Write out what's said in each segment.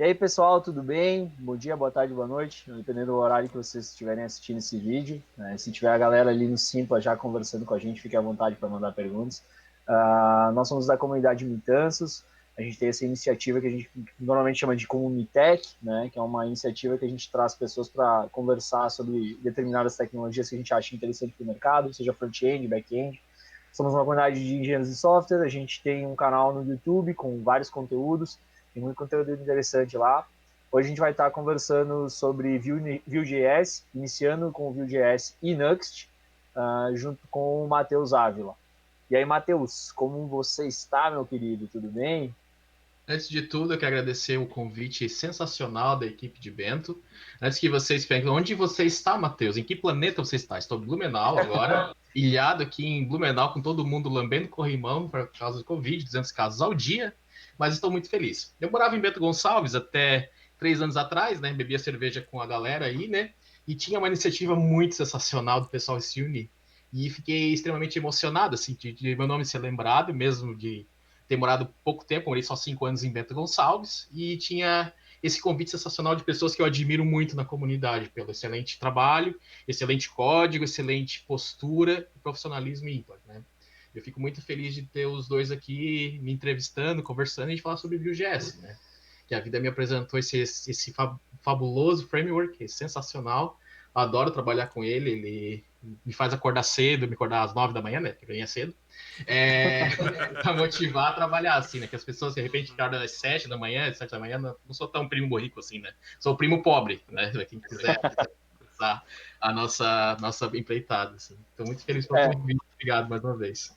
E aí, pessoal, tudo bem? Bom dia, boa tarde, boa noite, dependendo do horário que vocês estiverem assistindo esse vídeo. Se tiver a galera ali no Simpla já conversando com a gente, fique à vontade para mandar perguntas. Nós somos da comunidade Mitanços, a gente tem essa iniciativa que a gente normalmente chama de Comunitec, né, que é uma iniciativa que a gente traz pessoas para conversar sobre determinadas tecnologias que a gente acha interessante para o mercado, seja front-end, back-end. Somos uma comunidade de engenheiros de software, a gente tem um canal no YouTube com vários conteúdos, tem muito conteúdo interessante lá. Hoje a gente vai estar conversando sobre Vue.js, iniciando com o Vue.js e Nuxt, junto com o Matheus Ávila. E aí, Matheus, como você está, meu querido? Tudo bem? Antes de tudo, eu quero agradecer o convite sensacional da equipe de Bento. Antes que vocês perguntem, onde você está, Matheus? Em que planeta você está? Estou em Blumenau agora, ilhado aqui em Blumenau, com todo mundo lambendo corrimão por causa do Covid, 200 casos ao dia, mas estou muito feliz. Eu morava em Bento Gonçalves até 3 anos atrás, né? Bebia cerveja com a galera aí, né? E tinha uma iniciativa muito sensacional do pessoal se unir. E fiquei extremamente emocionado, assim, de meu nome ser lembrado, mesmo de ter morado pouco tempo, morei só 5 anos em Bento Gonçalves, e tinha esse convite sensacional de pessoas que eu admiro muito na comunidade, pelo excelente trabalho, excelente código, excelente postura e profissionalismo ímpar, né? Eu fico muito feliz de ter os dois aqui me entrevistando, conversando e de falar sobre Vue.js, né? Que a vida me apresentou esse fabuloso framework, sensacional. Eu adoro trabalhar com ele, ele me faz acordar cedo, me acordar às 9 da manhã, né? Que ganha cedo. Para motivar a trabalhar, assim, né? Que as pessoas, de repente, acordam às 7 da manhã, às 7 da manhã, não sou tão primo rico assim, né? Sou primo pobre, né? Quem quiser começar a nossa empreitada, assim. Estou muito feliz pelo É, convite. Obrigado mais uma vez.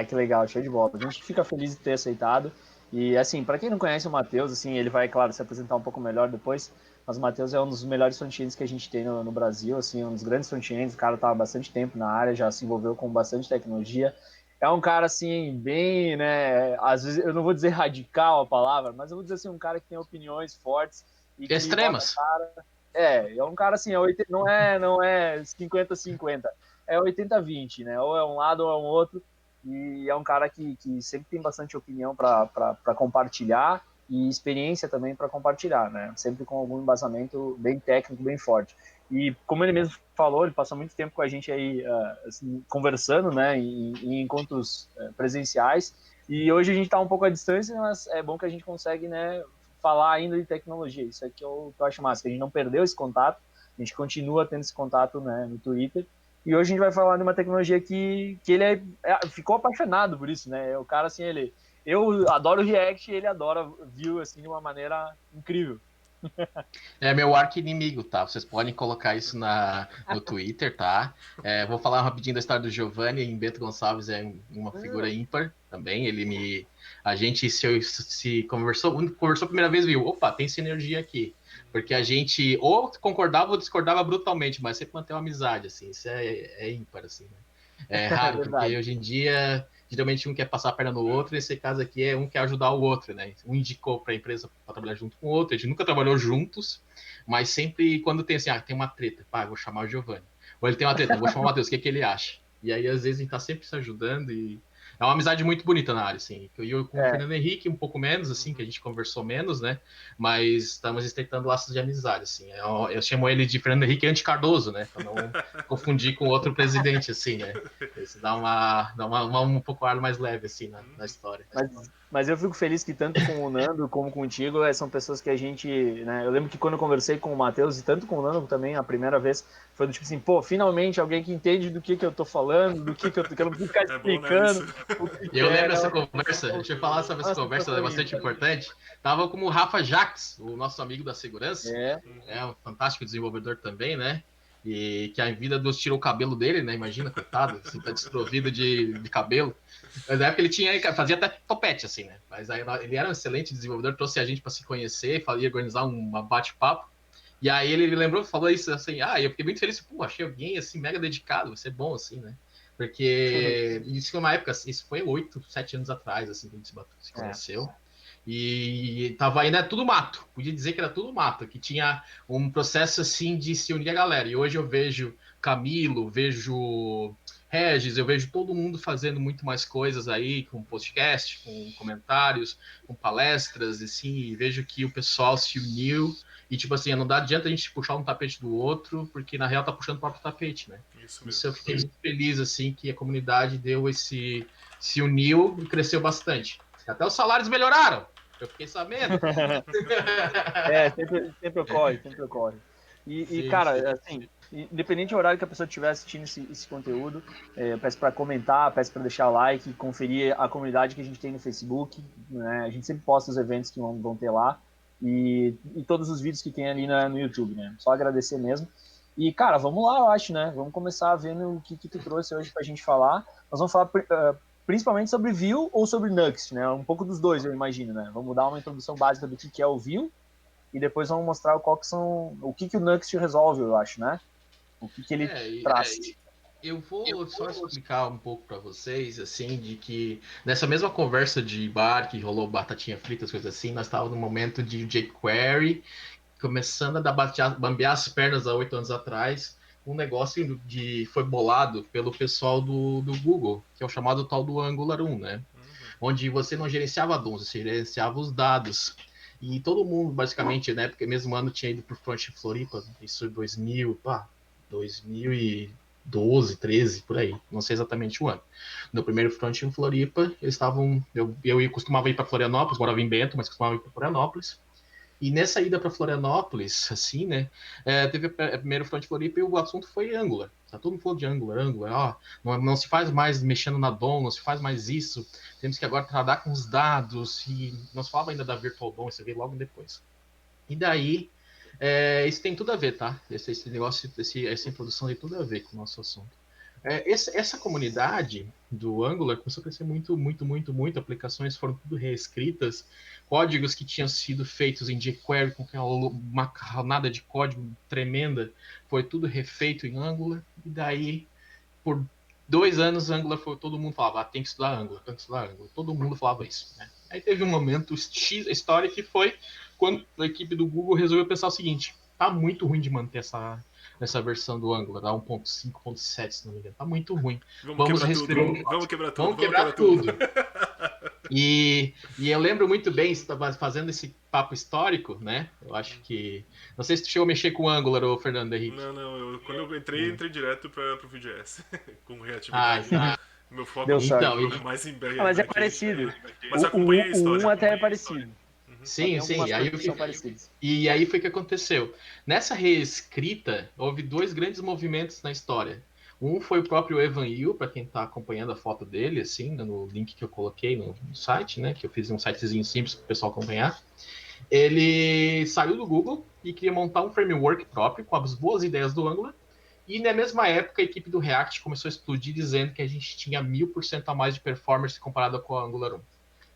que legal, show de bola. A gente fica feliz de ter aceitado. E, assim, para quem não conhece o Matheus, assim, ele vai, claro, se apresentar um pouco melhor depois, mas o Matheus é um dos melhores frontends que a gente tem no Brasil, assim, um dos grandes frontends, o cara tá há bastante tempo na área, já se envolveu com bastante tecnologia. É um cara, assim, bem, né, às vezes, eu não vou dizer radical a palavra, mas eu vou dizer, assim, um cara que tem opiniões fortes e que bota a Extremas. cara. É um cara, assim, não é 50-50, é 80-20, né, ou é um lado ou é um outro, e é um cara que sempre tem bastante opinião para compartilhar e experiência também para compartilhar, né? Sempre com algum embasamento bem técnico, bem forte. E como ele mesmo falou, ele passa muito tempo com a gente aí assim, conversando, né, em encontros presenciais. E hoje a gente está um pouco à distância, mas é bom que a gente consegue, né, falar ainda de tecnologia. Isso aqui é o que eu acho massa, que a gente não perdeu esse contato, a gente continua tendo esse contato, né, no Twitter. E hoje a gente vai falar de uma tecnologia que ele ficou apaixonado por isso, né? O cara, assim, eu adoro React e ele adora Vue, assim, de uma maneira incrível. É meu arqui-inimigo, tá? Vocês podem colocar isso no Twitter, tá? Vou falar rapidinho da história do Giovanni. Em Bento Gonçalves é uma figura ímpar também. A gente se conversou a primeira vez, viu? Opa, tem sinergia aqui. Porque a gente ou concordava ou discordava brutalmente, mas sempre manteve uma amizade, assim. Isso é ímpar, assim, né? É É raro, porque verdade. hoje em dia, geralmente um quer passar a perna no outro, nesse caso aqui é um quer ajudar o outro, né? Um indicou para a empresa para trabalhar junto com o outro, a gente nunca trabalhou juntos, mas sempre quando tem assim, tem uma treta, pá, vou chamar o Giovanni. Ou ele tem uma treta, vou chamar o Matheus, o que, é que ele acha? E aí, às vezes, a gente tá sempre se ajudando e é uma amizade muito bonita na área, assim. Eu com o É, Fernando Henrique, um pouco menos, assim, que a gente conversou menos, né? Mas estamos estreitando laços de amizade, assim. Eu chamo ele de Fernando Henrique Anticardoso, né? Para não confundir com outro presidente, assim, né? Isso dá um pouco ar mais leve, assim, na história. mas eu fico feliz que tanto com o Nando como contigo são pessoas que a gente, né? Eu lembro que quando eu conversei com o Matheus e tanto com o Nando também, a primeira vez, foi do tipo assim, pô, finalmente alguém que entende do que eu tô falando, que eu não preciso ficar É bom, né? explicando Isso. o que, E que eu é, lembro né? essa conversa, deixa eu falar sobre essa Uma conversa, é sensação bastante ímpar. importante. Tava como o Rafa Jacques, o nosso amigo da segurança, É, é um fantástico desenvolvedor também, né? E que a vida dos tirou o cabelo dele, né? Imagina, coitado, assim, tá desprovido de cabelo. Mas na época ele fazia até topete, assim, né? Mas aí ele era um excelente desenvolvedor, trouxe a gente para se conhecer, ia organizar um bate-papo. E aí ele lembrou, falou isso assim, eu fiquei muito feliz, pô, achei alguém assim, mega dedicado, vai ser bom, assim, né? Porque isso foi uma época, isso foi 8, 7 anos atrás, assim, que a gente se é. conheceu. E tava ainda tudo mato, podia dizer que era tudo mato, que tinha um processo assim de se unir a galera. E hoje eu vejo Camilo, vejo Regis, eu vejo todo mundo fazendo muito mais coisas aí, com podcast, com comentários, com palestras, assim, e vejo que o pessoal se uniu e, tipo assim, não dá adianta a gente puxar um tapete do outro, porque na real tá puxando o próprio tapete, né? Isso mesmo. Isso eu fiquei muito feliz, assim, que a comunidade se uniu e cresceu bastante. Até os salários melhoraram, eu fiquei sabendo. Sempre ocorre, sempre ocorre. Sim, cara, sim. assim, independente do horário que a pessoa estiver assistindo esse conteúdo, eu peço para comentar, peço para deixar o like, conferir a comunidade que a gente tem no Facebook, né? A gente sempre posta os eventos que vão ter lá e todos os vídeos que tem ali no YouTube, né? Só agradecer mesmo. E, cara, vamos lá, eu acho, né? Vamos começar vendo o que tu trouxe hoje pra gente falar. Nós vamos falar principalmente sobre Vue ou sobre Nuxt, né? Um pouco dos dois, eu imagino, né? Vamos dar uma introdução básica do que é o Vue e depois vamos mostrar o que o Nuxt resolve, eu acho, né? O que ele traz. Eu vou só explicar um pouco para vocês, assim, de que nessa mesma conversa de bar que rolou batatinha frita, coisas assim, nós estávamos no momento de jQuery, começando a bambear as pernas há 8 anos atrás, um negócio foi bolado pelo pessoal do Google, que é o chamado tal do Angular 1, né? Onde você não gerenciava DOMs, você gerenciava os dados. E todo mundo, basicamente, na época, mesmo ano, tinha ido para o Front Floripa, isso em 2012, 13, por aí. Não sei exatamente o ano. No primeiro Front em Floripa, eles estavam... Eu costumava ir para Florianópolis, morava em Bento, mas costumava ir para Florianópolis. E nessa ida para Florianópolis, assim, né, teve a primeiro Front Floripa e o assunto foi Angular. Tá todo mundo falando de Angular, não se faz mais mexendo na DOM, não se faz mais isso, temos que agora trabalhar com os dados, e não se falava ainda da Virtual DOM, isso veio logo depois. E daí, isso tem tudo a ver, tá? Esse negócio, essa introdução tem tudo a ver com o nosso assunto. Essa comunidade do Angular começou a crescer muito, muito, muito, muito. Aplicações foram tudo reescritas. Códigos que tinham sido feitos em jQuery com uma carronada de código tremenda, foi tudo refeito em Angular. E daí, por 2 anos, Angular todo mundo falava, tem que estudar Angular, tem que estudar Angular. Todo mundo falava isso, né? Aí teve um momento história que foi quando a equipe do Google resolveu pensar o seguinte: tá muito ruim de manter essa versão do Angular, a 1.5.7, se não me engano. Tá muito ruim. Vamos quebrar tudo. E eu lembro muito bem, estava fazendo esse papo histórico, né? Eu acho que... Não sei se tu chegou a mexer com Angular, ou Fernando Henrique. Não. Quando eu entrei direto para o Vue.js. Com reatividade. Meu foco é mais em back. Mas é parecido. Mas acompanha a história. Um até é parecido. Sim. E aí foi o que aconteceu. Nessa reescrita, houve 2 grandes movimentos na história. Um foi o próprio Evan You, para quem está acompanhando a foto dele, assim, no link que eu coloquei no site, né? Que eu fiz um sitezinho simples para o pessoal acompanhar. Ele saiu do Google e queria montar um framework próprio com as boas ideias do Angular. E na mesma época, a equipe do React começou a explodir dizendo que a gente tinha 1000% a mais de performance comparado com a Angular 1.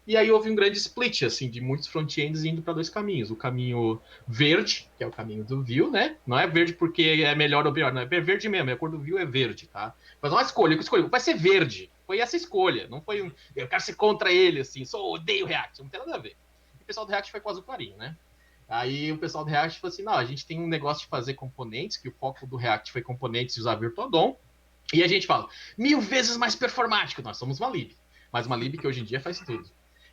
E aí houve um grande split, assim, de muitos front-ends indo para 2 caminhos. O caminho verde, que é o caminho do Vue, né? Não é verde porque é melhor ou pior, não. É verde mesmo, a cor do Vue é verde, tá? Mas uma escolha, vai ser verde. Foi essa escolha, não foi eu quero ser contra ele, assim, só odeio o React, não tem nada a ver. E o pessoal do React foi quase o clarinho, né? Aí o pessoal do React falou assim, não, a gente tem um negócio de fazer componentes, que o foco do React foi componentes e usar Virtual DOM, e a gente fala, 1000 vezes mais performático, nós somos uma lib. Mas uma lib que hoje em dia faz tudo.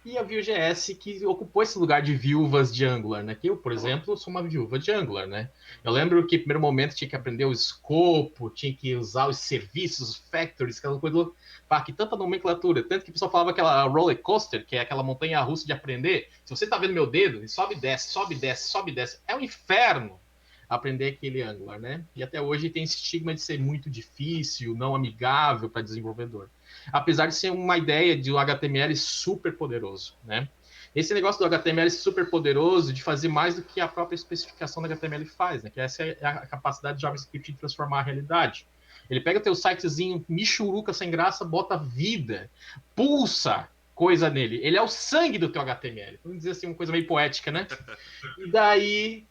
E a Vue.js que ocupou esse lugar de viúvas de Angular, né? Que eu, por exemplo, sou uma viúva de Angular, né? Eu lembro que no primeiro momento tinha que aprender o escopo, tinha que usar os serviços, os factories, aquela coisa... Pá, que tanta nomenclatura. Tanto que o pessoal falava aquela roller coaster, que é aquela montanha russa de aprender. Se você tá vendo meu dedo, sobe e desce, sobe e desce, sobe e desce. É um inferno aprender aquele Angular, né? E até hoje tem esse estigma de ser muito difícil, não amigável para desenvolvedor. Apesar de ser uma ideia de um HTML super poderoso, né? Esse negócio do HTML super poderoso de fazer mais do que a própria especificação do HTML faz, né? Que essa é a capacidade de JavaScript de transformar a realidade. Ele pega teu sitezinho michuruca sem graça, bota vida, pulsa coisa nele. Ele é o sangue do teu HTML. Vamos dizer assim, uma coisa meio poética, né? E daí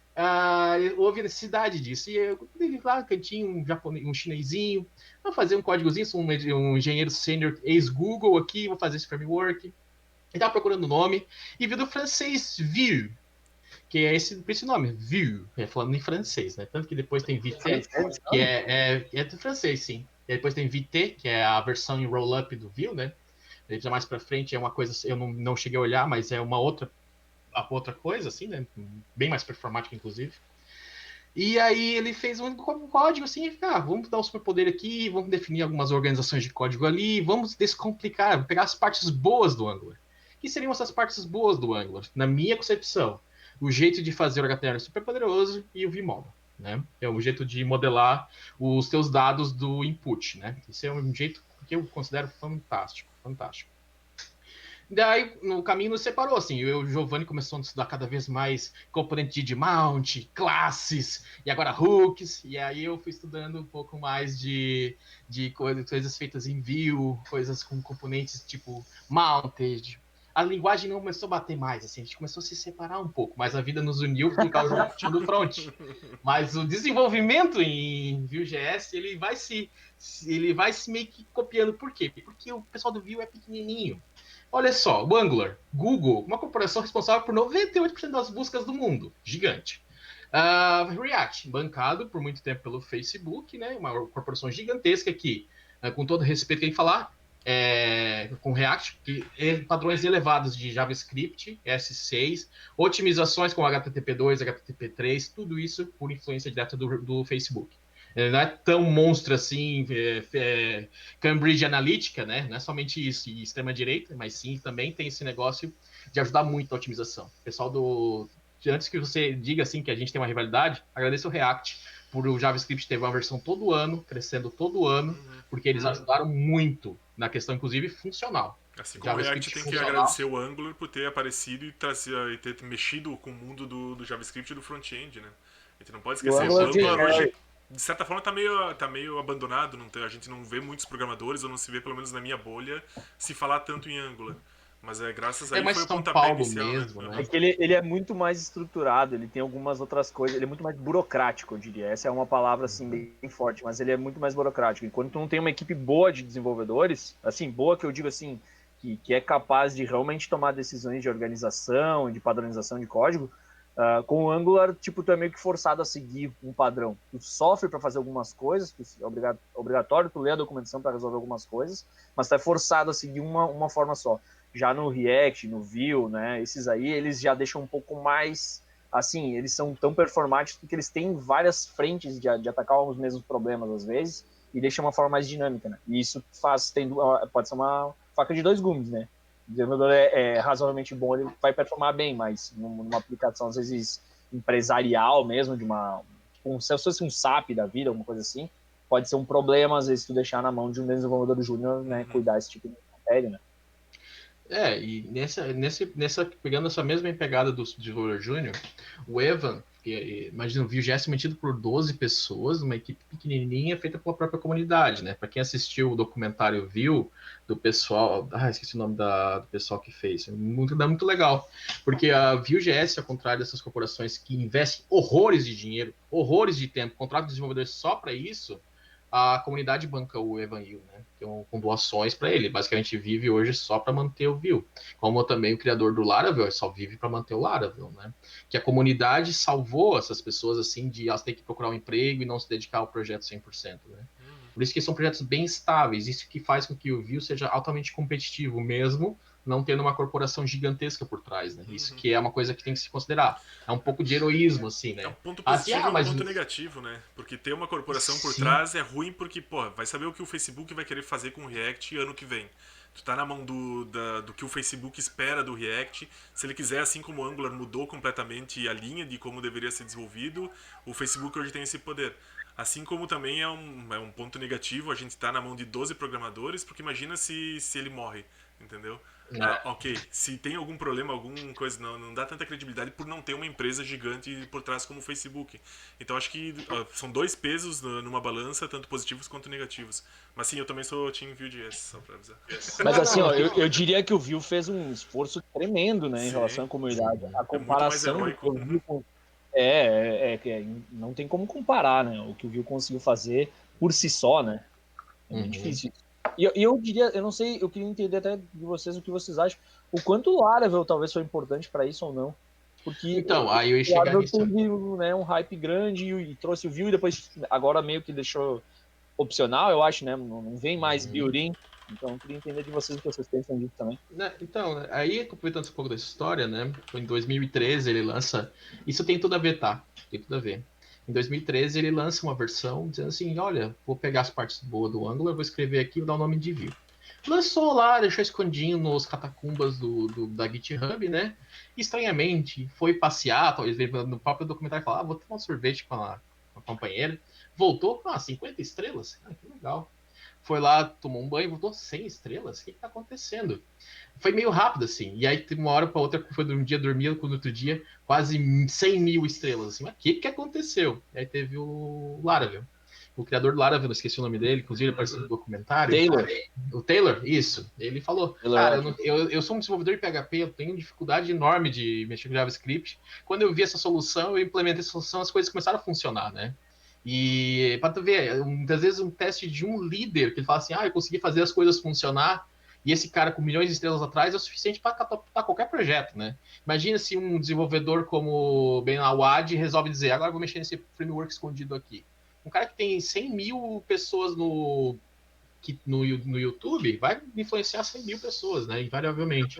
houve necessidade disso. E eu peguei lá, cantinho, um japonês, um chinesinho, vou fazer um códigozinho, sou um engenheiro sênior ex-Google aqui, vou fazer esse framework. E tava procurando o nome, e vi do francês Vue, que é esse nome, Vue, falando em francês, né? Tanto que depois tem Vite, que é do francês, sim. E depois tem VT, que é a versão em roll-up do Vue, né? Ele já mais para frente é uma coisa, eu não cheguei a olhar, mas é uma outra coisa, assim, né? Bem mais performática, inclusive. E aí ele fez um código assim, vamos dar um superpoder aqui, vamos definir algumas organizações de código ali, vamos descomplicar, pegar as partes boas do Angular. Que seriam essas partes boas do Angular? Na minha concepção, o jeito de fazer o HTML super poderoso e o VModel, né? É o jeito de modelar os teus dados do input, né? Isso é um jeito que eu considero fantástico, fantástico. Daí, no caminho, nos separou, assim, eu e o Giovanni começou a estudar cada vez mais componente de mount, classes, e agora hooks, e aí eu fui estudando um pouco mais de coisas feitas em Vue, coisas com componentes tipo mounted. A linguagem não começou a bater mais, assim, a gente começou a se separar um pouco, mas a vida nos uniu por causa do front. Mas o desenvolvimento em Vue.js, ele vai se meio que copiando. Por quê? Porque o pessoal do Vue é pequenininho. Olha só, o Angular, Google, uma corporação responsável por 98% das buscas do mundo, gigante. React, bancado por muito tempo pelo Facebook, né? Uma corporação gigantesca que, com todo respeito que a gente falar, com React, que padrões elevados de JavaScript, S6, otimizações com HTTP2, HTTP3, tudo isso por influência direta do Facebook. Ele não é tão monstro assim, Cambridge Analytica, né? Não é somente isso, e extrema-direita, mas sim, também tem esse negócio de ajudar muito a otimização. Pessoal antes que você diga assim que a gente tem uma rivalidade, agradeço o React por o JavaScript ter uma versão todo ano, crescendo todo ano, porque eles ajudaram muito na questão, inclusive, funcional. Assim como o React tem que agradecer o Angular por ter aparecido e ter mexido com o mundo do JavaScript e do front-end, né? A gente não pode esquecer. O Angular hoje, de certa forma, tá meio abandonado. A gente não vê muitos programadores, ou não se vê, pelo menos na minha bolha, se falar tanto em Angular. Mas graças a ele foi o pontapé inicial, mesmo, né? É que ele é muito mais estruturado, ele tem algumas outras coisas, ele é muito mais burocrático, eu diria. Essa é uma palavra, assim, bem forte, mas ele é muito mais burocrático. Enquanto tu não tem uma equipe boa de desenvolvedores, assim, boa que eu digo assim, que é capaz de realmente tomar decisões de organização, de padronização de código, com o Angular, tipo, tu é meio que forçado a seguir um padrão. Tu sofre para fazer algumas coisas, é obrigatório tu ler a documentação para resolver algumas coisas, mas tu é forçado a seguir uma forma só. Já no React, no Vue, né, esses aí, eles já deixam um pouco mais, assim, eles são tão performáticos porque eles têm várias frentes de atacar os mesmos problemas, às vezes, e deixam uma forma mais dinâmica, né, e isso pode ser uma faca de dois gumes, né. O desenvolvedor é razoavelmente bom, ele vai performar bem, mas numa aplicação, às vezes, empresarial mesmo, se fosse um SAP da vida, alguma coisa assim, pode ser um problema, às vezes, tu deixar na mão de um desenvolvedor júnior, né, cuidar desse tipo de matéria, né. E pegando essa mesma pegada do desenvolvedor júnior, o Evan, imagina, o Vue.js mantido por 12 pessoas, uma equipe pequenininha feita pela própria comunidade, né? Para quem assistiu o documentário Vue, do pessoal, esqueci o nome do pessoal que fez, muito legal, porque a Vue.js, ao contrário dessas corporações que investem horrores de dinheiro, horrores de tempo, contratam desenvolvedores só para isso, a comunidade banca o Evan You, né? Com doações para ele. Basicamente vive hoje só para manter o Vue. Como também o criador do Laravel só vive para manter o Laravel, né? Que a comunidade salvou essas pessoas assim de elas terem que procurar um emprego e não se dedicar ao projeto 100%, né? Por isso que são projetos bem estáveis. Isso que faz com que o Vue seja altamente competitivo mesmo, não tendo uma corporação gigantesca por trás, né? Isso que é uma coisa que tem que se considerar. É um pouco de heroísmo, assim, né? É um ponto positivo e um ponto negativo, né? Porque ter uma corporação por trás é ruim porque, vai saber o que o Facebook vai querer fazer com o React ano que vem. Tu tá na mão do que o Facebook espera do React. Se ele quiser, assim como o Angular mudou completamente a linha de como deveria ser desenvolvido, o Facebook hoje tem esse poder. Assim como também é um ponto negativo, a gente tá na mão de 12 programadores, porque imagina se ele morre, entendeu? Ok, se tem algum problema, alguma coisa, não dá tanta credibilidade por não ter uma empresa gigante por trás como o Facebook. Então acho que são dois pesos numa balança, tanto positivos quanto negativos. Mas sim, eu também sou Team Vue.js, só pra avisar. Mas assim, eu diria que o Vue fez um esforço tremendo, né, em relação à comunidade. A comparação do que o Vue não tem como comparar, né, o que o Vue conseguiu fazer por si só, né. É muito difícil. E eu diria, eu não sei, eu queria entender até de vocês o que vocês acham, o quanto o Laravel talvez foi importante para isso ou não. Porque então, aí eu ia chegar nisso. Teve, né, um hype grande e trouxe o Vue e depois agora meio que deixou opcional, eu acho, né? Não vem mais build-in. Então, eu queria entender de vocês o que vocês pensam disso também. Então, aí, aproveitando um pouco dessa história, né? Foi em 2013 ele lança... Isso tem tudo a ver, tá? Tem tudo a ver. Em 2013 ele lança uma versão dizendo assim, olha, vou pegar as partes boas do Angular, vou escrever aqui e vou dar o nome de Vue. Lançou lá, deixou escondidinho nos catacumbas da GitHub, né? E, estranhamente, foi passear, talvez no próprio documentário falar, vou tomar um sorvete com a companheira. Voltou com 50 estrelas. Que legal. Foi lá, tomou um banho, voltou 100 estrelas. O que tá acontecendo? Foi meio rápido, assim. E aí, de uma hora para outra, foi um dia dormindo, no outro dia, quase 100 mil estrelas. Assim, mas o que aconteceu? E aí teve o Laravel. O criador do Laravel, não esqueci o nome dele, inclusive ele apareceu no documentário. Taylor. O Taylor, isso. Ele falou, cara, eu sou um desenvolvedor de PHP, eu tenho dificuldade enorme de mexer com JavaScript. Quando eu vi essa solução, eu implementei essa solução, as coisas começaram a funcionar, né? E para tu ver, muitas vezes um teste de um líder, que ele fala assim, eu consegui fazer as coisas funcionar, e esse cara com milhões de estrelas atrás é o suficiente para catapultar qualquer projeto, né? Imagina se um desenvolvedor como Ben Awad resolve dizer, agora vou mexer nesse framework escondido aqui. Um cara que tem 100 mil pessoas no YouTube vai influenciar 100 mil pessoas, né? Invariavelmente.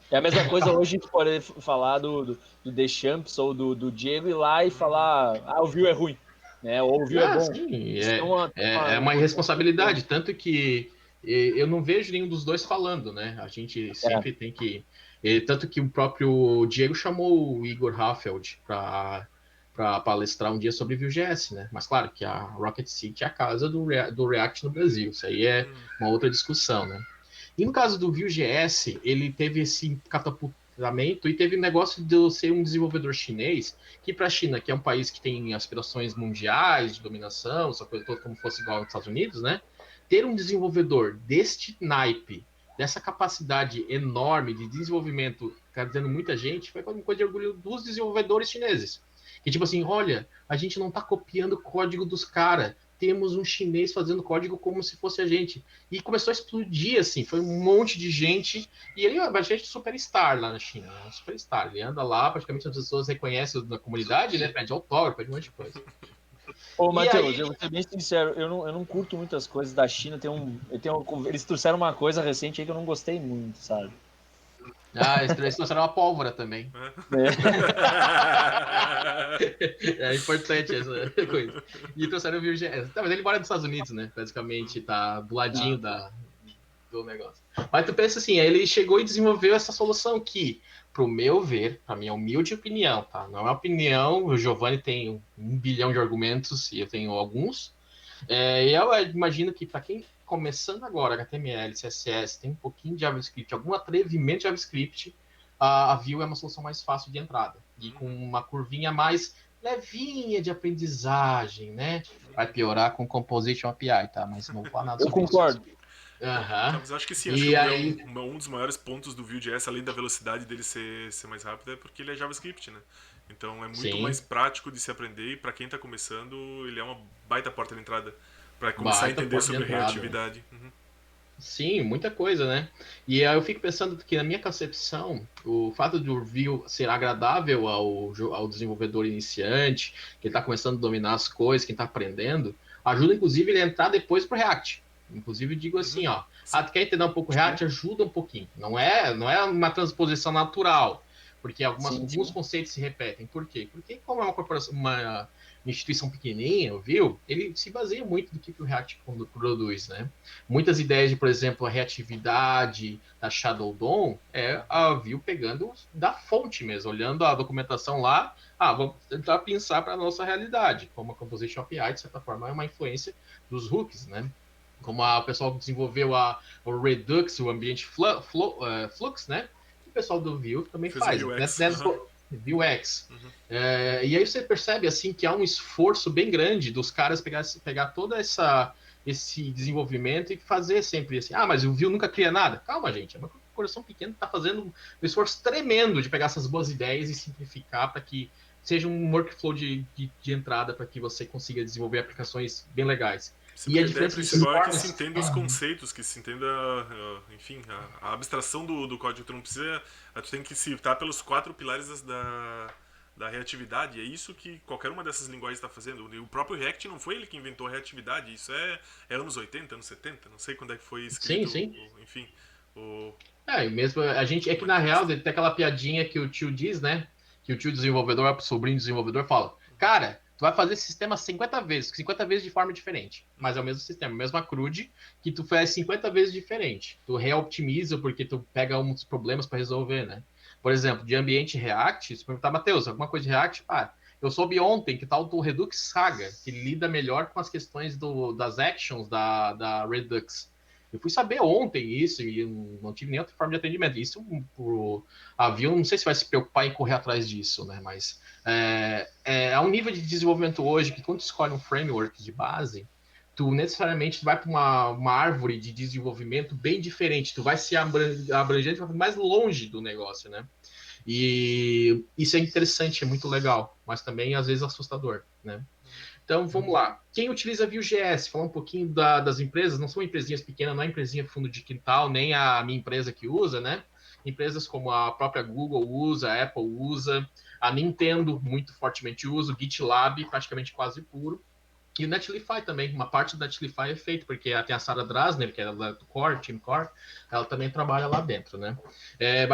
É a mesma coisa hoje de poder falar do Deschamps ou do Diego ir lá e falar, o Vue é ruim. Né? Ou o Vue é bom. Sim, é uma irresponsabilidade, tanto que eu não vejo nenhum dos dois falando, né? A gente sempre tem que... Tanto que o próprio Diego chamou o Igor Haffeld para palestrar um dia sobre Vue.js, né? Mas claro que a Rocket City é a casa do React no Brasil, isso aí é uma outra discussão, né? E no caso do Vue.js, ele teve esse catapultamento e teve o negócio de eu ser um desenvolvedor chinês, que para a China, que é um país que tem aspirações mundiais de dominação, essa coisa toda como fosse igual aos Estados Unidos, né? Ter um desenvolvedor deste naipe, dessa capacidade enorme de desenvolvimento, dizendo muita gente, foi uma coisa de orgulho dos desenvolvedores chineses. Que tipo assim, olha, a gente não está copiando o código dos caras, temos um chinês fazendo código como se fosse a gente. E começou a explodir, assim, foi um monte de gente, e ele é bastante superstar lá na China, né? Um superstar. Ele anda lá, praticamente as pessoas reconhecem na comunidade, né? Pede autógrafo, pede um monte de coisa. Ô, Matheus, eu vou ser bem sincero, eu não curto muitas coisas da China. Eles trouxeram uma coisa recente aí que eu não gostei muito, sabe? Eles trouxeram uma pólvora também. É importante essa coisa. E trouxeram o Vue.js. Mas ele mora nos Estados Unidos, né? Basicamente, tá do ladinho do negócio. Mas tu pensa assim, ele chegou e desenvolveu essa solução que, pro meu ver, pra minha humilde opinião, tá? Não é uma opinião, o Giovanni tem 1 bilhão de argumentos e eu tenho alguns. Eu imagino que para quem começando agora HTML, CSS, tem um pouquinho de JavaScript, algum atrevimento de JavaScript, a Vue é uma solução mais fácil de entrada. E com uma curvinha mais levinha de aprendizagem, né? Vai piorar com Composition API, tá? Mas não vou falar nada sobre isso. Eu concordo. Mas acho que sim, acho que um dos maiores pontos do Vue.js, além da velocidade dele ser mais rápido, é porque ele é JavaScript, né? Então é muito mais prático de se aprender e para quem tá começando, ele é uma baita porta de entrada para começar a entender sobre reatividade. Sim, muita coisa, né? E aí eu fico pensando que, na minha concepção, o fato do Vue ser agradável ao desenvolvedor iniciante, que está começando a dominar as coisas, quem está aprendendo, ajuda, inclusive, ele a entrar depois para o React. Inclusive, digo assim, tu quer entender um pouco o React? Ajuda um pouquinho. Não é uma transposição natural, porque alguns conceitos se repetem. Por quê? Porque como é uma corporação, uma instituição pequenininha, o Vue, ele se baseia muito do que o React produz, né? Muitas ideias de, por exemplo, a reatividade da Shadow DOM é a Vue pegando da fonte mesmo, olhando a documentação lá, vamos tentar pensar para a nossa realidade, como a Composition API, de certa forma, é uma influência dos hooks, né? Como o pessoal desenvolveu o Redux, o ambiente Flux, né? O pessoal do Vue também faz. Vuex. E aí você percebe assim que há um esforço bem grande dos caras pegar todo esse desenvolvimento e fazer sempre assim, mas o Vue nunca cria nada. Calma, gente, é uma corporação pequena que está fazendo um esforço tremendo de pegar essas boas ideias e simplificar para que seja um workflow de entrada para que você consiga desenvolver aplicações bem legais. E a diferença principal é que se entenda os conceitos, que se entenda, enfim, a abstração do código. Tu não precisa, tu tem que citar pelos 4 pilares da reatividade. E é isso que qualquer uma dessas linguagens está fazendo. O próprio React não foi ele que inventou a reatividade. Isso é anos 80, anos 70. Não sei quando é que foi escrito. Sim. Enfim. E mesmo a gente... É que na real tem aquela piadinha que o tio diz, né? Que o tio desenvolvedor vai pro sobrinho desenvolvedor e fala: cara, tu vai fazer esse sistema 50 vezes de forma diferente. Mas é o mesmo sistema, a mesma CRUD, que tu faz 50 vezes diferente. Tu reoptimiza porque tu pega uns problemas para resolver, né? Por exemplo, de ambiente React, se perguntar, Matheus, alguma coisa de React? Eu soube ontem que tal do Redux Saga, que lida melhor com as questões das actions da Redux. Eu fui saber ontem isso e não tive nem outra forma de atendimento. Isso pro avião, não sei se vai se preocupar em correr atrás disso, né? Mas é um nível de desenvolvimento hoje que quando tu escolhe um framework de base, tu necessariamente vai para uma árvore de desenvolvimento bem diferente. Tu vai se abrangendo mais longe do negócio, né? E isso é interessante, é muito legal, mas também às vezes assustador, né? Então, vamos lá. Quem utiliza Vue.js? Falar um pouquinho das empresas. Não são empresinhas pequenas, não é empresinha fundo de quintal, nem a minha empresa que usa, né? Empresas como a própria Google usa, a Apple usa, a Nintendo muito fortemente usa, o GitLab praticamente quase puro. E o Netlify também, uma parte do Netlify é feito, porque tem a Sarah Drasner, que é do Core, Team Core, ela também trabalha lá dentro, né? É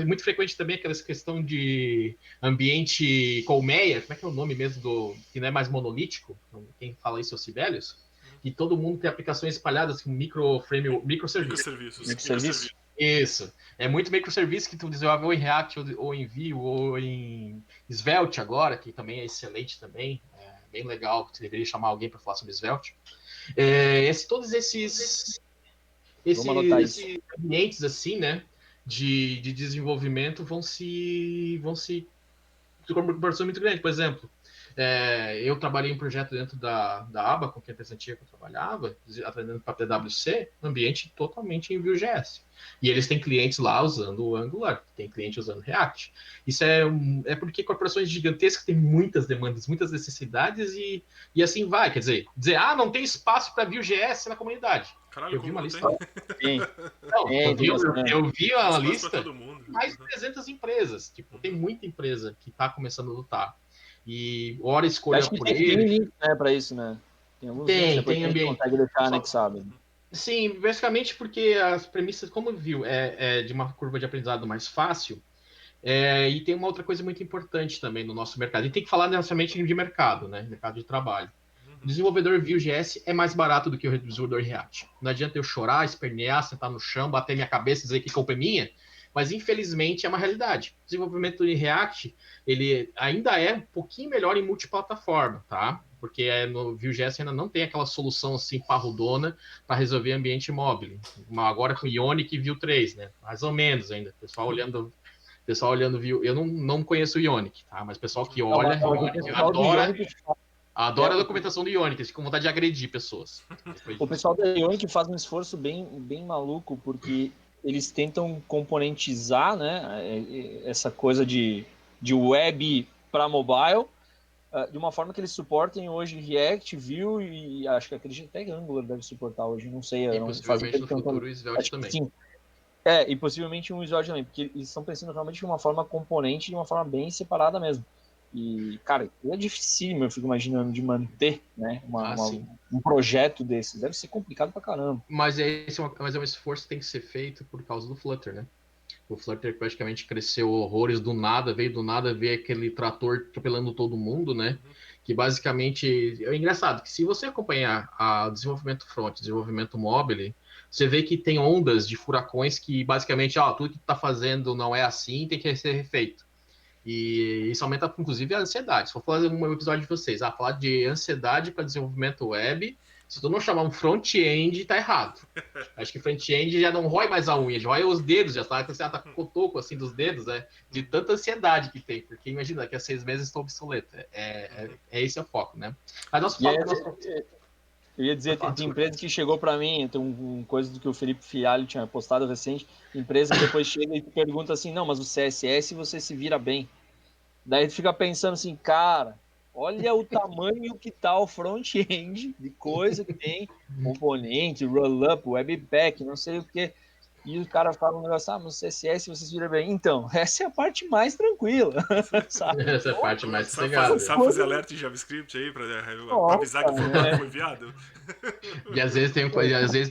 muito frequente também aquela questão de ambiente colmeia, como é que é o nome mesmo que não é mais monolítico? Quem fala isso é o Sibelius? E todo mundo tem aplicações espalhadas com microserviços. Isso. É muito microserviço que tu desenvolve ou em React, ou em Vue, ou em Svelte agora, que também é excelente também. Bem legal, você deveria chamar alguém para falar sobre Svelte. Todos esses ambientes assim, né, de desenvolvimento vão se proporção muito grande. Por exemplo, eu trabalhei em um projeto dentro da Abacus, que é a empresa antiga que eu trabalhava, atendendo para a PwC, ambiente totalmente em Vue.js. E eles têm clientes lá usando o Angular, tem cliente usando React. Isso é porque corporações gigantescas têm muitas demandas, muitas necessidades e assim vai. Quer dizer, não tem espaço para Vue.js na comunidade. Caralho, eu vi uma lista. Eu vi a lista de mais de 300 empresas. Tipo, tem muita empresa que está começando a lutar. E hora escolha por ele. Tem link, né, para isso, né? Tem ambiente. Consegue deixar anexado. Sim, basicamente porque as premissas, como viu, é de uma curva de aprendizado mais fácil. E tem uma outra coisa muito importante também no nosso mercado. E tem que falar necessariamente de mercado, né? Mercado de trabalho. O desenvolvedor Vue.js é mais barato do que o desenvolvedor React. Não adianta eu chorar, espernear, sentar no chão, bater minha cabeça e dizer que a culpa é minha, mas infelizmente é uma realidade. O desenvolvimento de React, ele ainda é um pouquinho melhor em multiplataforma, tá? Porque no Vue.js ainda não tem aquela solução assim parrudona para resolver ambiente móvel. Agora com Ionic e Vue 3, né? Mais ou menos ainda. Pessoal olhando Vue, eu não conheço o Ionic, tá? Mas o pessoal que olha, adora a documentação do Ionic, eles ficam com vontade de agredir pessoas. O pessoal da Ionic faz um esforço bem maluco, porque eles tentam componentizar, né, essa coisa de web para mobile, de uma forma que eles suportem hoje React, Vue e acho que acredito até que Angular deve suportar hoje, não sei. E possivelmente no futuro o Svelte também. Sim. E possivelmente um Svelte também, porque eles estão pensando realmente de uma forma componente, de uma forma bem separada mesmo. E, cara, é dificílimo, eu fico imaginando, de manter, né, um projeto desses. Deve ser complicado pra caramba. Mas é um esforço que tem que ser feito por causa do Flutter, né? O Flutter praticamente cresceu horrores do nada, veio aquele trator atropelando todo mundo, né? Que basicamente... É engraçado que se você acompanhar o desenvolvimento front, desenvolvimento mobile, você vê que tem ondas de furacões que basicamente, tudo que tu tá fazendo não é assim, tem que ser refeito. E isso aumenta, inclusive, a ansiedade. Se for fazer um episódio de vocês, falar de ansiedade para desenvolvimento web, se tu não chamar um front-end, tá errado. Acho que front-end já não rói mais a unha, já rói os dedos, já tá com cotoco assim dos dedos, né? De tanta ansiedade que tem. Porque imagina, daqui a 6 meses estou obsoleto. Esse é o foco, né? Mas nosso foco... Eu ia dizer, tem empresa que chegou para mim, tem uma coisa do que o Felipe Fialho tinha postado recente, empresa que depois chega e pergunta assim, não, mas o CSS você se vira bem. Daí tu fica pensando assim, cara, olha o tamanho que tá o front-end de coisa que tem, componente, roll-up, webpack, não sei o quê. E o cara fala um negócio, mas no CSS vocês viram bem. Então, essa é a parte mais tranquila, sabe? Essa é a parte mais Sabe pegada. fazer alert em JavaScript aí pra avisar que foi enviado? E às vezes tem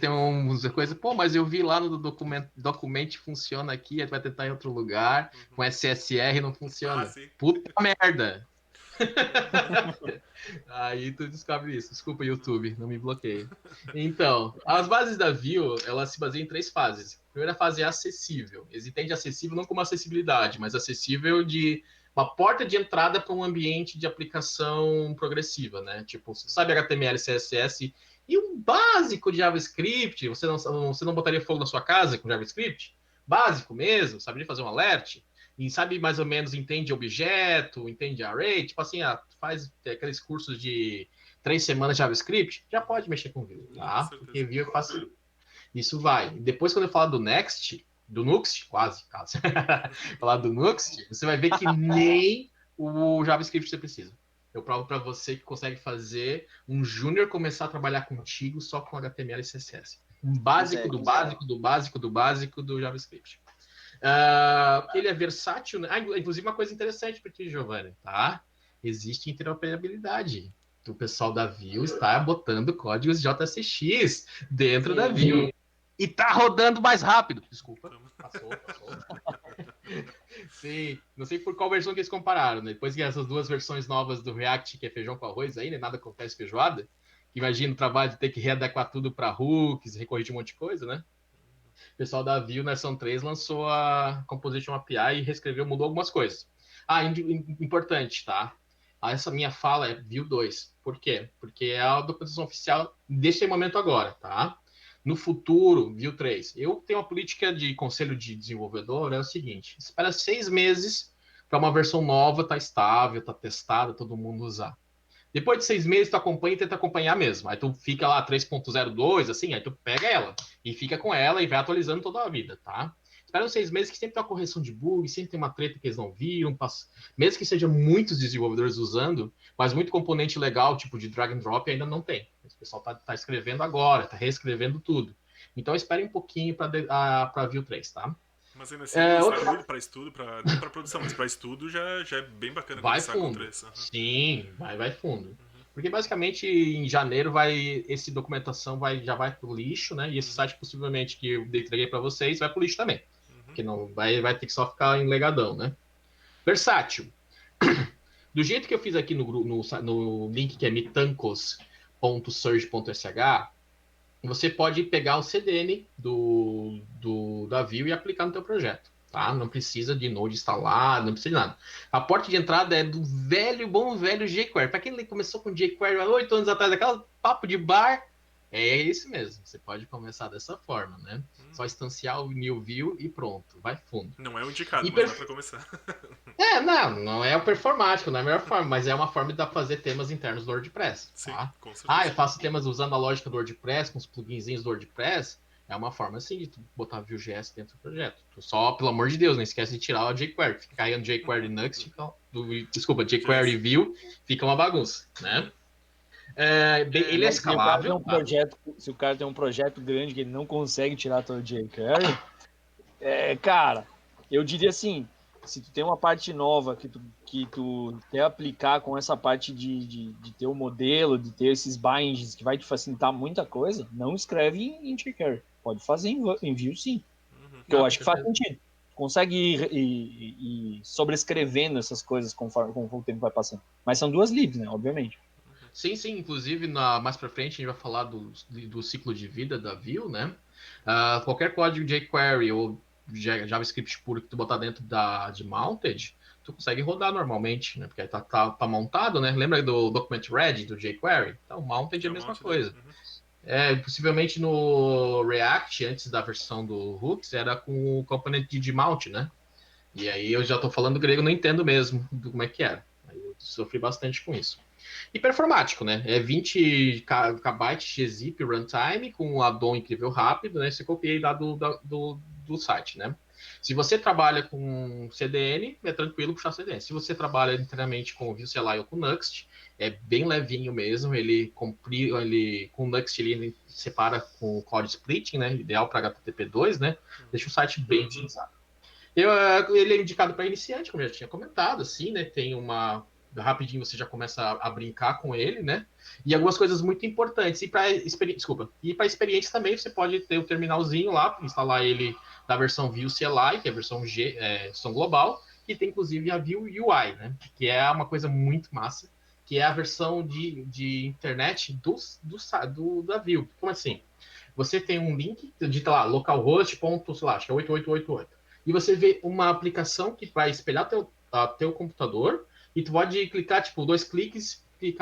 umas coisas, pô, mas eu vi lá no documento funciona aqui, aí tu vai tentar em outro lugar, com SSR não funciona. Puta merda! Aí tu descobre isso. Desculpa, YouTube, não me bloqueie. Então, as bases da Vue, elas se baseiam em 3 fases. A primeira fase é acessível. Eles entendem acessível não como acessibilidade, mas acessível de uma porta de entrada para um ambiente de aplicação progressiva, né? Tipo, você sabe HTML, CSS e um básico de JavaScript. Você não botaria fogo na sua casa com JavaScript? Básico mesmo, saberia fazer um alert? E sabe mais ou menos, entende objeto, entende array, tipo assim, faz aqueles cursos de 3 semanas de JavaScript, já pode mexer com Vue, tá? Porque Vue é fácil. Isso vai. Depois, quando eu falar do Next, do Nuxt, quase, falar do Nuxt, você vai ver que nem o JavaScript você precisa. Eu provo para você que consegue fazer um júnior começar a trabalhar contigo só com HTML e CSS. Um básico do básico do básico do básico do JavaScript. Ele é versátil, né? Inclusive uma coisa interessante para ti, Giovanni, tá? Existe interoperabilidade. O pessoal da Vue está botando códigos JSX dentro da Vue. E tá rodando mais rápido. Desculpa. Passou. Sim, não sei por qual versão que eles compararam, né? Depois que essas 2 versões novas do React, que é feijão com arroz aí, né? Nada acontece feijoada. Imagina o trabalho de ter que readequar tudo para hooks, recorrigir um monte de coisa, né? O pessoal da Vue, na versão 3, lançou a Composition API e reescreveu, mudou algumas coisas. Importante, tá? Essa minha fala é Vue 2. Por quê? Porque é a documentação oficial desse momento agora, tá? No futuro, Vue 3. Eu tenho uma política de conselho de desenvolvedor, é o seguinte, espera 6 meses para uma versão nova estar estável, estar testada, todo mundo usar. Depois de 6 meses, tu acompanha e tenta acompanhar mesmo. Aí tu fica lá 3.02, assim, aí tu pega ela e fica com ela e vai atualizando toda a vida, tá? Espera 6 meses que sempre tem uma correção de bug, sempre tem uma treta que eles não viram, mesmo que seja muitos desenvolvedores usando, mas muito componente legal, tipo de drag and drop, ainda não tem. O pessoal tá escrevendo agora, tá reescrevendo tudo. Então espere um pouquinho para Vue 3, tá? Mas ainda assim, é ruim para estudo, não para produção, mas para estudo já é bem bacana começar com 3. Sim, vai fundo. Porque basicamente em janeiro essa documentação já vai pro lixo, né? E esse site possivelmente que eu entreguei para vocês vai pro lixo também. Porque não vai ter que só ficar enlegadão, né? Versátil. Do jeito que eu fiz aqui no link que é mitancos.surge.sh, você pode pegar o CDN da Vue e aplicar no teu projeto. Tá? Não precisa de Node instalado, não precisa de nada. A porta de entrada é do bom velho jQuery. Para quem começou com jQuery há 8 anos atrás, aquele papo de bar, é isso mesmo. Você pode começar dessa forma, né? Só instanciar o new Vue e pronto, vai fundo. Não é o indicado, mas dá para começar. Não é o performático, não é a melhor forma, mas é uma forma de fazer temas internos do WordPress. Sim, tá? com certeza. Eu faço temas usando a lógica do WordPress, com os pluginzinhos do WordPress. É uma forma assim de tu botar Vue.js dentro do projeto. Tu só, pelo amor de Deus, não esquece de tirar o jQuery. Fica carregando jQuery Nuxt, jQuery Vue, fica uma bagunça, né? Ele é escalável. Se o cara tem um projeto grande que ele não consegue tirar todo o jQuery, cara, eu diria assim, se tu tem uma parte nova que tu quer aplicar com essa parte de ter o modelo, de ter esses bindings que vai te facilitar muita coisa, não escreve em jQuery. Pode fazer em Vue, sim. Que eu acho que faz sentido. Consegue ir sobrescrevendo essas coisas conforme o tempo vai passando. Mas são 2 libs, né? Obviamente. Sim. Inclusive, mais pra frente, a gente vai falar do ciclo de vida da Vue, né? Qualquer código jQuery ou JavaScript puro que tu botar dentro de Mounted, tu consegue rodar normalmente, né? Porque tá montado, né? Lembra do Document Ready do jQuery? Então, Mounted é a mesma coisa. Possivelmente no React, antes da versão do Hooks, era com o componente de mount, né? E aí eu já tô falando grego, não entendo mesmo como é que era. Aí eu sofri bastante com isso. E performático, né? É 20 KB gzip runtime com um addon incrível rápido, né? Você copiei lá do site, né? Se você trabalha com CDN, é tranquilo puxar CDN. Se você trabalha inteiramente com Vue CLI ou com Nuxt, é bem levinho mesmo. Com o Nuxt ele separa com o Cloud Splitting, né? Ideal para HTTP2, né? Deixa o site bem otimizado. Ele é indicado para iniciante, como eu já tinha comentado, assim, né? Tem uma rapidinho você já começa a brincar com ele, né? E algumas coisas muito importantes. E para experientes também você pode ter o terminalzinho lá, instalar ele da versão Vue CLI, que é a versão versão global, e tem inclusive a Vue UI, né? Que é uma coisa muito massa, que é a versão de internet da Vue. Como assim? Você tem um link, digita lá, localhost. Sei lá, acho que é 8888. E você vê uma aplicação que vai espelhar teu computador, e tu pode clicar, tipo, 2 cliques e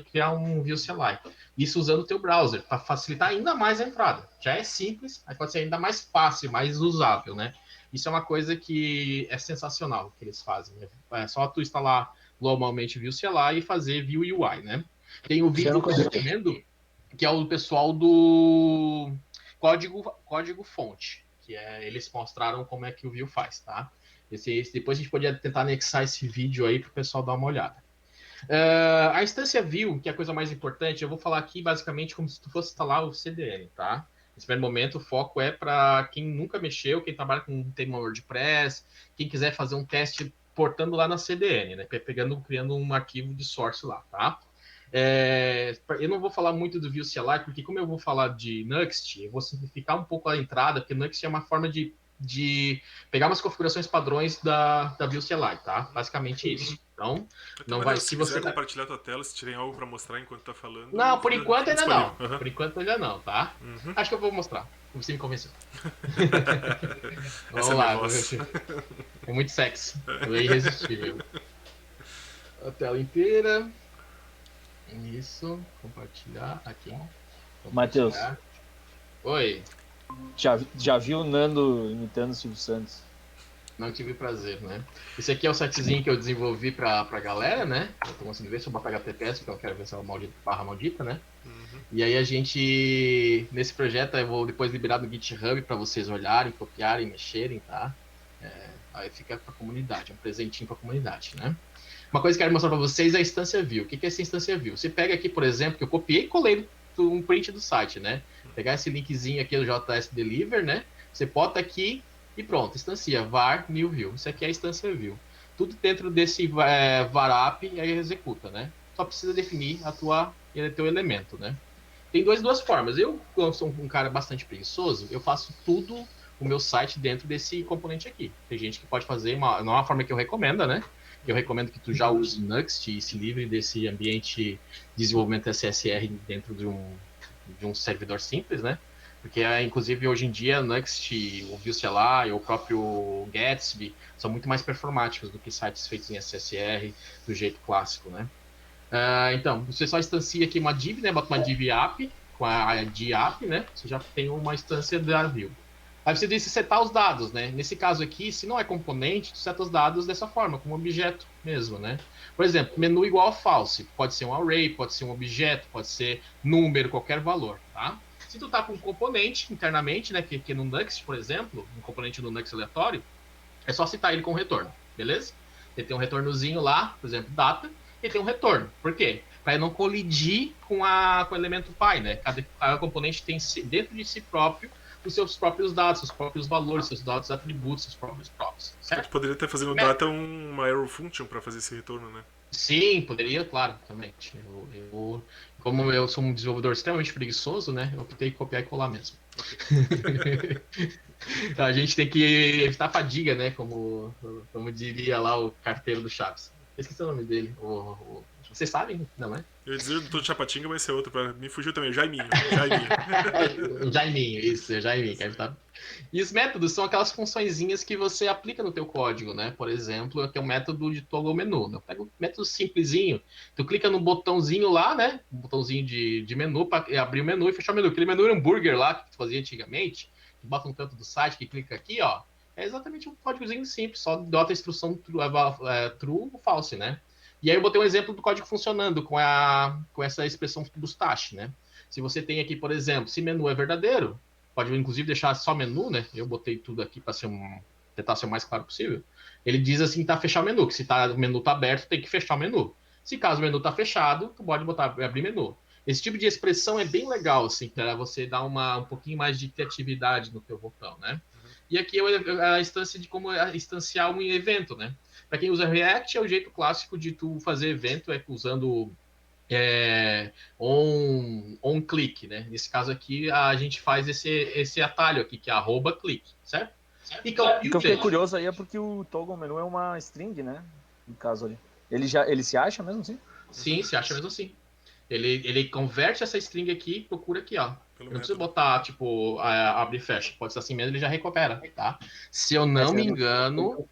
criar um Vue CLI. Isso usando o teu browser, para facilitar ainda mais a entrada. Já é simples, mas pode ser ainda mais fácil, mais usável, né? Isso é uma coisa que é sensacional que eles fazem. É só tu instalar globalmente Vue CLI e fazer Vue UI, né? Tem o vídeo que eu recomendo, que é o pessoal do código fonte, que eles mostraram como é que o Vue faz, tá? Depois a gente podia tentar anexar esse vídeo aí para o pessoal dar uma olhada. A instância Vue, que é a coisa mais importante, eu vou falar aqui basicamente como se tu fosse instalar o CDN, tá? Nesse primeiro momento, o foco é para quem nunca mexeu, quem trabalha com um tema WordPress, quem quiser fazer um teste portando lá na CDN, né? Criando um arquivo de source lá, tá? Eu não vou falar muito do Vue CLI, porque como eu vou falar de Nuxt, eu vou simplificar um pouco a entrada, porque Nuxt é uma forma de pegar umas configurações padrões da Vue CLI, tá? Basicamente isso. Então, não vai... Se você quiser compartilhar tua tela, se tiverem algo para mostrar enquanto tá falando... Não, por enquanto ainda não. Uhum. Por enquanto ainda não, tá? Uhum. Acho que eu vou mostrar. Você me convenceu. Vamos Essa lá. É muito sexy. É irresistível. A tela inteira. Isso. Compartilhar aqui. Matheus. Oi. Já viu o Nando imitando o Silvio Santos? Não tive prazer, né? Esse aqui é o sitezinho que eu desenvolvi pra galera, né? Eu tô conseguindo ver se eu botar HTTPS, porque eu quero ver se é uma barra maldita, né? Uhum. E aí a gente, nesse projeto, eu vou depois liberar no GitHub para vocês olharem, copiarem, mexerem, tá? Aí fica pra comunidade, um presentinho pra comunidade, né? Uma coisa que eu quero mostrar para vocês é a instância Vue. O que é essa instância Vue? Você pega aqui, por exemplo, que eu copiei e colei um print do site, né? Pegar esse linkzinho aqui do JS Deliver, né? Você bota aqui e pronto, instancia var new view. Isso aqui é a instância Vue. Tudo dentro desse varap e aí executa, né? Só precisa definir teu elemento, né? Tem duas formas. Eu sou um cara bastante preguiçoso, eu faço tudo o meu site dentro desse componente aqui. Tem gente que pode fazer, não é uma forma que eu recomendo, né? Eu recomendo que tu já use Nuxt e se livre desse ambiente de desenvolvimento SSR dentro de um servidor simples, né? Porque, inclusive, hoje em dia, Nuxt, o Vue CLI, o próprio Gatsby, são muito mais performáticos do que sites feitos em SSR do jeito clássico, né? Então, você só instancia aqui uma div, né? Bota uma div app, com a id app, né? Você já tem uma instância da Vue. Aí você decide setar os dados, né? Nesse caso aqui, se não é componente, tu seta os dados dessa forma, como objeto mesmo, né? Por exemplo, menu igual a false. Pode ser um array, pode ser um objeto, pode ser número, qualquer valor, tá? Se tu tá com um componente internamente, né? Que no Nuxt, por exemplo, um componente do Nuxt aleatório, é só citar ele com retorno, beleza? Ele tem um retornozinho lá, por exemplo, data, e tem um retorno. Por quê? Para não colidir com o elemento pai, né? Cada componente tem dentro de si próprio os seus próprios dados, seus próprios valores, seus dados atributos, seus próprios props, certo? Tu poderia estar fazendo data uma error function para fazer esse retorno, né? Sim, poderia, claro, também. Como eu sou um desenvolvedor extremamente preguiçoso, né? Eu optei em copiar e colar mesmo. Então, a gente tem que evitar a fadiga, né? Como diria lá o carteiro do Chaves. Eu esqueci o nome dele. Vocês sabem, não é? Eu ia dizer o doutor Chapatinga, vai ser outro. Me fugiu também. Jaiminho. Jaiminho, isso, Jaiminho. E os métodos são aquelas funçõezinhas que você aplica no teu código, né? Por exemplo, aqui é um método de toggle menu. Eu pego um método simplesinho. Tu clica no botãozinho lá, né? Um botãozinho de menu para abrir o menu e fechar o menu. Aquele menu hambúrguer lá que tu fazia antigamente, que bota no canto do site, que clica aqui, ó. É exatamente um códigozinho simples, só dota a instrução true ou false, né? E aí eu botei um exemplo do código funcionando com essa expressão do stash, né? Se você tem aqui, por exemplo, se menu é verdadeiro, pode inclusive deixar só menu, né? Eu botei tudo aqui para ser tentar ser o mais claro possível, ele diz assim, tá fechar o menu, que se o menu tá aberto, tem que fechar o menu. Se caso o menu tá fechado, tu pode abrir menu. Esse tipo de expressão é bem legal, assim, para você dar um pouquinho mais de criatividade no teu botão, né? E aqui é a instância de como instanciar um evento, né? Para quem usa React, é o jeito clássico de tu fazer evento, usando on-click, né? Nesse caso aqui, a gente faz esse atalho aqui, que é @click, certo? E o que eu fiquei curioso aí é porque o toggle menu é uma string, né? No caso ali. Ele se acha mesmo assim? Sim, se acha mesmo assim. Ele converte essa string aqui e procura aqui, ó. Eu não preciso botar, tipo, abre e fecha. Pode ser assim mesmo, ele já recupera, tá? Se eu não me engano,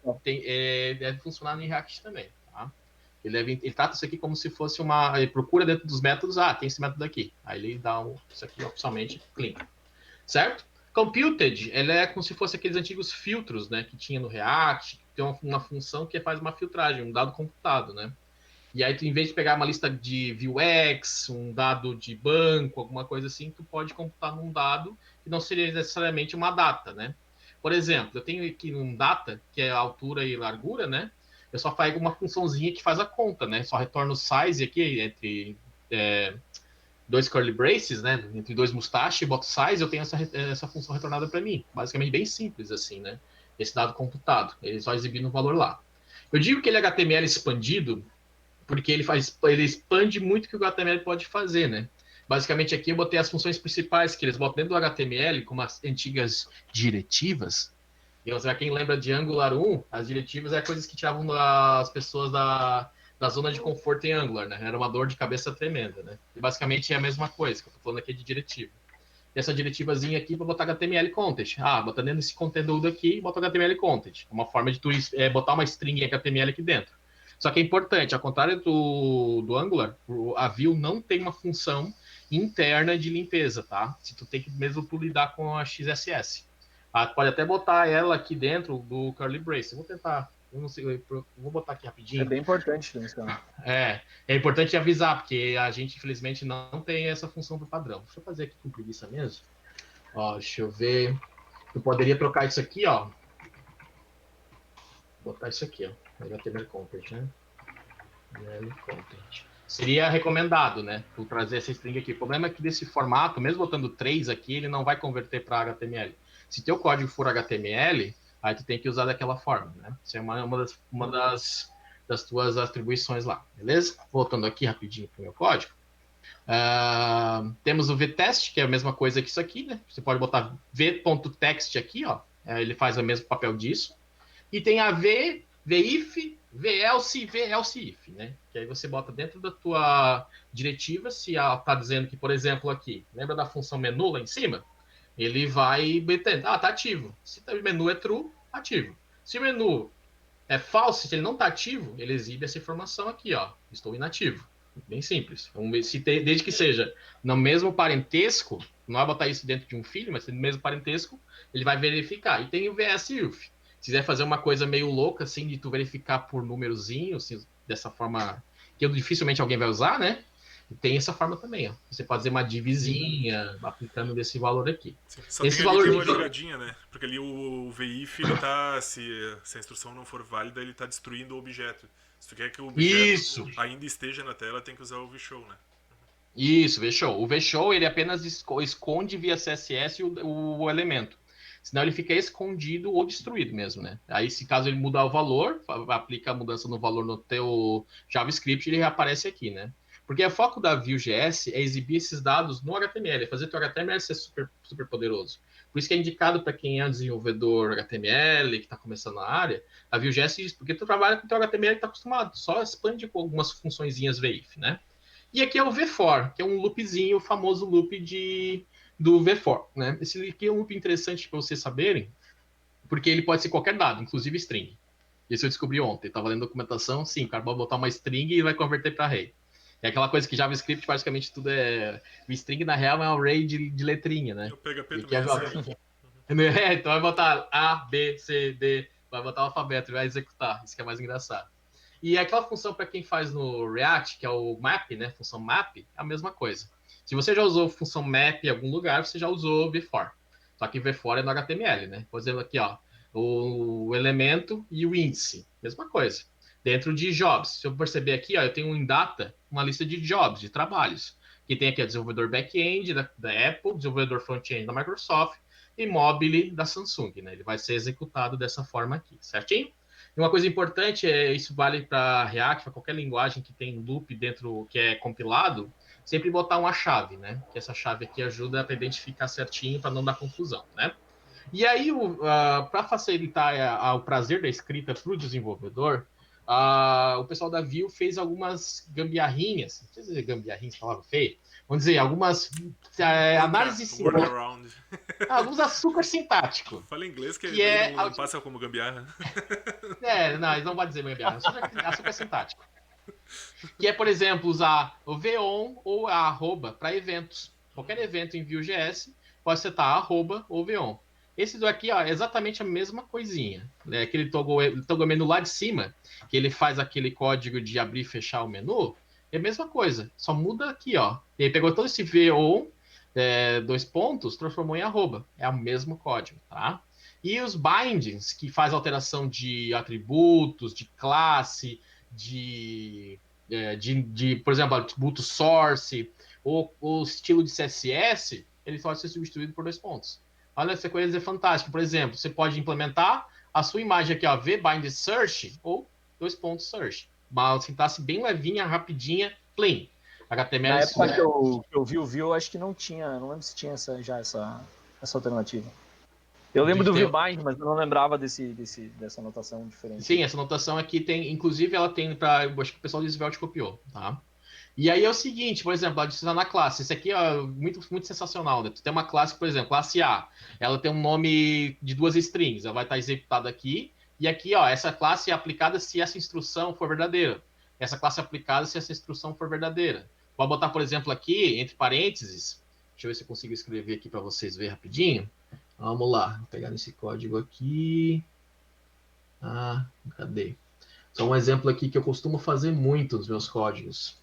deve funcionar no React também, tá? Ele trata isso aqui como se fosse ele procura dentro dos métodos, tem esse método aqui. Aí ele dá isso aqui oficialmente clean, certo? Computed, ele é como se fosse aqueles antigos filtros, né, que tinha no React, que tem uma função que faz uma filtragem, um dado computado, né? E aí, tu, em vez de pegar uma lista de ViewX, um dado de banco, alguma coisa assim, tu pode computar num dado que não seria necessariamente uma data, né? Por exemplo, eu tenho aqui um data, que é altura e largura, né? Eu só faço uma funçãozinha que faz a conta, né? Só retorno o size aqui entre dois curly braces, né? Entre dois mustaches, boto size, eu tenho essa função retornada para mim. Basicamente bem simples assim, né? Esse dado computado, ele só exibindo o valor lá. Eu digo que ele é HTML expandido porque ele expande muito o que o HTML pode fazer, né? Basicamente aqui eu botei as funções principais que eles botam dentro do HTML, como as antigas diretivas. E quem lembra de Angular 1, as diretivas é coisas que tiravam as pessoas da zona de conforto em Angular, né? Era uma dor de cabeça tremenda, né? E basicamente é a mesma coisa que eu tô falando aqui de diretiva. E essa diretivazinha aqui para botar HTML content. Botando dentro desse conteúdo aqui, bota HTML content. Uma forma de tu botar uma string HTML aqui dentro. Só que é importante, ao contrário do Angular, a Vue não tem uma função interna de limpeza, tá? Se tu tem que mesmo tu lidar com a XSS. Tu pode até botar ela aqui dentro do curly brace. Eu vou tentar, eu não sei, vou botar aqui rapidinho. É bem importante isso, cara. É importante avisar, porque a gente, infelizmente, não tem essa função do padrão. Deixa eu fazer aqui com preguiça mesmo. Deixa eu ver. Eu poderia trocar isso aqui, ó. Botar isso aqui, ó. HTML Content, né? HTML Content. Seria recomendado, né? Tu trazer essa string aqui. O problema é que desse formato, mesmo botando 3 aqui, ele não vai converter para HTML. Se teu código for HTML, aí tu tem que usar daquela forma, né? Isso é uma das tuas atribuições lá, beleza? Voltando aqui rapidinho para o meu código. Temos o vtest, que é a mesma coisa que isso aqui, né? Você pode botar v.text aqui, ó. Ele faz o mesmo papel disso. E tem a vif, velse e velse-if, né? Que aí você bota dentro da tua diretiva, se ela está dizendo que, por exemplo, aqui, lembra da função menu lá em cima? Ele vai metendo, tá ativo. Se o menu é true, ativo. Se o menu é false, se ele não está ativo, ele exibe essa informação aqui, ó. Estou inativo. Bem simples. Desde que seja no mesmo parentesco, não vai botar isso dentro de um filho, mas no mesmo parentesco, ele vai verificar. E tem o vs-if. Se quiser fazer uma coisa meio louca, assim, de tu verificar por númerozinho, assim, dessa forma que dificilmente alguém vai usar, né? Tem essa forma também, ó. Você pode fazer uma divisinha aplicando desse valor aqui. Sim, só esse tem valor ali tem uma jogadinha, né? Porque ali o VIF, ele tá, se a instrução não for válida, ele tá destruindo o objeto. Se tu quer que o objeto ainda esteja na tela, tem que usar o vshow, né? Isso, vshow. O vshow, ele apenas esconde via CSS o elemento. Senão ele fica escondido ou destruído mesmo, né? Aí, se caso ele mudar o valor, aplica a mudança no valor no teu JavaScript, ele reaparece aqui, né? Porque o foco da Vue.js é exibir esses dados no HTML, é fazer o teu HTML ser super, super poderoso. Por isso que é indicado para quem é um desenvolvedor HTML, que está começando na área, a Vue.js diz, porque tu trabalha com o teu HTML que está acostumado, só expande com algumas funçõezinhas VIF, né? E aqui é o vfor, que é um loopzinho, o famoso loop do vfor, né? Esse aqui é um loop interessante para vocês saberem, porque ele pode ser qualquer dado, inclusive string. Isso eu descobri ontem. Estava lendo documentação, sim, o cara pode botar uma string e vai converter para array. É aquela coisa que JavaScript basicamente tudo é... O string, na real, é um array de letrinha, né? O PHP também então vai botar A, B, C, D, vai botar o alfabeto e vai executar. Isso que é mais engraçado. E aquela função para quem faz no React, que é o map, né? Função map, é a mesma coisa. Se você já usou função map em algum lugar, você já usou vfor. Só que vfor é no HTML, né? Por exemplo, aqui, ó. o elemento e o índice. Mesma coisa. Dentro de jobs, se eu perceber aqui, ó, eu tenho em data uma lista de jobs, de trabalhos, que tem aqui o desenvolvedor back-end da Apple, desenvolvedor front-end da Microsoft e mobile da Samsung, né? Ele vai ser executado dessa forma aqui, certinho? E uma coisa importante, isso vale para React, para qualquer linguagem que tem loop dentro, que é compilado, sempre botar uma chave, né? Que essa chave aqui ajuda para identificar certinho, para não dar confusão, né? E aí, para facilitar o prazer da escrita para o desenvolvedor, o pessoal da Vue fez algumas gambiarrinhas, não sei dizer gambiarrinhas, palavra feia, vamos dizer, algumas análises workaround. Alguns açúcar sintático. Fala inglês que não passa como gambiarra. Não, eles não vão dizer gambiarra, açúcar sintático. Que é, por exemplo, usar o VON ou a arroba para eventos. Qualquer evento em Vue.js pode setar arroba ou VON. Esse daqui, ó, é exatamente a mesma coisinha. Né? Aquele toggle menu lá de cima, que ele faz aquele código de abrir e fechar o menu, é a mesma coisa. Só muda aqui, ó. Ele pegou todo esse VON, dois pontos, transformou em arroba. É o mesmo código, tá? E os bindings, que faz alteração de atributos, de classe, por exemplo, atributo source, ou o estilo de CSS, ele pode ser substituído por dois pontos. Olha, essa coisa é fantástica. Por exemplo, você pode implementar a sua imagem aqui, ó, vbind search ou dois pontos search. Uma sintaxe bem levinha, rapidinha, plain. HTML. Na época que eu vi o Vue, acho que não lembro se tinha essa alternativa. Eu lembro do VBind, mas eu não lembrava dessa anotação diferente. Sim, essa anotação aqui tem, inclusive ela tem para, acho que o pessoal do Svelte copiou, tá? E aí é o seguinte, por exemplo, adicionar na classe. Esse aqui é muito, muito sensacional, né? Tu tem uma classe, por exemplo, classe A. Ela tem um nome de duas strings. Ela vai estar executada aqui. E aqui, ó, essa classe é aplicada se essa instrução for verdadeira. Essa classe é aplicada se essa instrução for verdadeira. Vou botar, por exemplo, aqui, entre parênteses. Deixa eu ver se eu consigo escrever aqui para vocês verem rapidinho. Vamos lá. Vou pegar esse código aqui. Cadê? Só um exemplo aqui que eu costumo fazer muito nos meus códigos.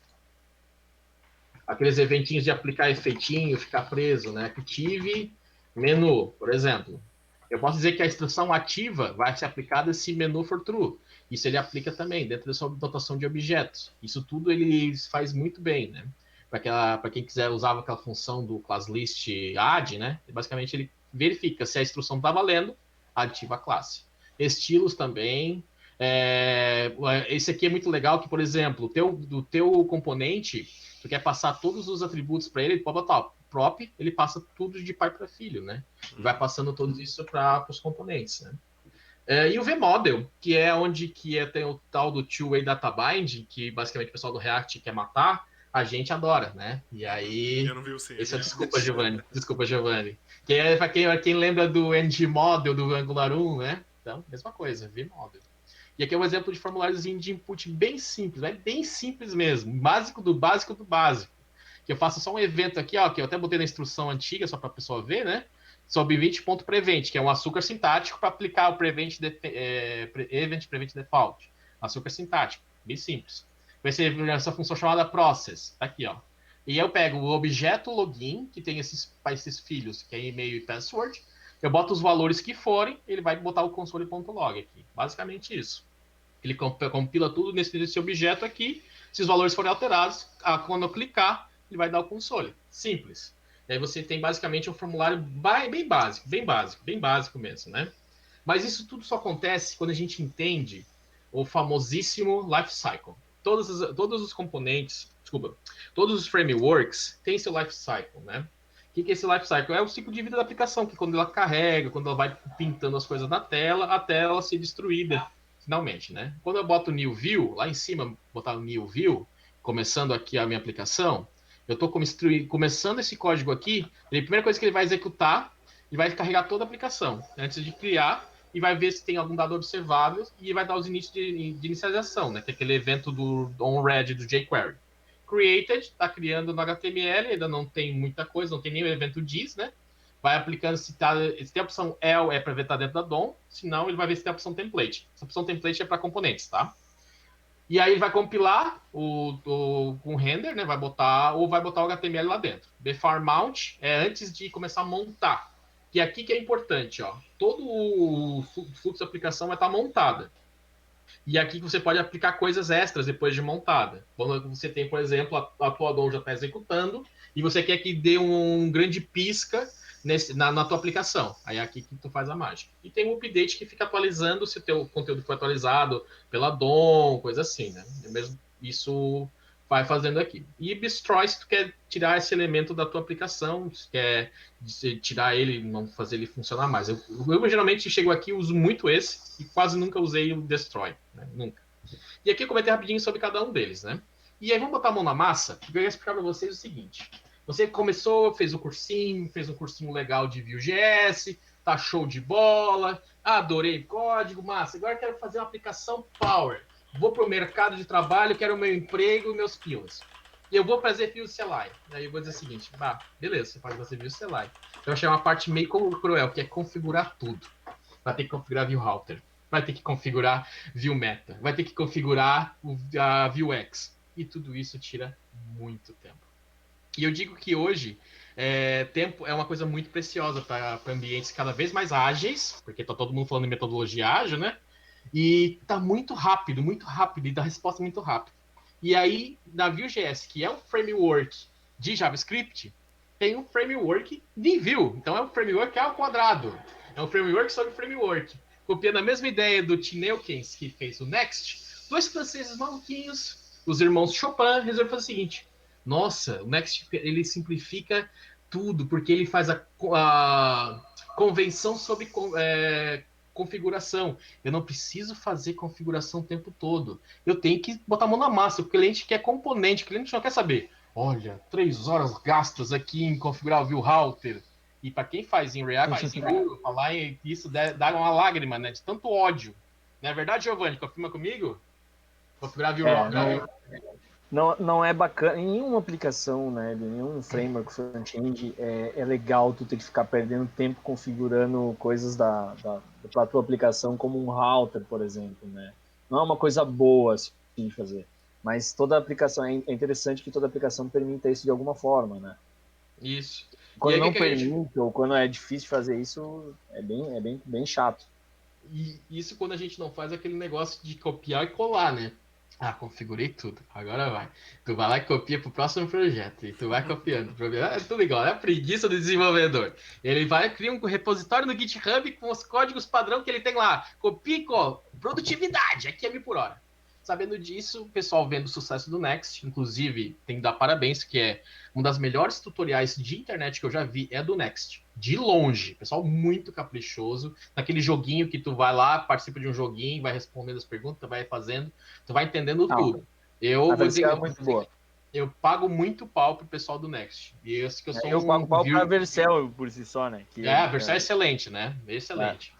Aqueles eventinhos de aplicar efeitinho, ficar preso, né? Active, menu, por exemplo. Eu posso dizer que a instrução ativa vai ser aplicada se menu for true. Isso ele aplica também dentro da sua dotação de objetos. Isso tudo ele faz muito bem, né? Para quem quiser usar aquela função do class list add, né? Basicamente ele verifica se a instrução está valendo, ativa a classe. Estilos também. Esse aqui é muito legal que, por exemplo, do teu componente, tu quer passar todos os atributos para ele pode botar prop, ele passa tudo de pai para filho, né? E vai passando tudo isso para os componentes, né? E o vModel, que é onde tem o tal do two-way data bind, que basicamente o pessoal do React quer matar, a gente adora, né? E aí... Eu não vi o sim. Desculpa, Giovanni. Que é para quem lembra do ngModel, do Angular 1, né? Então, mesma coisa, vModel. E aqui é um exemplo de formuláriozinho de input bem simples, né? Bem simples mesmo, básico do básico do básico. Que eu faço só um evento aqui, ó, que eu até botei na instrução antiga, só para a pessoa ver, né? Sobre event.prevent, que é um açúcar sintático para aplicar o event prevent default. Açúcar sintático, bem simples. Vai ser essa função chamada process, tá aqui, ó. E eu pego o objeto login, que tem esses filhos, que é e-mail e password. Eu boto os valores que forem, ele vai botar o console.log aqui. Basicamente isso. Ele compila tudo nesse objeto aqui. Se os valores forem alterados, quando eu clicar, ele vai dar o console. Simples. E aí você tem basicamente um formulário bem básico mesmo, né? Mas isso tudo só acontece quando a gente entende o famosíssimo lifecycle. Todos os componentes, todos os frameworks têm seu lifecycle, né? O que é esse lifecycle? É o ciclo de vida da aplicação, que quando ela carrega, quando ela vai pintando as coisas na tela, até ela ser destruída finalmente, né? Quando eu boto new view, lá em cima, botar o new view, começando aqui a minha aplicação, eu estou começando esse código aqui, a primeira coisa que ele vai executar, ele vai carregar toda a aplicação, antes de criar, e vai ver se tem algum dado observável, e vai dar os inícios de inicialização, né? Que é aquele evento do onRed do jQuery. Created, está criando no HTML, ainda não tem muita coisa, não tem nem o evento diz, né? Vai aplicando se tem a opção L é para ver estar dentro da DOM, se não, ele vai ver se tem a opção template. Essa opção template é para componentes, tá? E aí ele vai compilar com render, né? Vai botar o HTML lá dentro. Before mount é antes de começar a montar. que aqui que é importante, ó. Todo o fluxo da aplicação vai estar montada. E aqui que você pode aplicar coisas extras depois de montada. Quando você tem, por exemplo, a tua DOM já está executando e você quer que dê um grande pisca na tua aplicação. Aí é aqui que tu faz a mágica. E tem um update que fica atualizando se o teu conteúdo foi atualizado pela DOM, coisa assim, né? Mesmo isso vai fazendo aqui. E destroy se tu quer tirar esse elemento da tua aplicação, se quer tirar ele, não fazer ele funcionar mais. Eu geralmente chego aqui e uso muito esse e quase nunca usei o destroy, né? Nunca. E aqui eu comentei rapidinho sobre cada um deles, né? E aí vamos botar a mão na massa, porque eu ia explicar para vocês o seguinte. Você começou, fez um cursinho legal de Vue.js, tá show de bola, adorei código, massa, agora eu quero fazer uma aplicação Power. Vou para o mercado de trabalho, quero o meu emprego e meus pilas. E eu vou fazer Vue CLI. Aí eu vou dizer o seguinte, beleza, você pode fazer Vue CLI. Eu achei uma parte meio cruel, que é configurar tudo. Vai ter que configurar Vue Router, vai ter que configurar Vue Meta, vai ter que configurar a Vuex. E tudo isso tira muito tempo. E eu digo que hoje, tempo é uma coisa muito preciosa para ambientes cada vez mais ágeis, porque tá todo mundo falando em metodologia ágil, né? E tá muito rápido, e dá resposta muito rápido. E aí, na Vue.js, que é um framework de JavaScript, tem um framework de Vue. Então é um framework ao quadrado. É um framework sobre framework. Copiando a mesma ideia do Tim Neukens, que fez o Next, dois franceses maluquinhos, os irmãos Chopin, resolveram fazer o seguinte: nossa, o Next ele simplifica tudo, porque ele faz a convenção sobre configuração. Eu não preciso fazer configuração o tempo todo. Eu tenho que botar a mão na massa. O cliente quer componente, o cliente não quer saber. Olha, 3 horas gastas aqui em configurar o Vue Router. E para quem faz em React, falar isso dá uma lágrima, né? De tanto ódio. Não é verdade, Giovanni? Confirma comigo? Configurar Vue Router. Não é bacana, em nenhuma aplicação, né, de nenhum framework front-end é legal tu ter que ficar perdendo tempo configurando coisas da tua aplicação, como um router, por exemplo, né? Não é uma coisa boa assim, de fazer, mas toda aplicação, é interessante que toda aplicação permita isso de alguma forma, né? Isso. Quando não permite, ou quando é difícil fazer isso, é bem chato. E isso quando a gente não faz aquele negócio de copiar e colar, né? Configurei tudo. Agora vai. Tu vai lá e copia pro próximo projeto. E tu vai copiando. É tudo igual. É a preguiça do desenvolvedor. Ele vai criar um repositório no GitHub com os códigos padrão que ele tem lá. Copia e cola. Produtividade. Aqui é 1000 por hora. Sabendo disso, o pessoal vendo o sucesso do Next, inclusive, tem que dar parabéns, que é uma das melhores tutoriais de internet que eu já vi, é do Next. De longe. Pessoal muito caprichoso. Naquele joguinho que tu vai lá, participa de um joguinho, vai respondendo as perguntas, vai fazendo, tu vai entendendo tudo. Eu vou dizer que eu pago muito pau pro pessoal do Next. E esse que eu pago pau pra Vercel por si só, né? A Vercel é excelente, né? Excelente.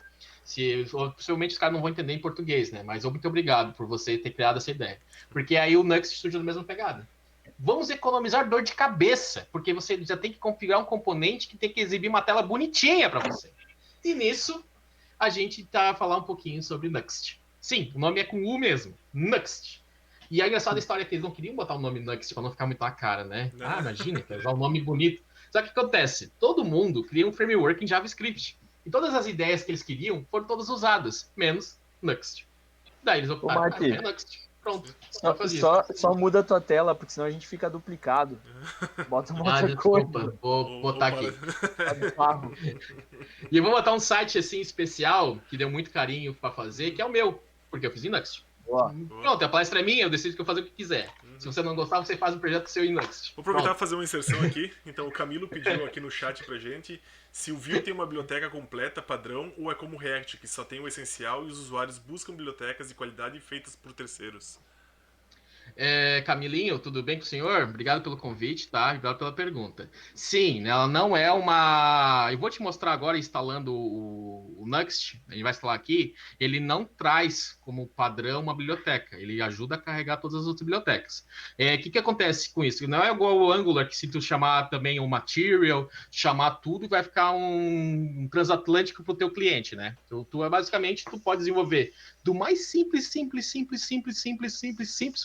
Possivelmente os caras não vão entender em português, né? Mas muito obrigado por você ter criado essa ideia. Porque aí o Next surgiu na mesma pegada. Vamos economizar dor de cabeça, porque você já tem que configurar um componente que tem que exibir uma tela bonitinha para você. E nisso, a gente tá a falar um pouquinho sobre Next. Sim, o nome é com U mesmo, Next. E a engraçada história é que eles não queriam botar o nome Next para não ficar muito na cara, né? Imagina, quer usar um nome bonito. Só que o que acontece? Todo mundo cria um framework em JavaScript. E todas as ideias que eles queriam foram todas usadas, menos Next. Daí eles optaram por Next. Pronto. Só muda a tua tela, porque senão a gente fica duplicado. Bota uma outra coisa. Vou botar aqui. E eu vou botar um site assim especial, que deu muito carinho para fazer, que é o meu, porque eu fiz em Next. Pronto, a palestra é minha, eu decido que eu fazer o que quiser. Se você não gostar, você faz um projeto seu em Next. Vou aproveitar para fazer uma inserção aqui. Então, o Camilo pediu aqui no chat pra gente se o Vue tem uma biblioteca completa, padrão, ou é como o React, que só tem o essencial e os usuários buscam bibliotecas de qualidade feitas por terceiros. Camilinho, tudo bem com o senhor? Obrigado pelo convite, tá? Obrigado pela pergunta. Sim, ela não é uma... Eu vou te mostrar agora instalando o Next, a gente vai instalar aqui, ele não traz como padrão uma biblioteca, ele ajuda a carregar todas as outras bibliotecas. O que acontece com isso? Não é igual o Angular, que se tu chamar também o Material, chamar tudo, vai ficar um transatlântico para o teu cliente, né? Basicamente, tu pode desenvolver do mais simples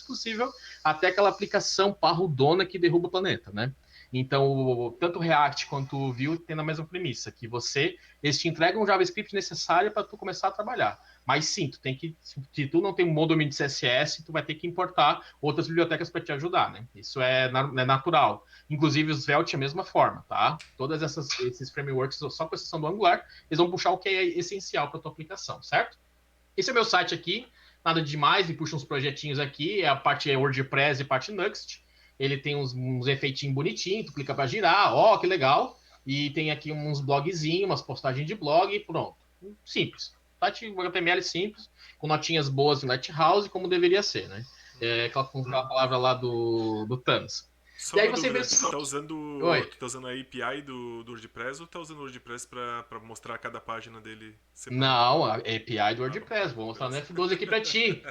possível, até aquela aplicação parrudona que derruba o planeta, né? Então, tanto o React quanto o Vue tem a mesma premissa, que eles te entregam o JavaScript necessário para tu começar a trabalhar. Mas sim, se tu não tem um modem de CSS, tu vai ter que importar outras bibliotecas para te ajudar, né? Isso é natural. Inclusive, os Svelte é a mesma forma, tá? Todos esses frameworks, só com exceção do Angular, eles vão puxar o que é essencial para tua aplicação, certo? Esse é o meu site aqui, nada demais, me puxa uns projetinhos aqui, a parte é WordPress e parte Nuxt. Ele tem uns efeitinhos bonitinhos, tu clica para girar, ó, que legal. E tem aqui uns blogzinhos, umas postagens de blog, e pronto. Simples. Site HTML simples, com notinhas boas no Lighthouse, como deveria ser, né? Aquela palavra lá do Thanos. Só E aí uma você dúvida, vê... tu tá usando a API do WordPress ou tá usando o WordPress pra mostrar cada página dele separado? Não, a API do WordPress. Vou mostrar no F12 aqui pra ti.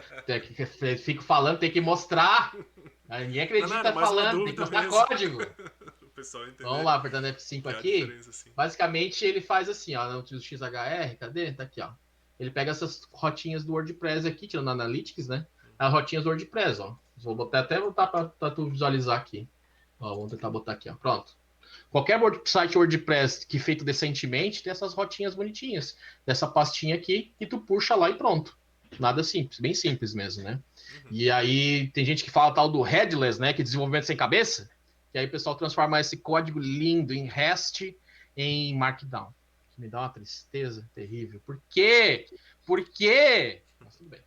Fico falando, tem que mostrar. Ninguém acredita falando, tem que mostrar mesmo. Código. O pessoal entender. Vamos lá, apertando F5 aqui. Assim. Basicamente, ele faz assim, ó. Não utiliza o XHR, cadê? Tá aqui, ó. Ele pega essas rotinhas do WordPress aqui, tirando Analytics, né? As rotinhas do WordPress, ó. Vou voltar pra tu visualizar aqui. Ó, vamos tentar botar aqui, ó. Pronto. Qualquer site WordPress que feito decentemente tem essas rotinhas bonitinhas, dessa pastinha aqui, e tu puxa lá e pronto. Nada simples, bem simples mesmo, né? E aí tem gente que fala tal do headless, né? Que é desenvolvimento sem cabeça. E aí o pessoal transforma esse código lindo em REST em Markdown. Que me dá uma tristeza terrível. Por quê? Por quê? Mas tudo bem.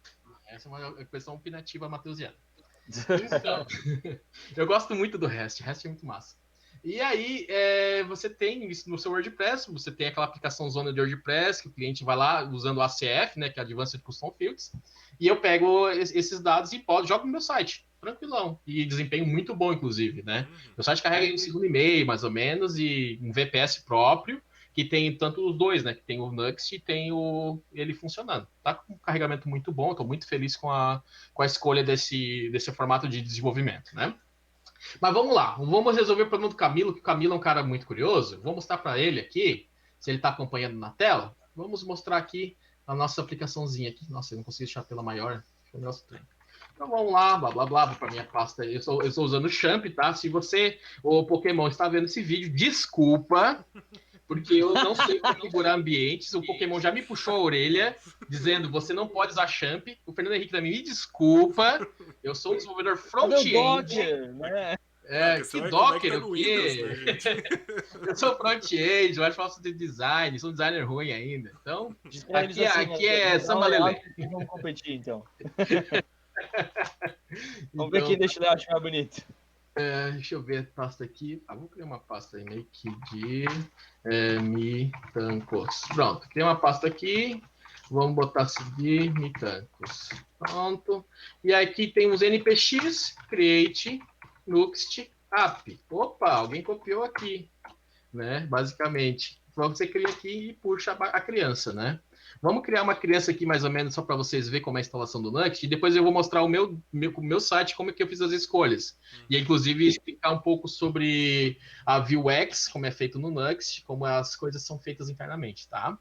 Essa é uma questão opinativa mateusiana. Então, eu gosto muito do REST. REST é muito massa. E aí, você tem isso no seu WordPress, você tem aquela aplicação zona de WordPress, que o cliente vai lá usando o ACF, né, que é Advanced Custom Fields, e eu pego esses dados e jogo no meu site, tranquilão. E desempenho muito bom, inclusive, né? Meu site carrega em um segundo e meio, mais ou menos, e um VPS próprio, que tem tanto os dois, né? Que tem o Nuxt e tem ele funcionando. Tá com um carregamento muito bom, estou muito feliz com a escolha desse formato de desenvolvimento, né? Mas vamos lá, vamos resolver o problema do Camilo, que o Camilo é um cara muito curioso. Vou mostrar para ele aqui, se ele está acompanhando na tela. Vamos mostrar aqui a nossa aplicaçãozinha aqui. Nossa, eu não consigo deixar a tela maior. Deixa eu ver o trem. Então vamos lá, blá blá blá, para minha pasta. Eu estou usando o Champ, tá? Se você, o Pokémon, está vendo esse vídeo, desculpa, porque eu não sei configurar ambientes. O Pokémon já me puxou a orelha, dizendo: você não pode usar Champ. O Fernando Henrique também me desculpa. Eu sou um desenvolvedor front-end. Né? Que Docker, tá o quê? Windows, né, eu sou front-end, eu acho que faço de design, sou um designer ruim ainda. Então, aqui é samba lelê. Vamos competir, então. Vamos ver quem deixa o layout mais bonito. Deixa eu ver a pasta aqui. Vou criar uma pasta aí, meio que de Mitancos. Pronto, criei uma pasta aqui. Vamos botar seguir Mitancos. Pronto. E aqui tem os npx, create, Nuxt, app. Opa, alguém copiou aqui, né? Basicamente. Então você cria aqui e puxa a criança, né? Vamos criar uma criança aqui mais ou menos só para vocês verem como é a instalação do Nuxt e depois eu vou mostrar o meu site, como é que eu fiz as escolhas. E inclusive explicar um pouco sobre a Vuex, como é feito no Nuxt, como as coisas são feitas internamente, tá?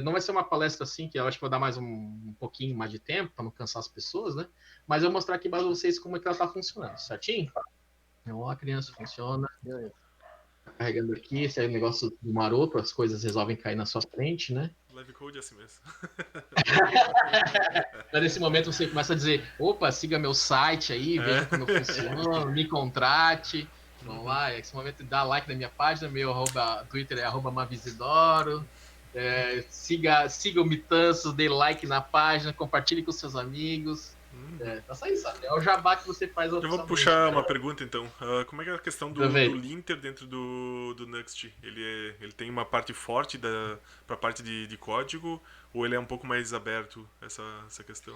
Não vai ser uma palestra assim, que eu acho que vai dar mais um pouquinho mais de tempo, para não cansar as pessoas, né? Mas eu vou mostrar aqui para vocês como é que ela está funcionando, certinho? Então, a criança funciona. Carregando aqui, esse é o negócio do maroto, as coisas resolvem cair na sua frente, né? Live code é assim mesmo. Nesse momento você começa a dizer: opa, siga meu site aí, veja como eu funciono, me contrate. Vamos lá, nesse momento dá like na minha página, meu Twitter é @mavisidoro. Siga o Mitanços, dê like na página, compartilhe com seus amigos. Tá só isso, é o jabá que você faz. Eu vou puxar uma pergunta então. Como é que é a questão do linter dentro do Nuxt? Ele tem uma parte forte para a parte de código ou ele é um pouco mais aberto, essa questão?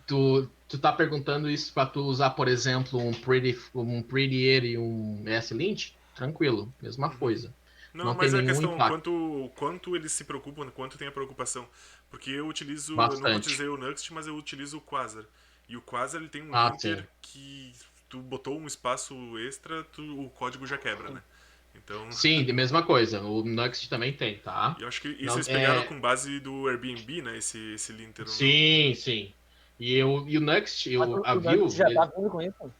Tu tá perguntando isso para tu usar, por exemplo, um Prettier e um ESLint? Tranquilo, mesma coisa. Não, mas é a questão, quanto eles se preocupam, quanto tem a preocupação. Porque eu não utilizei o Nuxt, mas eu utilizo o Quasar. E o Quasar ele tem um linter que tu botou um espaço extra, o código já quebra, né? Então... Sim, de mesma coisa. O Nuxt também tem, tá? E eu acho que isso eles pegaram com base do Airbnb, né? Esse linter. Sim, sim. E o Nuxt, a Vue... já tá vindo com isso?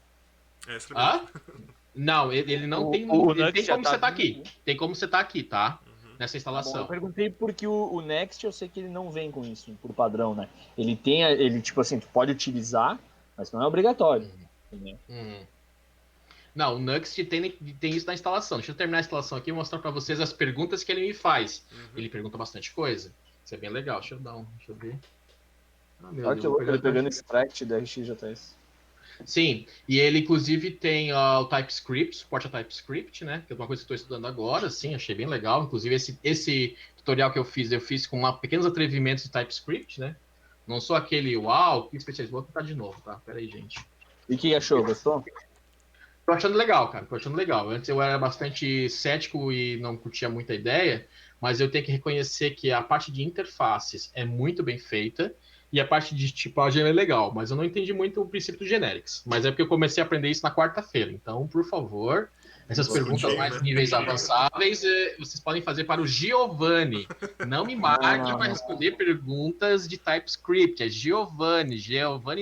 Não, ele não tem. o Ele tem Next já como você tá aqui. vindo, né? Tem como você tá aqui, tá? Nessa Bom, instalação. eu perguntei porque o Next eu sei que ele não vem com isso por padrão, né? Ele tem, ele tipo assim, tu pode utilizar, mas não é obrigatório. Entendeu? Não, o Nuxt tem isso na instalação. Deixa eu terminar a instalação aqui e mostrar para vocês as perguntas que ele me faz. Ele pergunta bastante coisa. Isso é bem legal. Deixa eu ver. Ah, meu Olha Deus, que vou louco, ele pegar- pegando extract da RxJS. Sim, e ele inclusive tem o TypeScript, suporte a TypeScript, né? Que é uma coisa que estou estudando agora, sim, achei bem legal. Inclusive, esse tutorial que eu fiz com pequenos atrevimentos de TypeScript, né? Não sou aquele uau, que especialista. Vou tentar de novo, tá? Pera aí, gente. E o que achou? Gostou? Tô achando legal, cara. Tô achando legal. Antes eu era bastante cético e não curtia muita ideia, mas eu tenho que reconhecer que a parte de interfaces é muito bem feita e a parte de tipagem é legal, mas eu não entendi muito o princípio do generics. Mas é porque eu comecei a aprender isso na quarta-feira. Então, por favor, essas perguntas mais níveis avançáveis, vocês podem fazer para o Giovanni. Não me marque para responder perguntas de TypeScript. É Giovanni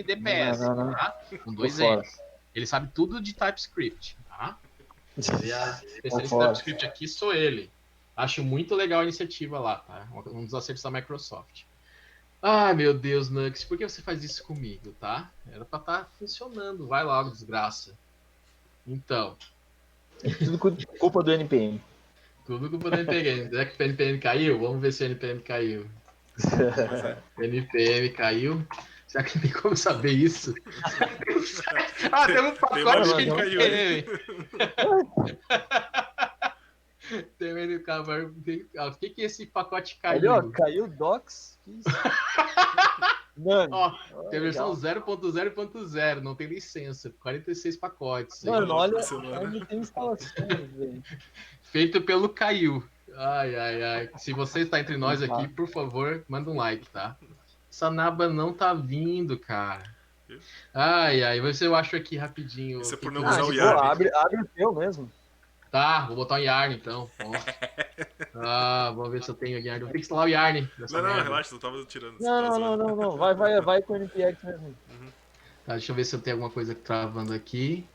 DPS, tá? Com 2 N's. Ele sabe tudo de TypeScript, tá? E a especialista de TypeScript aqui sou ele. Acho muito legal a iniciativa lá, tá? Um dos acertos da Microsoft. Ai, meu Deus, Nux, por que você faz isso comigo, tá? Era pra estar funcionando. Vai logo, desgraça. Então. Tudo culpa do NPM. Tudo culpa do NPM. Será que o NPM caiu? Vamos ver se o NPM caiu. O NPM caiu. Será que tem como saber isso? Tem um pacote que caiu. Tem o que esse pacote caiu? Ali, ó, caiu docs. Que isso? Mano, ó, tem a versão 0.0.0, não tem licença. 46 pacotes. Mano, olha, onde tem instalações, velho. Feito pelo Caiu. Ai. Se você está entre nós aqui, por favor, manda um like, tá? Essa naba não tá vindo, cara. Ai, eu acho aqui rapidinho. Isso é por não usar o Yarn. Abre o teu mesmo. Tá, vou botar o Yarn então. Vamos ver se eu tenho Yarn. Vou ter que instalar o Yarn. Não, relaxa, eu tava tirando. Não. Vai com o NPX mesmo. Tá, deixa eu ver se eu tenho alguma coisa travando aqui.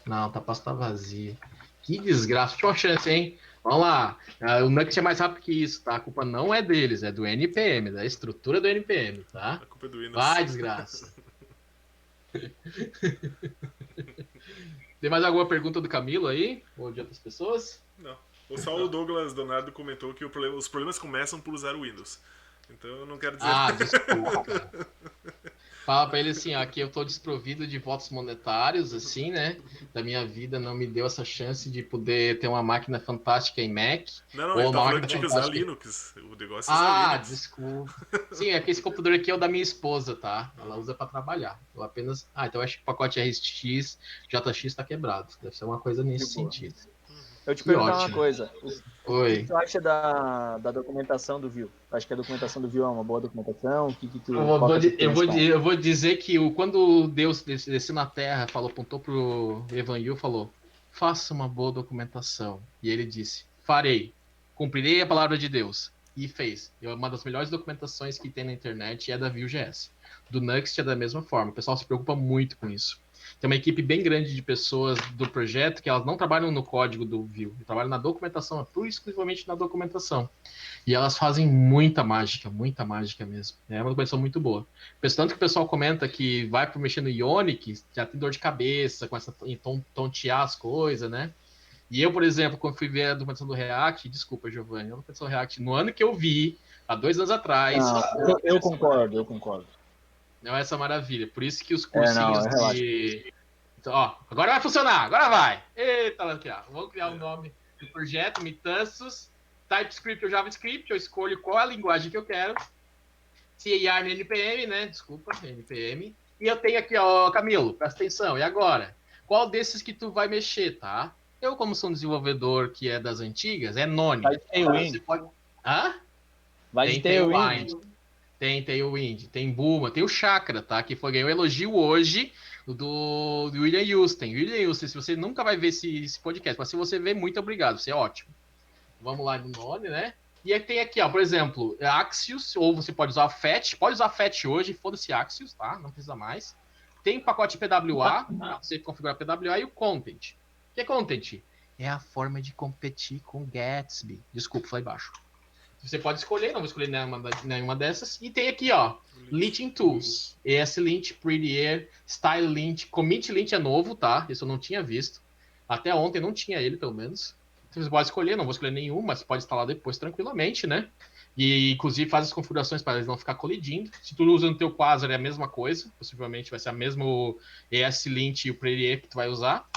Não, tá pasta vazia. Que desgraça. Última chance, hein? Vamos lá. O Nuxt é mais rápido que isso, tá? A culpa não é deles, é do NPM, da estrutura do NPM, tá? A culpa é do Windows. Vai, desgraça. Tem mais alguma pergunta do Camilo aí? Ou de outras pessoas? Não. Só o Douglas Donado comentou que os problemas começam por usar o Windows. Então eu não quero dizer... Desculpa. Fala pra ele assim, ó, que eu tô desprovido de votos monetários, assim, né? Da minha vida não me deu essa chance de poder ter uma máquina fantástica em Mac. Não, ele tá falando que tinha que usar Linux. O negócio é usar Linux. Desculpa. Sim, é que esse computador aqui é o da minha esposa, tá? Ela usa pra trabalhar. Eu apenas... então eu acho que o pacote RX, JX tá quebrado. Deve ser uma coisa nesse sentido. Eu te perguntar uma coisa. Oi. O que tu acha da documentação do Vue? Acho que a documentação do Vue é uma boa documentação? O que tu... Eu vou dizer que quando Deus desceu na Terra, apontou pro Evan Yu, falou, faça uma boa documentação. E ele disse, farei, cumprirei a palavra de Deus. E fez. Uma das melhores documentações que tem na internet é da Vue.js. Do Nuxt é da mesma forma. O pessoal se preocupa muito com isso. Tem uma equipe bem grande de pessoas do projeto que elas não trabalham no código do Vue, trabalham na documentação, exclusivamente na documentação. E elas fazem muita mágica mesmo. É uma documentação muito boa. Tanto que o pessoal comenta que vai para mexer no Ionic, já tem dor de cabeça com essa tontear as coisas, né? E eu, por exemplo, quando fui ver a documentação do React, desculpa, Giovanni, a documentação do React, no ano que eu vi, há 2 anos atrás... eu concordo. Não é essa maravilha. Por isso que os cursinhos de... Então, agora vai funcionar, agora vai. Eita, vamos criar um nome do projeto, Mitanços, TypeScript ou JavaScript, eu escolho qual é a linguagem que eu quero. Se é Yarn NPM, né? Desculpa, NPM. E eu tenho aqui, Camilo, presta atenção. E agora? Qual desses que tu vai mexer, tá? Eu, como sou um desenvolvedor que é das antigas, é None. Vai de Tailwind. Vai de Tailwind. Tem Tailwind, tem Bulma, tem o Chakra, tá? Que ganhou elogio hoje do William Houston. William Houston, se você nunca vai ver esse podcast, mas se você ver, muito obrigado, você é ótimo. Vamos lá no None, né? E aí tem aqui, por exemplo, Axios, ou você pode usar Fetch, hoje, foda-se Axios, tá? Não precisa mais. Tem o pacote PWA, você configura PWA e o Content. que é Content? É a forma de competir com Gatsby. Desculpa, falei baixo. Você pode escolher, não vou escolher nenhuma dessas. E tem aqui, ó, Linting Tools, ESLint, Pretty Air, Style Lint, Commit Lint é novo, tá? Isso eu não tinha visto. Até ontem não tinha ele, pelo menos. Você pode escolher, não vou escolher nenhum, mas pode instalar depois tranquilamente, né? E, inclusive, faz as configurações para eles não ficar colidindo. Se tu usa no teu Quasar, é a mesma coisa. Possivelmente vai ser a mesma ESLint e o Pretty Air que tu vai usar.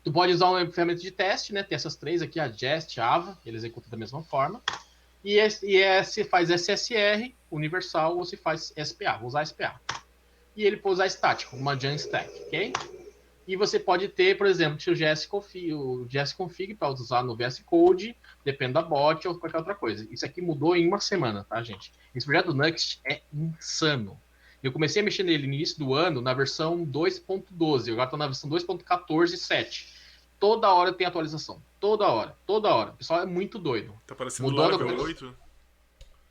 Tu pode usar uma ferramenta de teste, né? Tem essas três aqui, a Jest, a Ava, ele executa da mesma forma. E se faz SSR, universal, ou se faz SPA, vou usar SPA. E ele pode usar estático, uma Jamstack, ok? E você pode ter, por exemplo, o JS Config para usar no VS Code, depende da bot ou qualquer outra coisa. Isso aqui mudou em uma semana, tá, gente? Esse projeto do Nuxt é insano. Eu comecei a mexer nele no início do ano, na versão 2.12, agora estou na versão 2.14.7. Toda hora tem atualização. Toda hora. O pessoal é muito doido. Tá parecendo Laravel 8?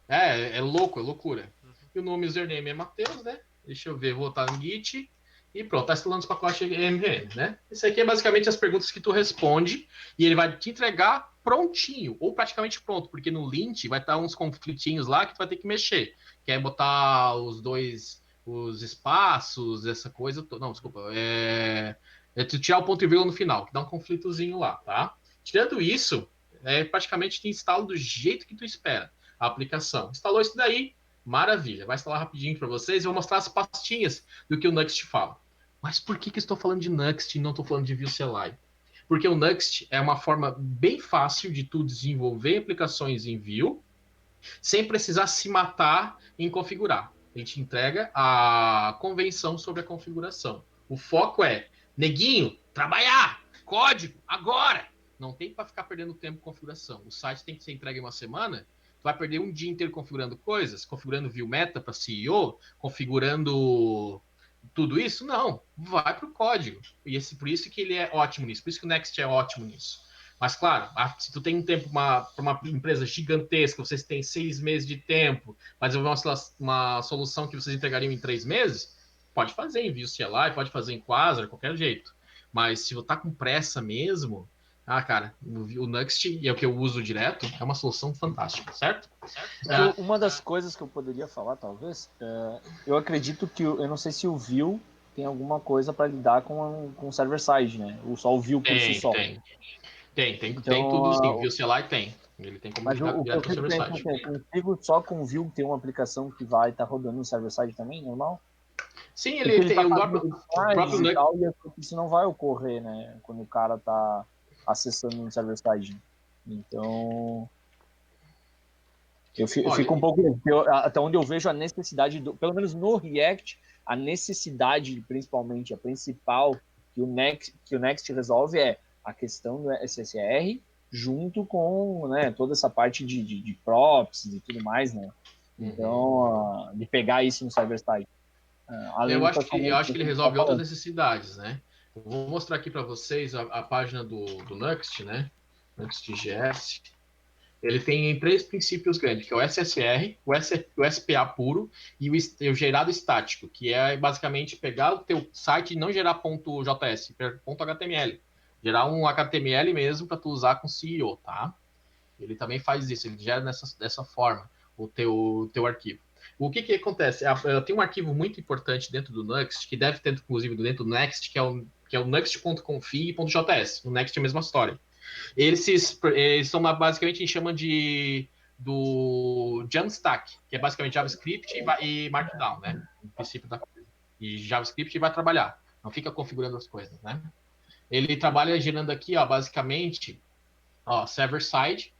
É louco, é loucura. E o nome username é Matheus, né? Deixa eu ver, vou botar no Git. E pronto, tá instalando os pacotes MVN, né? Isso aqui é basicamente as perguntas que tu responde e ele vai te entregar prontinho, ou praticamente pronto, porque no lint vai estar uns conflitinhos lá que tu vai ter que mexer. Quer botar os espaços, essa coisa. Não, desculpa. Tu tirar o ponto e vírgula no final, que dá um conflitozinho lá, tá? Tirando isso, praticamente te instala do jeito que tu espera a aplicação. Instalou isso daí, maravilha. Vai instalar rapidinho para vocês e vou mostrar as pastinhas do que o Nuxt fala. Mas por que estou falando de Nuxt e não estou falando de Vue CLI? Porque o Nuxt é uma forma bem fácil de tu desenvolver aplicações em Vue sem precisar se matar em configurar. Ele te entrega a convenção sobre a configuração. O foco é, neguinho, trabalhar, código, agora! Não tem para ficar perdendo tempo com configuração. O site tem que ser entregue em uma semana, tu vai perder um dia inteiro configurando coisas, configurando Vue Meta para CEO, configurando tudo isso? Não, vai para o código. E por isso que ele é ótimo nisso, por isso que o Next é ótimo nisso. Mas, claro, se tu tem um tempo para uma empresa gigantesca, vocês têm 6 meses de tempo para desenvolver uma solução que vocês entregariam em 3 meses, pode fazer em Vue CLI, pode fazer em Quasar, qualquer jeito. Mas se você tá com pressa mesmo, cara, o Nuxt, e é o que eu uso direto, é uma solução fantástica, certo? Uma das coisas que eu poderia falar, talvez, eu acredito que, eu não sei se o Vue tem alguma coisa para lidar com o server-side, né? Ou só o Vue por si só. Tem tudo sim. Vue CLI tem. Ele tem como ligar direto com o server-side. Consigo só com o Vue ter uma aplicação que vai estar rodando no server-side também, normal? Sim, ele tem o próprio e tal, e isso não vai ocorrer, né? Quando o cara tá acessando um server-side. Então, eu fico um pouco... até onde eu vejo a necessidade, pelo menos no React, a necessidade, principalmente, a principal que o Next resolve é a questão do SSR junto com, né, toda essa parte de props e tudo mais, né? Então, de pegar isso no server-side. Eu acho que ele resolve outras necessidades, né? Eu vou mostrar aqui para vocês a página do Nuxt, né? Nuxt.js. Ele tem 3 princípios grandes, que é o SSR, o SPA puro e o gerado estático, que é basicamente pegar o teu site e não gerar .js, .html. Gerar um HTML mesmo para tu usar com CEO, tá? Ele também faz isso, ele gera dessa forma o teu arquivo. O que acontece? Tem um arquivo muito importante dentro do Nuxt, que deve ter, inclusive, dentro do Next, que é o nuxt.config.js. O Next é a mesma história. Eles são basicamente, a gente chama do Jamstack, que é basicamente JavaScript e Markdown, né? No princípio da coisa. E JavaScript vai trabalhar, não fica configurando as coisas, né? Ele trabalha gerando aqui, ó, basicamente, ó, server-side,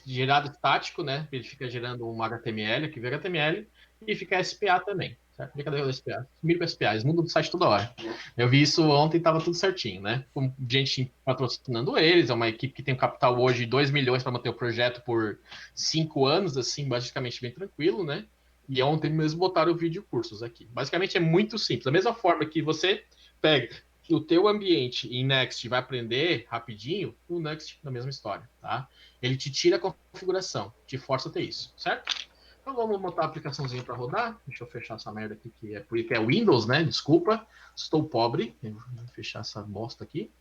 gerado estático, né? Ele fica gerando um HTML, aqui vem HTML, e fica SPA também, certo? Cadê o SPA? Sumiram para SPA, eles mudam do site toda hora. Eu vi isso ontem e estava tudo certinho, né? Com gente patrocinando eles, é uma equipe que tem um capital hoje de 2 milhões para manter o projeto por 5 anos, assim, basicamente bem tranquilo, né? E ontem mesmo botaram o vídeo cursos aqui. Basicamente é muito simples. Da mesma forma que você pega o teu ambiente em Next vai aprender rapidinho, o Next na mesma história, tá? Ele te tira a configuração, te força a ter isso, certo? Então vamos botar a aplicaçãozinha para rodar. Deixa eu fechar essa merda aqui, que é Windows, né? Desculpa, estou pobre. Vou fechar essa bosta aqui.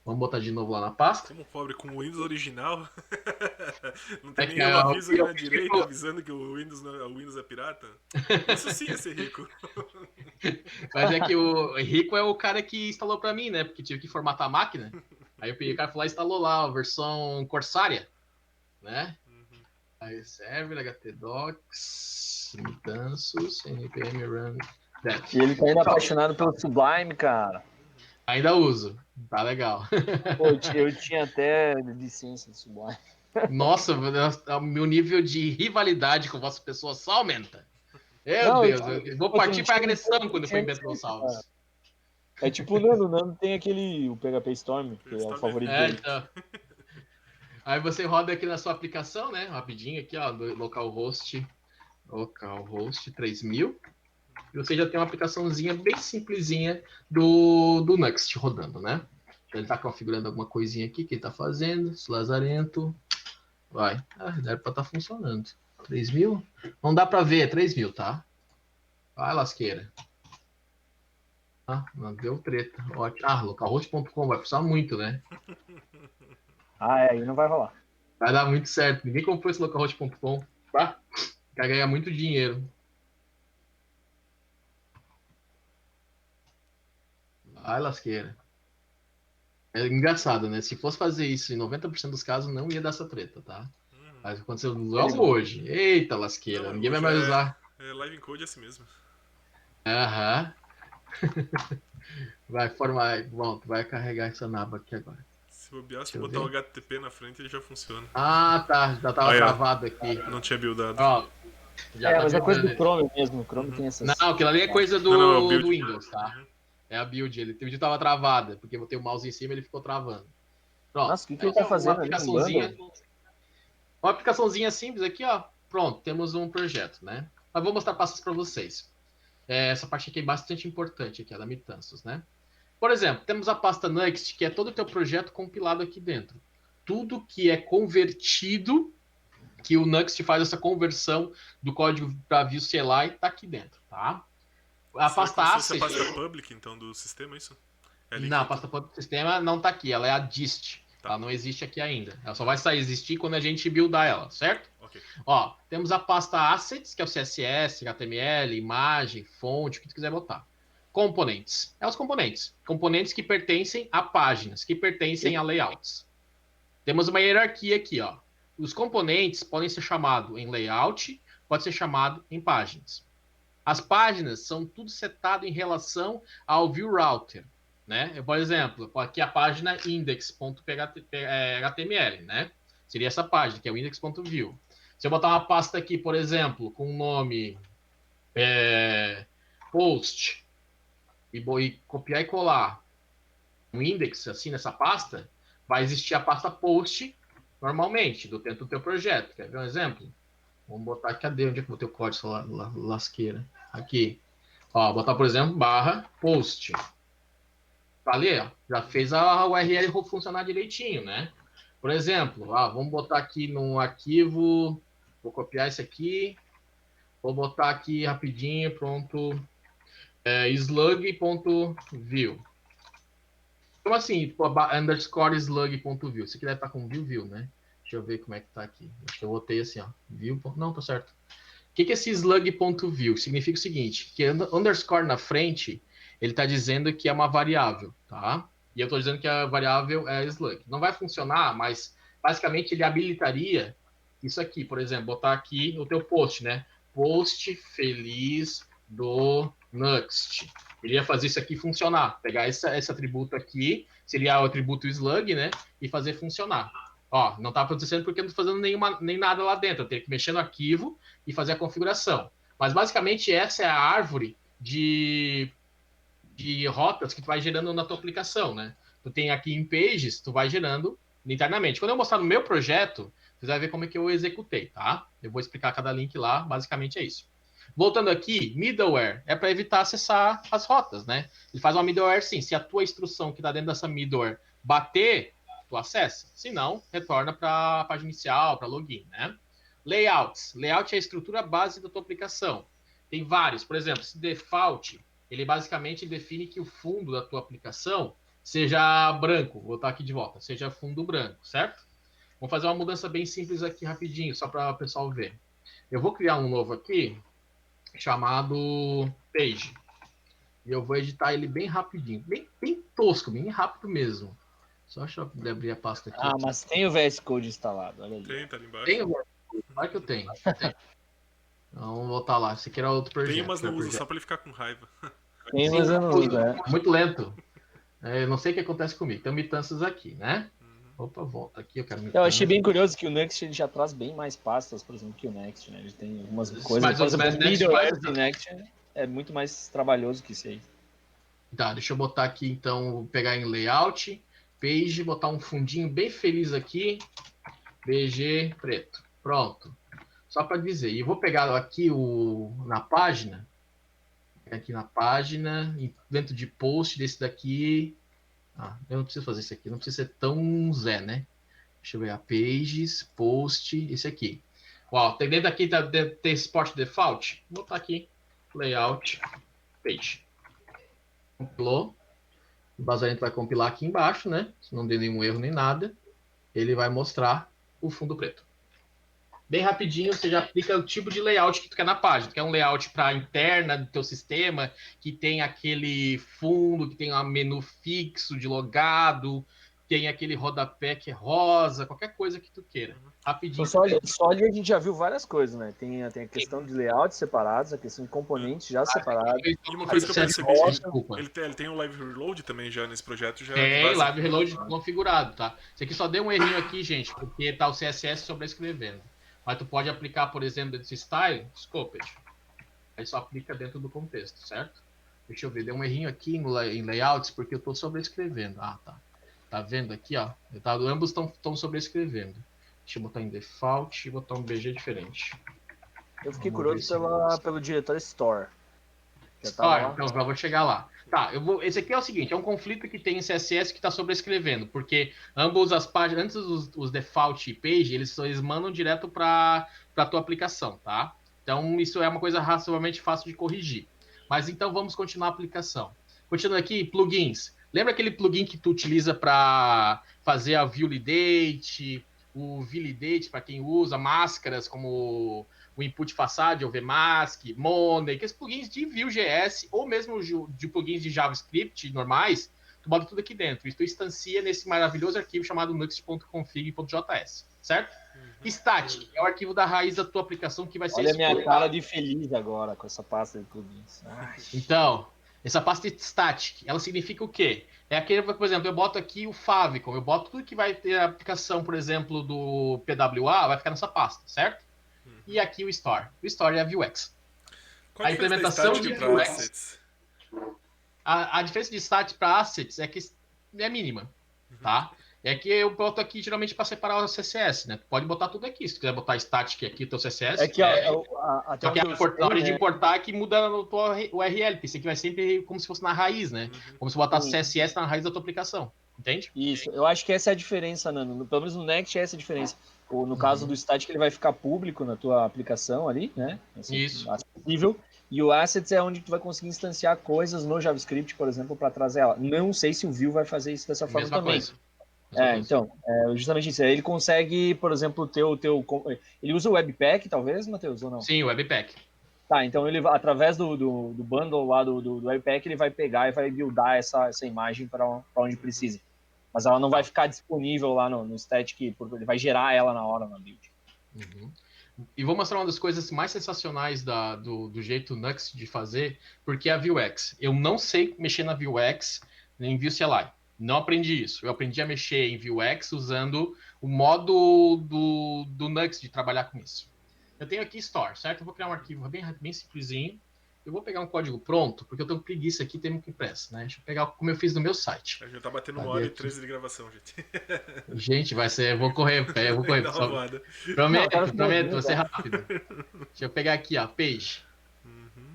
Vamos botar de novo lá na pasta. Como pobre, com o Windows original? Não É tem que nenhum aviso aí na eu direita avisando que o Windows é pirata? Isso sim é ser rico. Mas é que o rico é o cara que instalou pra mim, né? Porque tive que formatar a máquina. Aí eu peguei o cara foi lá e instalou lá a versão Corsária, né? Aí server, htdocs, mudanços, npm run dev. E ele tá ainda apaixonado pelo Sublime, cara. Ainda uso, tá legal. Pô, eu tinha até licença de Sublime. Nossa, o meu nível de rivalidade com vossa pessoa só aumenta. Meu Não, Deus, eu vou partir para agressão quando eu for tinha em Bento licença, Gonçalves. É tipo o Nando tem aquele, o PHP Storm, que é o favorito dele. Então. Aí você roda aqui na sua aplicação, né? Rapidinho aqui, ó, do localhost 3000. E você já tem uma aplicaçãozinha bem simplesinha do Next rodando, né? Ele está configurando alguma coisinha aqui que ele está fazendo. Esse lazarento. Vai. Deve para estar funcionando. 3.000? Não dá para ver, 3.000, tá? Vai, lasqueira. Não deu treta. Ótimo. Localhost.com vai funcionar muito, né? Aí não vai rolar. Vai dar muito certo. Ninguém comprou esse localhost.com. Tá? Vai ganhar muito dinheiro. Ai, lasqueira. É engraçado, né? Se fosse fazer isso em 90% dos casos, não ia dar essa treta, tá? Mas aconteceu logo hoje. Eita, lasqueira. Ninguém vai mais usar. Live Encode é assim mesmo. Aham. Vai formar. Pronto, vai carregar essa naba aqui agora. Se bobear, se botar o HTTP na frente, ele já funciona. Tá. Já tava travado aqui. Não tinha buildado. Ó, já tá mas é coisa do buildando. Chrome mesmo. O Chrome tem essas. Não, aquilo ali é coisa é o build. do Windows, tá? É a build. Ele tava travada, porque eu botei o mouse em cima e ele ficou travando. Pronto. Nossa, o que ele tá fazendo ali? Uma aplicaçãozinha simples aqui, ó. Pronto, temos um projeto, né? Mas vou mostrar passos para vocês. Essa parte aqui é bastante importante, aqui, a da Mitanços, né? Por exemplo, temos a pasta Next, que é todo o teu projeto compilado aqui dentro. Tudo que é convertido, que o Next faz essa conversão do código para view CLI, está aqui dentro, tá? A pasta Asset... a pasta public, então, do sistema, é isso? Não, a pasta public do sistema não está aqui, ela é a dist. Tá. Ela não existe aqui ainda. Ela só vai existir quando a gente buildar ela, certo? Ok. Ó, temos a pasta Assets, que é o CSS, HTML, imagem, fonte, o que tu quiser botar. Componentes. É os componentes. Componentes que pertencem a páginas, que pertencem a layouts. Temos uma hierarquia aqui, ó. Os componentes podem ser chamados em layout, pode ser chamado em páginas. As páginas são tudo setado em relação ao view router, né? Por exemplo, aqui a página index.html, né? Seria essa página, que é o index.view. Se eu botar uma pasta aqui, por exemplo, com o nome post, e copiar e colar um index assim nessa pasta, vai existir a pasta post normalmente, dentro do teu projeto. Quer ver um exemplo? Vamos botar, cadê? Onde é que eu botei o código lasqueira? Aqui. Ó, botar, por exemplo, /post. Tá ali, ó, já fez a URL funcionar direitinho, né? Por exemplo, vamos botar aqui no arquivo, vou copiar esse aqui, vou botar aqui rapidinho, pronto, slug.view. Como assim, underscore slug.view? Isso aqui deve estar com view, né? Deixa eu ver como é que tá aqui. Acho que eu botei assim, ó, view, não, tá certo. O que é esse slug.view? Significa o seguinte, que underscore na frente, ele está dizendo que é uma variável, tá? E eu estou dizendo que a variável é slug. Não vai funcionar, mas basicamente ele habilitaria isso aqui, por exemplo, botar aqui o teu post, né? Post feliz do Next. Ele ia fazer isso aqui funcionar, pegar esse atributo aqui, seria o atributo slug, né? E fazer funcionar. Ó, não está acontecendo porque eu não estou fazendo nem nada lá dentro. Eu tenho que mexer no arquivo e fazer a configuração. Mas basicamente essa é a árvore de rotas que tu vai gerando na tua aplicação, né? Tu tem aqui em Pages, tu vai gerando internamente. Quando eu mostrar no meu projeto, você vai ver como é que eu executei, tá? Eu vou explicar cada link lá, basicamente é isso. Voltando aqui, middleware é para evitar acessar as rotas, né? Ele faz uma middleware sim. Se a tua instrução que está dentro dessa middleware bater, tu acessa. Se não, retorna para a página inicial, para login, né? Layouts. Layout é a estrutura base da tua aplicação. Tem vários. Por exemplo, esse default, ele basicamente define que o fundo da tua aplicação seja branco, vou botar aqui de volta, seja fundo branco, certo? Vamos fazer uma mudança bem simples aqui rapidinho, só para o pessoal ver. Eu vou criar um novo aqui, chamado Page. E eu vou editar ele bem rapidinho, bem tosco, bem rápido mesmo. Só deixa eu abrir a pasta aqui. Mas tem o VS Code instalado, olha ali. Tem, tá ali embaixo. Tem o VS Code, claro que eu tenho. Então, vamos voltar lá, esse aqui era outro projeto. Tem, mas não usa, só pra ele ficar com raiva. Tem, mas eu não uso, né? Muito lento. Eu não sei o que acontece comigo. Tem mitanças aqui, né? Opa, volta aqui, eu quero mitanças. Eu achei bem curioso que o Next ele já traz bem mais pastas, por exemplo, que o Next, né? Ele tem algumas coisas, Mas por exemplo, o Next Middleware do Next é muito mais trabalhoso que isso aí. Tá, deixa eu botar aqui, então, vou pegar em Layout, Page, botar um fundinho bem feliz aqui, BG preto. Pronto. Só para dizer. E eu vou pegar aqui na página, aqui na página, dentro de post desse daqui. Eu não preciso fazer isso aqui, não precisa ser tão Zé, né? Deixa eu ver, Pages, Post, esse aqui. Tem dentro aqui, tem Export Default. Vou botar aqui, Layout, Page. Compilou. O vazamento vai compilar aqui embaixo, né? Se não der nenhum erro nem nada, ele vai mostrar o fundo preto. Bem rapidinho, você já aplica o tipo de layout que tu quer na página. Tu quer um layout para interna do teu sistema, que tem aquele fundo, que tem um menu fixo de logado, tem aquele rodapé que é rosa, qualquer coisa que tu queira. Rapidinho. Então, só ali a gente já viu várias coisas, né? Tem a questão de layouts separados, a questão de componentes já separados. E uma coisa que eu percebi, ele tem um live reload também já nesse projeto. Tem live reload configurado, tá? Isso aqui só deu um errinho aqui, gente, porque tá o CSS sobrescrevendo. Mas tu pode aplicar, por exemplo, desse style, scoped. Aí só aplica dentro do contexto, certo? Deixa eu ver, deu um errinho aqui em layouts, porque eu tô sobrescrevendo. Tá. Tá vendo aqui, ó? Ambos estão sobrescrevendo. Deixa eu botar em default e botar um BG diferente. Eu fiquei curioso pelo diretório Store. Store, então já vou chegar lá. Tá, esse aqui é o seguinte, é um conflito que tem em CSS que está sobrescrevendo, porque ambos as páginas, antes os default page, eles mandam direto para a tua aplicação, tá? Então isso é uma coisa razoavelmente fácil de corrigir. Mas então vamos continuar a aplicação. Continuando aqui, plugins. Lembra aquele plugin que tu utiliza para fazer a Validate, o Validate para quem usa, máscaras como o Input Facade, o VMask, Monday, aqueles plugins de Vue.js ou mesmo de plugins de JavaScript normais, tu bota tudo aqui dentro. Isso tu instancia nesse maravilhoso arquivo chamado nux.config.js, certo? Static é o arquivo da raiz da tua aplicação que vai ser... Olha a minha cara de feliz agora com essa pasta de plugins. Então, essa pasta static, ela significa o quê? É aquele, por exemplo, eu boto aqui o favicon, eu boto tudo que vai ter a aplicação, por exemplo, do PWA, vai ficar nessa pasta, certo? E aqui o Store. O Store é a Vuex. Qual a implementação de Vuex? A diferença de static para assets é que é mínima, tá? É que eu boto aqui geralmente para separar o CSS, né? Tu pode botar tudo aqui. Se tu quiser botar static aqui, o teu CSS. É que só que a hora de importar que muda o teu URL, porque isso aqui vai sempre como se fosse na raiz, né? Como se botasse CSS na raiz da tua aplicação. Entende? Isso, eu acho que essa é a diferença, Nano. Pelo menos no Next é essa a diferença. Ou no caso do static, ele vai ficar público na tua aplicação ali, né? Assim, isso. Acessível. E o Assets é onde tu vai conseguir instanciar coisas no JavaScript, por exemplo, para trazer ela. Não sei se o Vue vai fazer isso dessa forma também. Então, justamente isso. Ele consegue, por exemplo, ele usa o Webpack, talvez, Matheus, ou não? Sim, o Webpack. Tá, então ele, através do bundle lá do Webpack, ele vai pegar e vai buildar essa imagem para onde precisa. Mas ela não vai ficar disponível lá no static, porque ele vai gerar ela na hora na build. E vou mostrar uma das coisas mais sensacionais do jeito Nux de fazer, porque é a Vuex. Eu não sei mexer na Vuex em Vue CLI. Não aprendi isso. Eu aprendi a mexer em Vuex usando o modo do Nux de trabalhar com isso. Eu tenho aqui Store, certo? Eu vou criar um arquivo bem simplesinho. Eu vou pegar um código pronto, porque eu tenho preguiça aqui, tem muito impresso, né? Deixa eu pegar como eu fiz no meu site. A gente tá batendo 1h13 de gravação, gente. Gente, eu vou correr. Prometo, vou ser rápido. Deixa eu pegar aqui, ó, Page.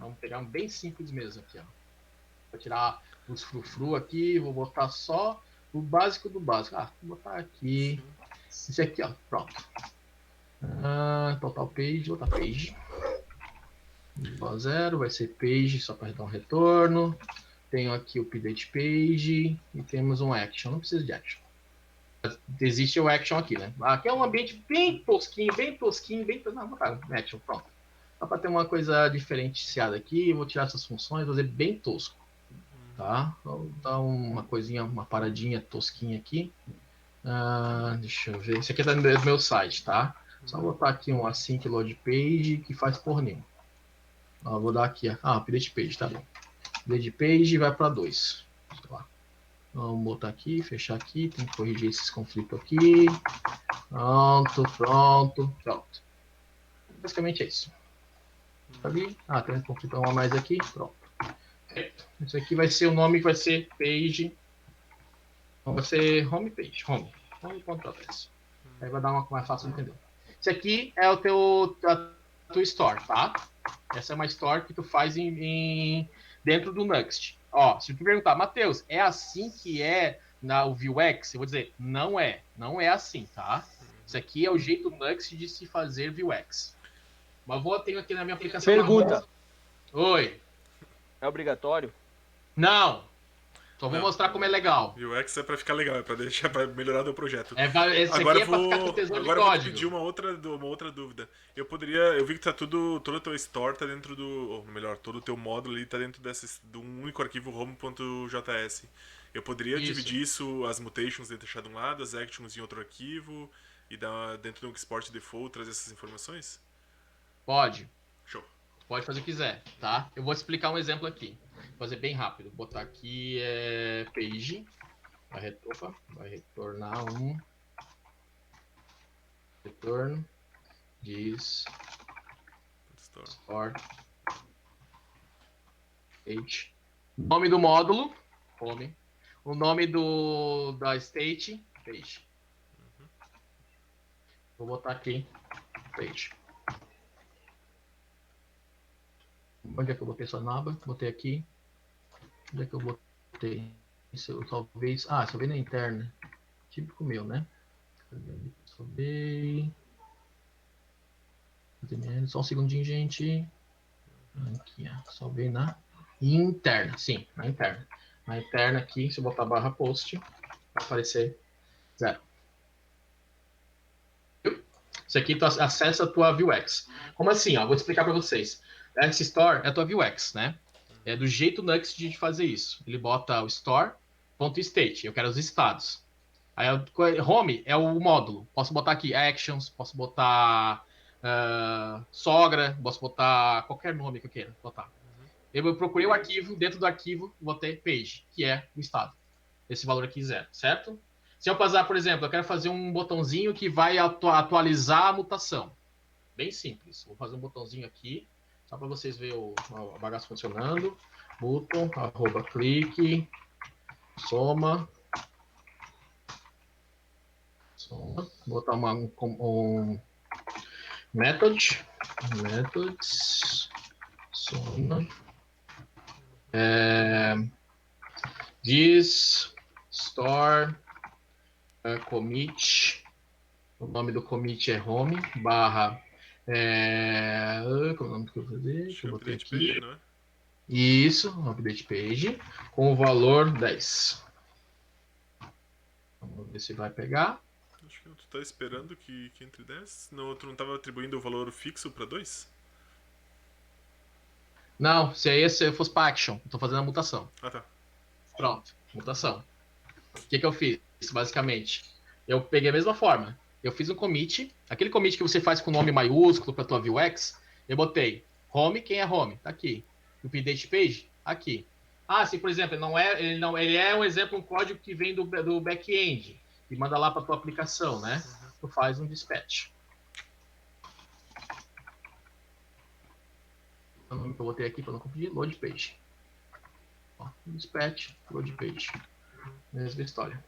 Vamos pegar um bem simples mesmo aqui, ó. Vou tirar os frufru aqui, vou botar só o básico do básico. Vou botar aqui. Esse aqui, ó, pronto. Total Page, vou botar Page. 0, vai ser Page, só para dar um retorno. tenho aqui o update page e temos um action. Não precisa de action. Existe o action aqui, né? Aqui é um ambiente bem tosquinho, não, cara, action, pronto. Só para ter uma coisa diferenciada aqui, vou tirar essas funções, vou fazer bem tosco, tá? Vou dar uma coisinha, uma paradinha tosquinha aqui. Deixa eu ver, esse aqui é do meu site, tá? Só botar aqui um async load page que faz porra nenhuma. Vou dar aqui, update page, tá bom. Update page vai para 2. Vamos botar aqui, fechar aqui, tem que corrigir esses conflitos aqui. Pronto. Basicamente é isso. Ali, tem um conflito a mais aqui, pronto. Isso aqui vai ser o nome que vai ser page. Vai ser homepage, home.js. Aí vai dar uma mais fácil de entender. Esse aqui é a tua store, tá? Essa é uma store que tu faz dentro do Nuxt. Se tu perguntar, Matheus, é assim que é o Vuex? Eu vou dizer, não é assim, tá? Isso aqui é o jeito Nuxt de se fazer Vuex. Mas tenho aqui na minha aplicação. Pergunta. Oi. É obrigatório? Não. Só vou mostrar como é legal. UX é pra ficar legal, é pra deixar, pra melhorar o teu projeto. Esse agora aqui é pra ficar com tesouro de código. Agora eu vou te pedir uma outra dúvida. Eu vi que tá toda a tua store tá dentro ou melhor, todo o teu módulo ali tá dentro de um único arquivo home.js. Eu poderia dividir as mutations e deixar de um lado, as actions em outro arquivo e dentro de um export default trazer essas informações? Pode. Show. Pode fazer o que quiser, tá? Eu vou te explicar um exemplo aqui. Vou fazer bem rápido. Vou botar aqui page. Vai retornar um return this store page. Nome do módulo, home. O nome da state, page. Vou botar aqui page. Onde é que eu botei essa naba? Botei aqui. Onde é que eu botei? Talvez na interna. Típico meu, né? Salvei. Só um segundinho, gente. Aqui, salvei na interna. Sim, na interna. Na interna aqui, se eu botar barra post, vai aparecer 0. Isso aqui tu acessa a tua Vuex. Como assim? Vou te explicar para vocês. Essa store é a tua Vuex, né? É do jeito Nuxt de fazer isso. Ele bota o store.state. Eu quero os estados. Aí home é o módulo. Posso botar aqui actions, posso botar sogra, posso botar qualquer nome que eu queira botar. Eu procurei o arquivo, dentro do arquivo, botei page, que é o estado. Esse valor aqui 0, certo? Se eu passar, por exemplo, eu quero fazer um botãozinho que vai atualizar a mutação. Bem simples. Vou fazer um botãozinho aqui, só para vocês verem o bagaço funcionando. Button, clique, soma. Vou botar um method. Methods. Soma. This store commit. O nome do commit é home barra. Qual é o nome que eu vou fazer? Deixa eu botar aqui. Page, não é? Isso, update page com o valor 10. Vamos ver se vai pegar. Acho que tu tá esperando que entre 10? Não, tu não estava atribuindo o valor fixo para 2? Não, se fosse para action, eu tô fazendo a mutação. Tá. Pronto, mutação. O que eu fiz, basicamente? Eu peguei a mesma forma. Eu fiz um commit, aquele commit que você faz com nome maiúsculo para tua Vuex, eu botei home, quem é home? Tá aqui. O update page? Aqui. Se por exemplo, ele é um exemplo, um código que vem do back-end e manda lá para tua aplicação, né? Tu faz um dispatch. O nome que eu botei aqui para não confundir, load page. Dispatch, load page. Mesma história.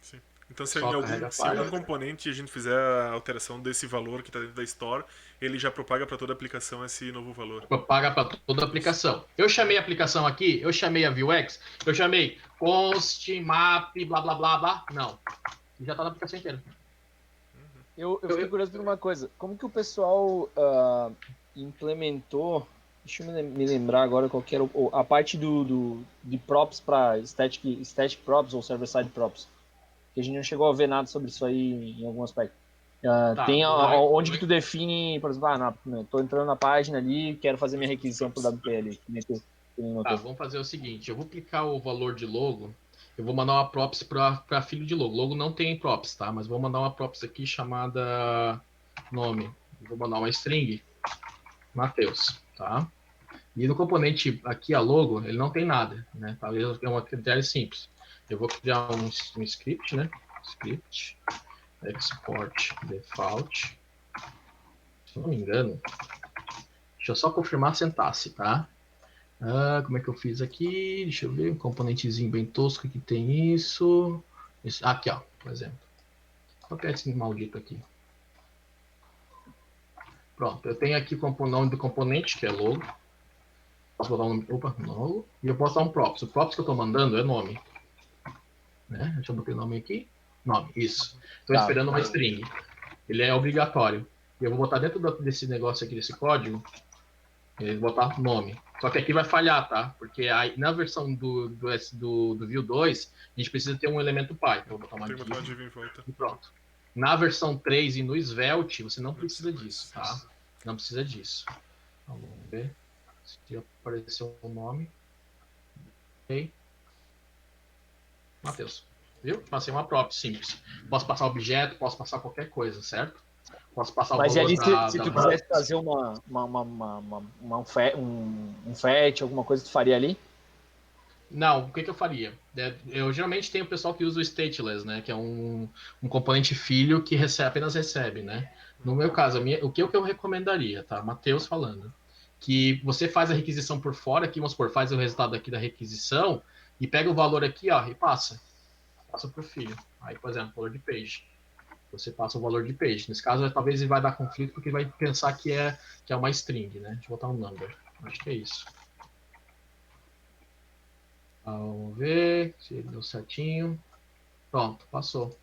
Sim. Então, se algum componente a gente fizer a alteração desse valor que está dentro da store, ele já propaga para toda a aplicação esse novo valor. Propaga para toda a aplicação. Eu chamei a aplicação aqui, eu chamei a Vuex, eu chamei const, map, blá, blá, blá, blá. Não. Já está na aplicação inteira. Eu fiquei curioso por uma coisa. Como que o pessoal implementou Deixa eu me lembrar agora qual que era a parte de props para static props ou server-side props. Que a gente não chegou a ver nada sobre isso aí em algum aspecto. Tem onde que tu define, por exemplo, tô entrando na página ali, quero fazer minha requisição por WP ali. Vamos fazer o seguinte, eu vou clicar o valor de logo, eu vou mandar uma props para filho de logo. Logo não tem props, tá? Mas vou mandar uma props aqui chamada nome. Eu vou mandar uma string, Matheus, tá? E no componente aqui, a logo, ele não tem nada, né? Talvez é uma critério simples. Eu vou criar um script, né? Script, export default. Se não me engano, deixa eu só confirmar a sintaxe, tá? Como é que eu fiz aqui? Deixa eu ver, um componentezinho bem tosco que tem isso. Aqui, ó, por exemplo. Vou pegar esse maldito aqui. Pronto, eu tenho aqui o nome do componente, que é logo. Posso botar um nome, e eu posso dar um props. O props que eu estou mandando é nome. Né? Deixa eu botar o nome aqui. Nome, isso. Estou esperando uma string. Ele é obrigatório. E eu vou botar dentro desse negócio aqui, desse código, eu vou botar nome. Só que aqui vai falhar, tá? Porque aí, na versão do Vue 2, a gente precisa ter um elemento pi. Então, eu vou botar uma div e pronto. Na versão 3 e no Svelte, você não precisa disso, tá? Não precisa disso. Então, vamos ver se apareceu o nome. Ok. Matheus. Viu? Passei uma prop simples. Posso passar objeto, posso passar qualquer coisa, certo? Posso passar o valor ali, se tu quisesse fazer um fetch, alguma coisa, tu faria ali? Não, o que eu faria? Eu geralmente tenho o pessoal que usa o stateless, né? Que é um componente filho que apenas recebe, né? No meu caso, o que eu recomendaria, tá? Matheus falando. Que você faz a requisição por fora, aqui, vamos supor, faz o resultado aqui da requisição e pega o valor aqui, ó, e passa. Passa para o filho. Aí, por exemplo, valor de page. Você passa o valor de page. Nesse caso, talvez ele vai dar conflito porque ele vai pensar que é uma string, né? Deixa eu botar um number. Acho que é isso. Vamos ver se ele deu certinho. Pronto, passou.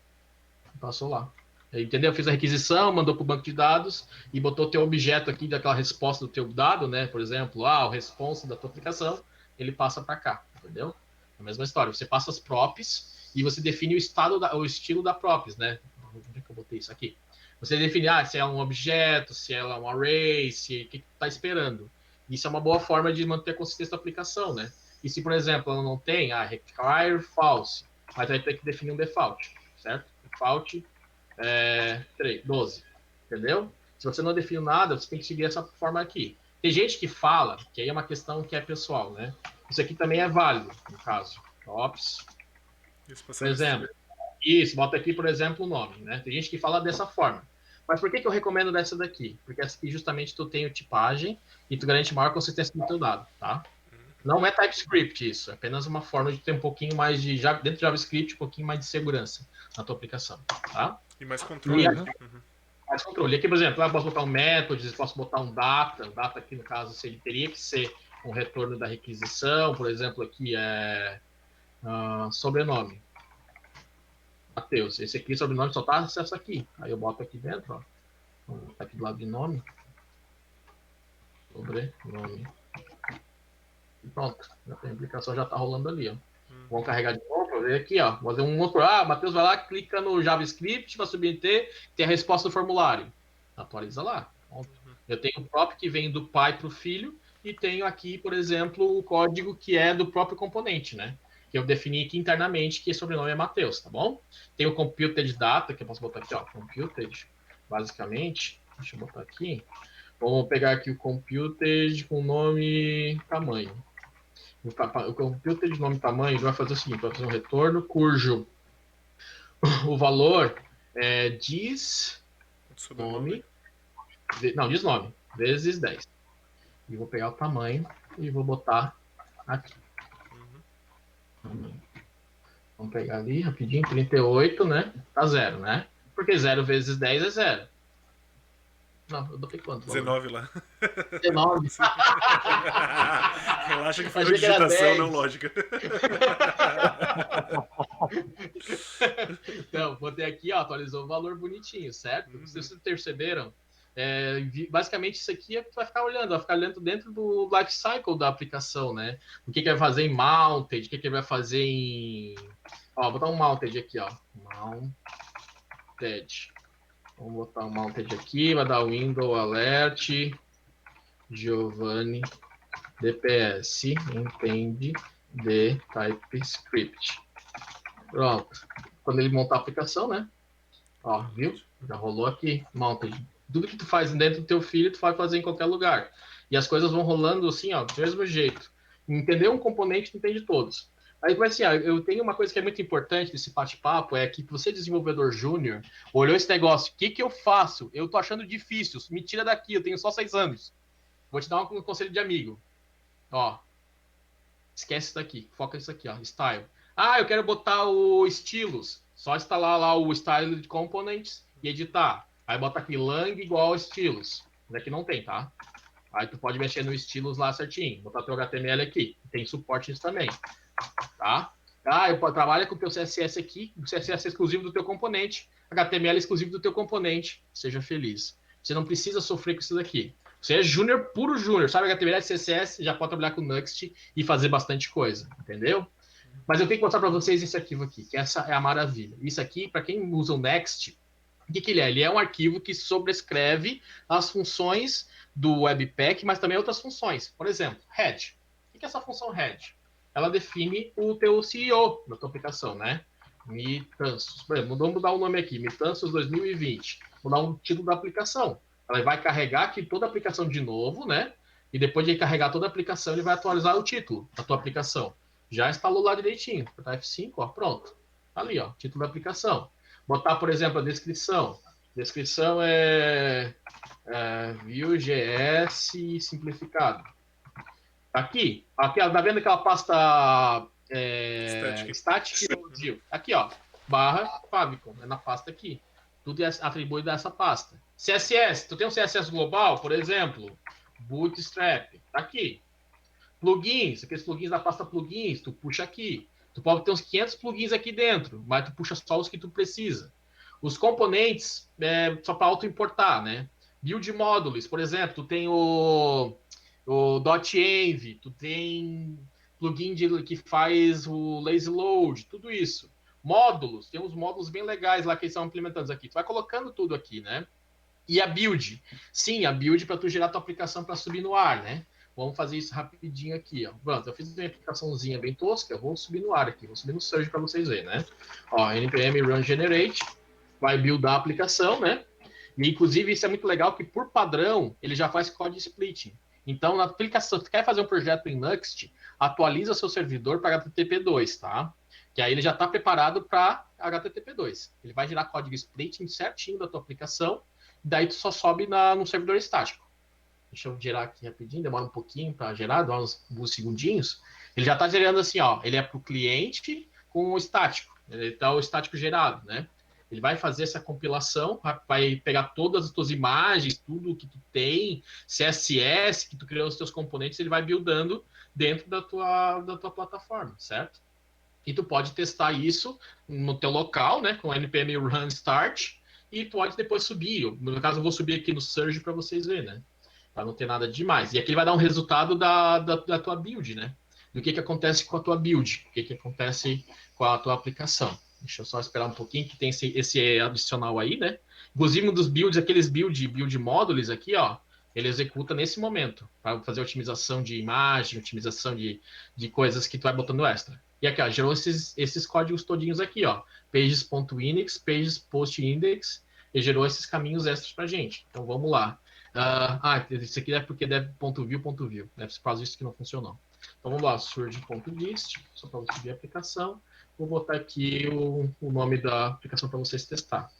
Passou lá. Entendeu? Fiz a requisição, mandou para o banco de dados e botou teu objeto aqui daquela resposta do teu dado, né? Por exemplo, o response da tua aplicação, ele passa para cá, entendeu? A mesma história. Você passa as props e você define o estilo da props, né? Onde é que eu botei isso aqui? Você define se é um objeto, se é um array, o que está esperando. Isso é uma boa forma de manter a consistência da aplicação, né? E se, por exemplo, ela não tem, require false, mas vai ter que definir um default, certo? Default 12, entendeu? Se você não define nada, você tem que seguir essa forma aqui. Tem gente que fala, que aí é uma questão que é pessoal, né? Isso aqui também é válido, no caso. Ops. Por exemplo, isso, bota aqui, por exemplo, o nome, né? Tem gente que fala dessa forma. Mas por que eu recomendo dessa daqui? Porque essa aqui justamente tu tem o tipagem e tu garante maior consistência do teu dado, tá? Não é TypeScript isso, é apenas uma forma de ter um pouquinho mais de, dentro de JavaScript, um pouquinho mais de segurança na tua aplicação, tá? E mais controle. Mais controle. Aqui, por exemplo, eu posso botar um método, posso botar um data. O data aqui, no caso, ele teria que ser um retorno da requisição. Por exemplo, aqui é sobrenome. Matheus. Esse aqui, sobrenome, só está acesso aqui. Aí eu boto aqui dentro, ó. Vou botar aqui do lado de nome. Sobrenome. E pronto. A implicação já está rolando ali, ó. Vamos carregar de novo, ver aqui, ó. Vou fazer um outro. Matheus vai lá, clica no JavaScript para submeter, tem a resposta do formulário. Atualiza lá. Pronto. Eu tenho o próprio que vem do pai para o filho e tenho aqui, por exemplo, o código que é do próprio componente, né? Que eu defini aqui internamente que esse sobrenome é Matheus, tá bom? Tem o computed data, que eu posso botar aqui, ó. Computed, basicamente. Deixa eu botar aqui. Vamos pegar aqui o computed com nome tamanho. O computer de nome e tamanho vai fazer o seguinte, vai fazer um retorno cujo o valor diz nome, diz nome, vezes 10. E vou pegar o tamanho e vou botar aqui. Vamos pegar ali rapidinho, 38, né? Tá 0, né? Porque 0 vezes 10 é 0. Não, eu botei quanto? 19 lá. 19. Relaxa que foi uma digitação, não lógica. Então, botei aqui, ó, atualizou o valor bonitinho, certo? Vocês perceberam Basicamente, isso aqui tu vai ficar olhando dentro do life cycle da aplicação, né? O que vai fazer em mounted, o que vai fazer em... Ó, vou botar um mounted aqui, ó. Mounted. Vamos botar um mounted aqui, vai dar window alert, Giovanni DPS, entende de TypeScript. Pronto. Quando ele montar a aplicação, né? Ó, viu? Já rolou aqui, mounted. Tudo que tu faz dentro do teu filho, tu vai fazer em qualquer lugar. E as coisas vão rolando assim, ó, do mesmo jeito. Entender um componente, tu entende todos. Aí, mas assim, ó, eu tenho uma coisa que é muito importante desse bate-papo, é que você, desenvolvedor júnior, olhou esse negócio, o que eu faço? Eu tô achando difícil, me tira daqui, eu tenho só 6 anos. Vou te dar um conselho de amigo. Ó, esquece isso daqui, foca nisso aqui, ó, style. Ah, eu quero botar o estilos. Só instalar lá o style de components e editar. Aí bota aqui lang igual estilos. Daqui não tem, tá? Aí tu pode mexer no estilos lá certinho. Botar teu HTML aqui. Tem suporte nisso também. Tá? Ah, eu trabalho com o teu CSS aqui. O CSS é exclusivo do teu componente. HTML é exclusivo do teu componente. Seja feliz. Você não precisa sofrer com isso daqui. Você é júnior, puro júnior. Sabe HTML e CSS, já pode trabalhar com Next e fazer bastante coisa. Entendeu? Mas eu tenho que mostrar para vocês esse arquivo aqui, que essa é a maravilha. Isso aqui, para quem usa o Next, o que ele é? Ele é um arquivo que sobrescreve as funções do Webpack, mas também outras funções. Por exemplo, head. O que é essa função head? Ela define o teu CEO da tua aplicação, né? Mitansos. Por exemplo, vamos mudar o nome aqui, Mitansos 2020. Vou dar um título da aplicação. Ela vai carregar aqui toda a aplicação de novo, né? E depois de carregar toda a aplicação, ele vai atualizar o título da tua aplicação. Já instalou lá direitinho. Apertar F5, ó, pronto. Tá ali, ó, título da aplicação. Botar, por exemplo, a descrição. Descrição é Vue.js simplificado. Aqui, tá vendo aquela pasta static? Aqui, ó, barra favicon, é na pasta aqui. Tudo é atribuído a essa pasta. CSS, tu tem um CSS global, por exemplo, Bootstrap, tá aqui. Plugins, aqueles plugins da pasta plugins, tu puxa aqui. Tu pode ter uns 500 plugins aqui dentro, mas tu puxa só os que tu precisa. Os componentes, só para auto-importar, né? Build modules, por exemplo, tu tem o .env, tu tem plugin que faz o lazy load, tudo isso. Módulos, tem uns módulos bem legais lá que eles estão implementando aqui. Tu vai colocando tudo aqui, né? E a build. Sim, a build para tu gerar tua aplicação para subir no ar, né? Vamos fazer isso rapidinho aqui, ó. Pronto, eu fiz uma aplicaçãozinha bem tosca, vou subir no ar aqui, vou subir no Surge para vocês verem, né? Ó, npm run generate, vai buildar a aplicação, né? E inclusive isso é muito legal que por padrão ele já faz code splitting. Então, na aplicação, se tu quer fazer um projeto em Next, atualiza seu servidor para HTTP2, tá? Que aí ele já está preparado para HTTP2. Ele vai gerar código splitting certinho da tua aplicação, daí tu só sobe no servidor estático. Deixa eu gerar aqui rapidinho, demora um pouquinho para gerar, dá uns segundinhos. Ele já está gerando assim, ó, ele é para o cliente com o estático. Ele está o estático gerado, né? Ele vai fazer essa compilação, vai pegar todas as tuas imagens, tudo que tu tem, CSS que tu criou os teus componentes, ele vai buildando dentro da tua plataforma, certo? E tu pode testar isso no teu local, né, com npm run start, e tu pode depois subir. No caso, eu vou subir aqui no Surge para vocês verem, né? Para não ter nada demais. E aqui ele vai dar um resultado da tua build, né? Do que acontece com a tua build, o que acontece com a tua aplicação. Deixa eu só esperar um pouquinho, que tem esse adicional aí, né? Inclusive, um dos builds, aqueles build módulos aqui, ó, ele executa nesse momento, para fazer otimização de imagem, otimização de coisas que tu vai botando extra. E aqui, ó, gerou esses códigos todinhos aqui, ó. Pages.index, pages.postindex, e gerou esses caminhos extras pra gente. Então, vamos lá. Isso aqui é porque deve .view. Deve ser por causa disso que não funcionou. Então, vamos lá, surge.dist, só para subir a aplicação. Vou botar aqui o nome da aplicação para vocês testar.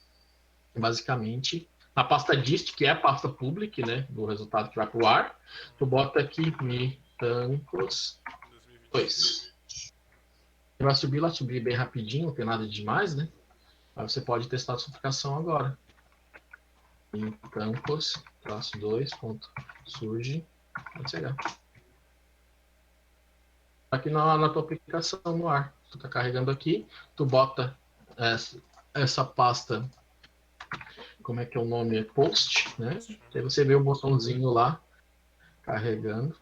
Basicamente, na pasta dist, que é a pasta public, né, do resultado que vai para o ar, tu bota aqui Mitancos 2. Vai subir bem rapidinho, não tem nada de demais, né? Aí você pode testar a sua aplicação agora. Campus-2.surge. Pode chegar. Aqui na tua aplicação no ar. Tu tá carregando aqui, tu bota essa pasta como é que é o nome? É Post, né? Aí você vê o botãozinho lá, carregando.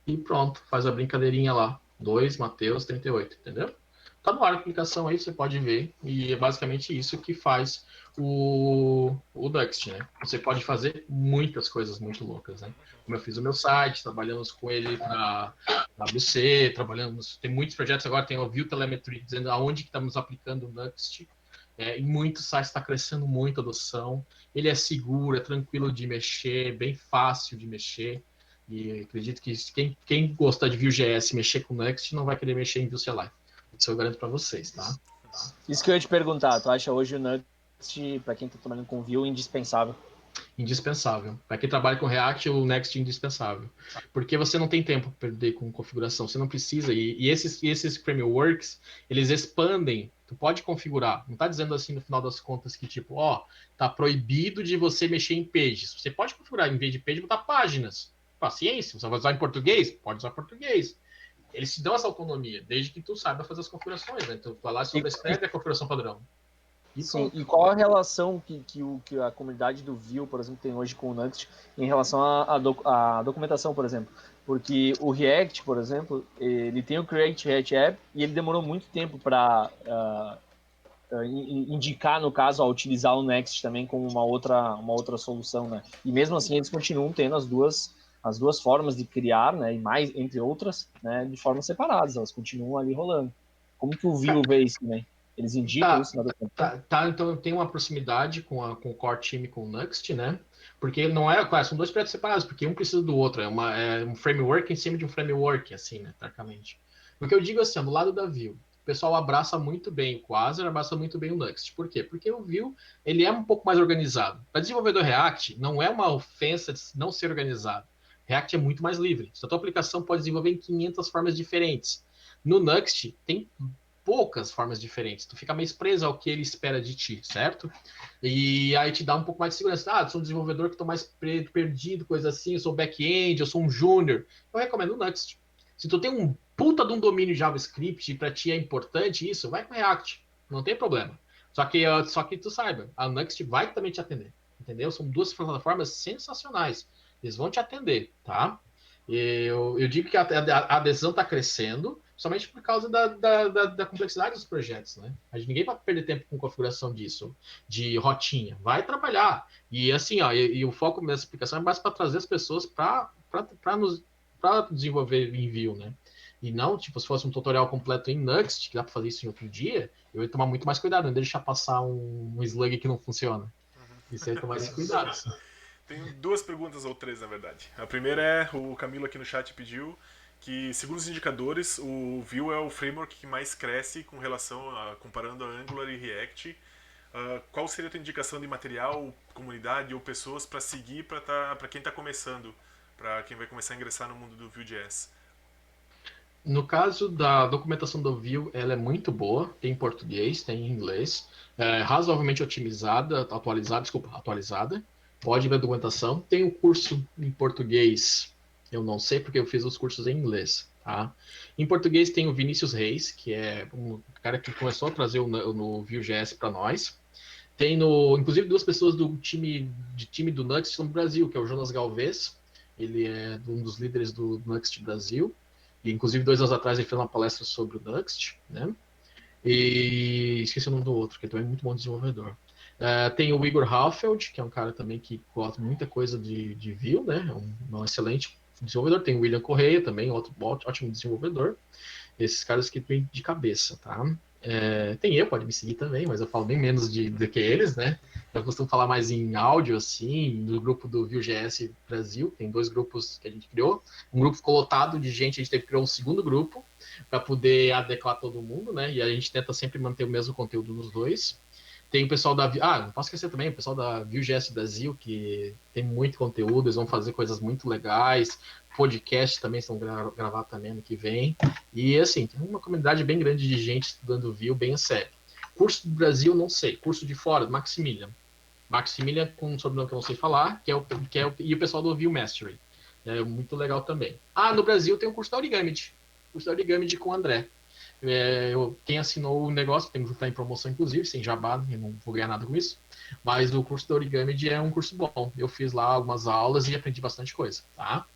E pronto, faz a brincadeirinha lá. 2, Mateus, 38, entendeu? Tá no ar a aplicação aí, você pode ver. E é basicamente isso que faz o Next, né? Você pode fazer muitas coisas muito loucas, né? Como eu fiz o meu site, trabalhamos com ele na WC, tem muitos projetos agora, tem o View Telemetry, dizendo aonde que estamos aplicando o Next. Em muitos sites está crescendo muito a adoção. Ele é seguro, é tranquilo de mexer, bem fácil de mexer. E acredito que quem gostar de Vue.js mexer com Next não vai querer mexer em Vue CLI. Isso eu garanto para vocês, tá? Isso que eu ia te perguntar, tu acha hoje o Next, para quem está trabalhando com Vue, indispensável? Indispensável. Para quem trabalha com React, o Next é indispensável. Porque você não tem tempo para perder com configuração, você não precisa. E esses frameworks, eles expandem. Tu pode configurar. Não está dizendo assim no final das contas que tipo, tá proibido de você mexer em pages. Você pode configurar em vez de page, botar páginas. Paciência, você vai usar em português? Pode usar em português. Eles te dão essa autonomia, desde que tu saiba fazer as configurações, né? Então, tu vai lá e sobrescreve a configuração padrão. Sim, e qual a relação que a comunidade do Vue, por exemplo, tem hoje com o Next em relação à documentação, por exemplo? Porque o React, por exemplo, ele tem o Create React App e ele demorou muito tempo para indicar, no caso, a utilizar o Next também como uma outra solução, né? E mesmo assim eles continuam tendo as duas formas de criar, né? E mais, entre outras, né? De formas separadas, elas continuam ali rolando. Como que o Vue vê isso, né? Eles indicam isso na documentação? Então tem uma proximidade com o Core Team com o Next, né? Porque não é, são dois projetos separados, porque um precisa do outro, é um framework em cima de um framework, assim, né, tecnicamente. O que eu digo assim, do lado da Vue, o pessoal abraça muito bem o Quasar, abraça muito bem o Next. Por quê? Porque o Vue, ele é um pouco mais organizado. Para desenvolvedor React, não é uma ofensa de não ser organizado. React é muito mais livre. A tua aplicação pode desenvolver em 500 formas diferentes. No Next, tem poucas formas diferentes. Tu fica meio preso ao que ele espera de ti, certo? E aí te dá um pouco mais de segurança. Eu sou um desenvolvedor que estou mais perdido, coisa assim, eu sou back-end, eu sou um júnior. Eu recomendo o Next. Se tu tem um puta de um domínio JavaScript e para ti é importante isso, vai com React. Não tem problema. Só que tu saiba, a Next vai também te atender. Entendeu? São duas plataformas sensacionais. Eles vão te atender, tá? Eu digo que a adesão está crescendo, somente por causa da complexidade dos projetos, né? Ninguém vai perder tempo com configuração disso, de rotinha. Vai trabalhar. E assim, e o foco dessa aplicação é mais para trazer as pessoas para desenvolver envio, né? E não, tipo, se fosse um tutorial completo em Next, que dá para fazer isso em outro dia, eu ia tomar muito mais cuidado, não deixar passar um slug que não funciona. Isso aí tomar esse cuidado. Tenho duas perguntas, ou três, na verdade. A primeira é, o Camilo aqui no chat pediu que, segundo os indicadores, o Vue é o framework que mais cresce com relação comparando a Angular e React. Qual seria a tua indicação de material, comunidade ou pessoas para seguir para quem está começando, para quem vai começar a ingressar no mundo do Vue.js? No caso da documentação do Vue, ela é muito boa, tem em português, tem em inglês, razoavelmente otimizada, atualizada. Pode ver a documentação. Tem um curso em português, eu não sei porque eu fiz os cursos em inglês, tá? Em português tem o Vinícius Reis, que é um cara que começou a trazer no Vue.js para nós. Tem inclusive duas pessoas do time do Next no Brasil, que é o Jonas Galvez, ele é um dos líderes do Next Brasil. E, inclusive, 2 anos atrás ele fez uma palestra sobre o Next, né? E esqueci o nome do outro, que também é muito bom desenvolvedor. Tem o Igor Halfeld, que é um cara também que gosta muita coisa de Vue, né? É um excelente desenvolvedor. Tem o William Correia também, outro ótimo desenvolvedor. Esses caras que vêm de cabeça, tá? Tem eu, pode me seguir também, mas eu falo bem menos do que eles, né? Eu costumo falar mais em áudio, assim, no grupo do Vue.js Brasil, tem 2 grupos que a gente criou. Um grupo ficou lotado de gente, a gente teve que criar um segundo grupo para poder adequar todo mundo, né? E a gente tenta sempre manter o mesmo conteúdo nos dois. Tem o pessoal da... não posso esquecer também, o pessoal da Vue.js Brasil, que tem muito conteúdo, eles vão fazer coisas muito legais. Podcast também estão gravar também ano que vem. E assim, tem uma comunidade bem grande de gente estudando Vue bem a sério. Curso do Brasil, não sei. Curso de fora, Maximilian. Maximilian com um sobrenome que eu não sei falar, e o pessoal do Vue Mastery. É muito legal também. No Brasil tem o curso da Origami. Curso da Origami com o André. Quem assinou o negócio, tem que estar em promoção, inclusive, sem jabá, eu não vou ganhar nada com isso. Mas o curso da Origami é um curso bom. Eu fiz lá algumas aulas e aprendi bastante coisa, tá?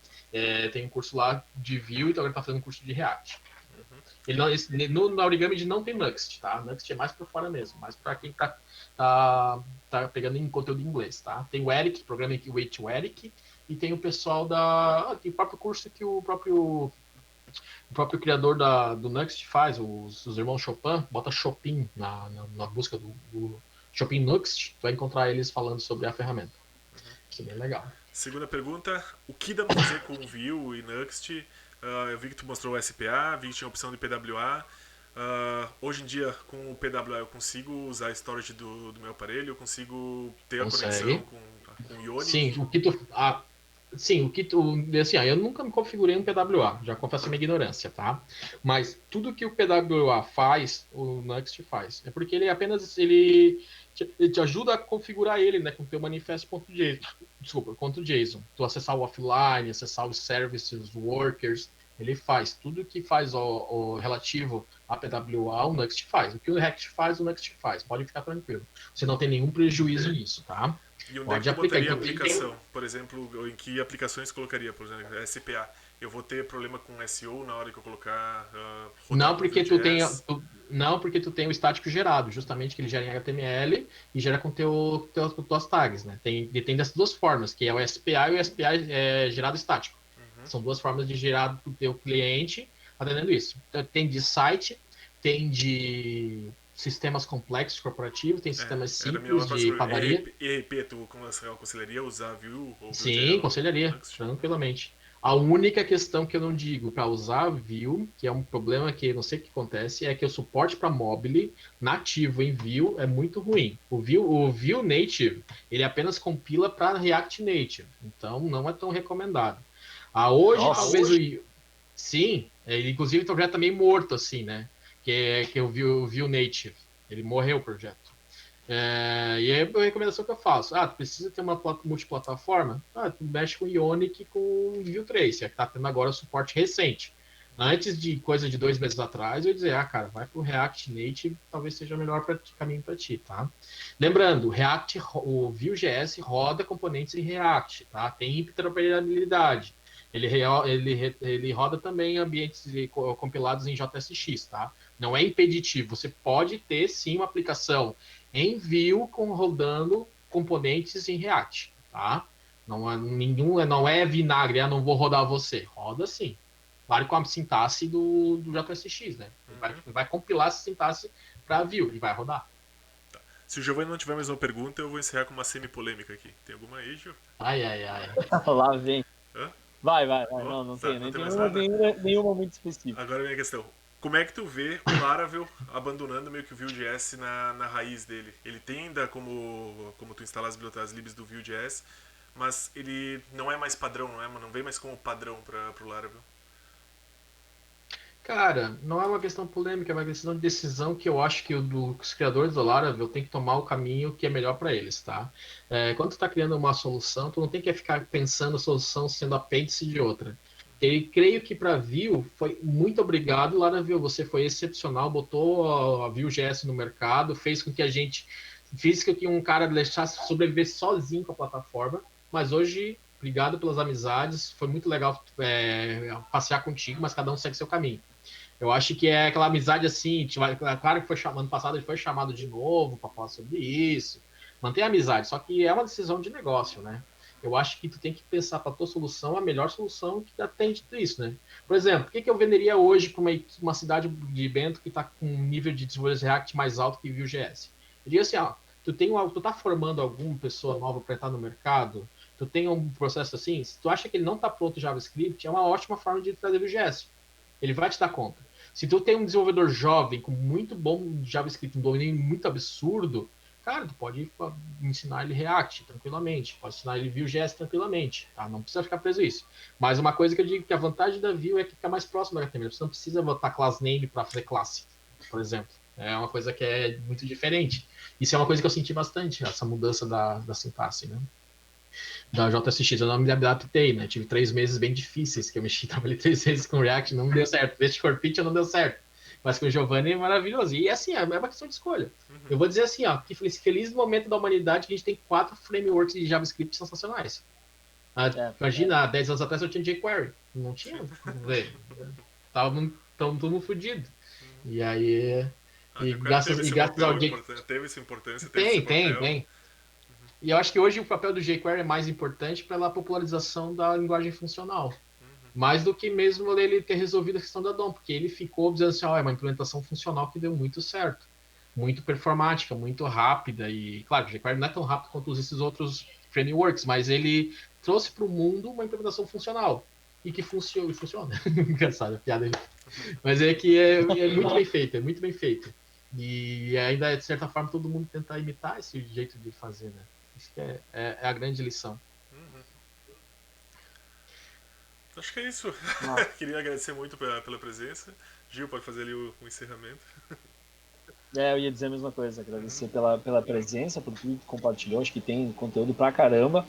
Tem um curso lá de Vue e agora tá fazendo um curso de React. Ele não, na Origami não tem Nuxt, tá? Nuxt é mais por fora mesmo, mais para quem tá pegando em conteúdo em inglês, tá? Tem o Eric, programa que o Eric, e tem o pessoal tem o próprio curso que o próprio criador do Nuxt faz, os irmãos Chopin, bota Chopin na busca do Chopin Nuxt, tu vai encontrar eles falando sobre a ferramenta. Isso é bem legal. Segunda pergunta, o que dá pra fazer com Vue e Nuxt? Eu vi que tu mostrou o SPA, vi que tinha a opção de PWA. Hoje em dia, com o PWA, eu consigo usar a storage do meu aparelho, eu consigo ter a conexão com o Ionic? Sim, assim, eu nunca me configurei um PWA, já confesso a minha ignorância, tá? Mas tudo que o PWA faz, o Nuxt faz. É porque ele te ajuda a configurar ele, né, com o teu manifest.json. Desculpa, contra o JSON. Tu acessar o offline, acessar os services, workers, ele faz. Tudo que faz o relativo a PWA, o Nuxt faz. O que o React faz, o Nuxt faz. Pode ficar tranquilo. Você não tem nenhum prejuízo nisso, tá? E onde é que tu botaria a aplicação? Por exemplo, em que aplicações colocaria? Por exemplo, SPA. Eu vou ter problema com SEO na hora que eu colocar não, porque tu tem o estático gerado, justamente que ele gera em HTML e gera com tuas tags, né? Tem dessas duas formas, que é o SPA e o SPA gerado estático. São duas formas de gerar do teu cliente atendendo isso. Então, tem de site, tem de sistemas complexos corporativos, tem sistemas simples de padaria. ERP, tu aconselharia usar Vue? Sim, aconselharia, tranquilamente. A única questão que eu não digo para usar Vue, que é um problema que eu não sei o que acontece, é que o suporte para mobile nativo em Vue é muito ruim. O Vue Native, ele apenas compila para React Native, então não é tão recomendado. Sim, inclusive o projeto tá meio morto assim, né? Que é o Vue Native. Ele morreu o projeto. E aí a recomendação que eu faço, tu precisa ter uma multiplataforma? Tu mexe com Ionic e com o Vue 3, que tá tendo agora suporte recente. Antes de coisa de 2 meses atrás, eu ia dizer, cara, vai pro React Native, talvez seja o melhor caminho para ti, tá? Lembrando, o Vue.js roda componentes em React, tá? Tem interoperabilidade. Ele roda também ambientes compilados em JSX, tá? Não é impeditivo. Você pode ter, sim, uma aplicação em Vue rodando componentes em React, tá? Não é vinagre, não vou rodar você. Roda sim. Claro, com a sintaxe do JSX, né? Vai compilar essa sintaxe para Vue e vai rodar. Tá. Se o Giovanni não tiver mais uma pergunta, eu vou encerrar com uma semi-polêmica aqui. Tem alguma aí, Gil? Ai. Lá vem. Hã? Vai. Não tem nenhuma muito específica. Agora a minha questão. Como é que tu vê o Laravel abandonando meio que o Vue.js na raiz dele? Ele tem ainda como tu instalar as libs do Vue.js, mas ele não é mais padrão, não vem mais como padrão para o Laravel. Cara, não é uma questão polêmica, é uma questão de decisão que eu acho que os criadores do Laravel têm que tomar o caminho que é melhor para eles, tá? Quando tu está criando uma solução, tu não tem que ficar pensando a solução sendo apêndice de outra. Creio que para Vue foi muito obrigado, Laravel, você foi excepcional, botou a Vue.js no mercado, fez com que um cara deixasse sobreviver sozinho com a plataforma, mas hoje, obrigado pelas amizades, foi muito legal passear contigo, mas cada um segue seu caminho. Eu acho que é aquela amizade assim, claro que ano passado ele foi chamado de novo para falar sobre isso, mantém a amizade, só que é uma decisão de negócio, né? Eu acho que tu tem que pensar para a tua solução a melhor solução que atende tudo isso, né? Por exemplo, o que eu venderia hoje para uma cidade de Bento que está com um nível de desenvolvimento React mais alto que Vue.js? Eu diria assim, tu tá formando alguma pessoa nova para entrar no mercado, tu tem um processo assim, se tu acha que ele não está pronto JavaScript, é uma ótima forma de trazer Vue.js. Ele vai te dar conta. Se tu tem um desenvolvedor jovem com muito bom JavaScript, um domínio muito absurdo, cara, tu pode ensinar ele React tranquilamente, pode ensinar ele Vue.js tranquilamente, tá? Não precisa ficar preso a isso. Mas uma coisa que eu digo que a vantagem da Vue é que fica mais próximo da HTML. Você não precisa botar class name para fazer classe, por exemplo. É uma coisa que é muito diferente. Isso é uma coisa que eu senti bastante, essa mudança da sintaxe, né? Da JSX, eu não me adaptei, né? Tive 3 meses bem difíceis que eu mexi, trabalhei 3 meses com React, não deu certo. Desde Corpit não deu certo. Mas com o Giovanni é maravilhoso. E assim, é uma questão de escolha. Eu vou dizer assim, ó, que feliz momento da humanidade que a gente tem 4 frameworks de JavaScript sensacionais. Imagina, há 10 anos atrás eu tinha jQuery. Não tinha, velho. Tava todo mundo fodido. E aí... graças ao jQuery... Teve essa importância, tem. E eu acho que hoje o papel do jQuery é mais importante pela popularização da linguagem funcional. Mais do que mesmo ele ter resolvido a questão da DOM, porque ele ficou dizendo assim, é uma implementação funcional que deu muito certo. Muito performática, muito rápida. E, claro, o jQuery não é tão rápido quanto esses outros frameworks, mas ele trouxe para o mundo uma implementação funcional. E que funciona. Engraçado, a piada. Mas é que é muito bem feito. E ainda, de certa forma, todo mundo tenta imitar esse jeito de fazer, né? Isso que é a grande lição. Acho que é isso. Queria agradecer muito pela presença. Gil, pode fazer ali o encerramento. Eu ia dizer a mesma coisa, agradecer pela presença, por tudo que compartilhou, acho que tem conteúdo pra caramba.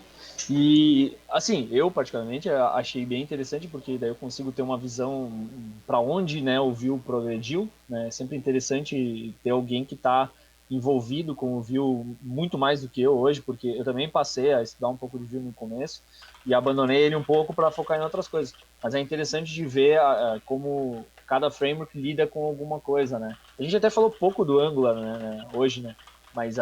E, assim, eu particularmente achei bem interessante, porque daí eu consigo ter uma visão para onde, né, o Vue progrediu, né? É sempre interessante ter alguém que está envolvido com o Vue muito mais do que eu hoje, porque eu também passei a estudar um pouco de Vue no começo e abandonei ele um pouco para focar em outras coisas. Mas é interessante de ver como cada framework lida com alguma coisa, né? A gente até falou pouco do Angular, né, hoje, né? Mas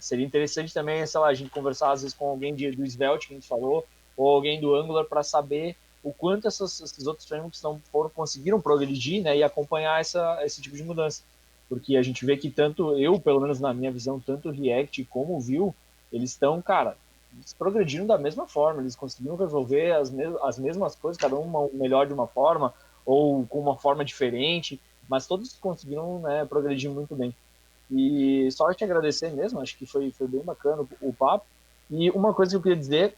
seria interessante também, sei lá, a gente conversar às vezes com alguém do Svelte, que a gente falou, ou alguém do Angular para saber o quanto esses outros frameworks conseguiram progredir, né, e acompanhar esse tipo de mudança. Porque a gente vê que tanto eu, pelo menos na minha visão, tanto o React como o Vue, eles estão, cara, eles progrediram da mesma forma, eles conseguiram resolver as mesmas coisas, cada um melhor de uma forma, ou com uma forma diferente, mas todos conseguiram, né, progredir muito bem. E só te agradecer mesmo, acho que foi bem bacana o papo. E uma coisa que eu queria dizer,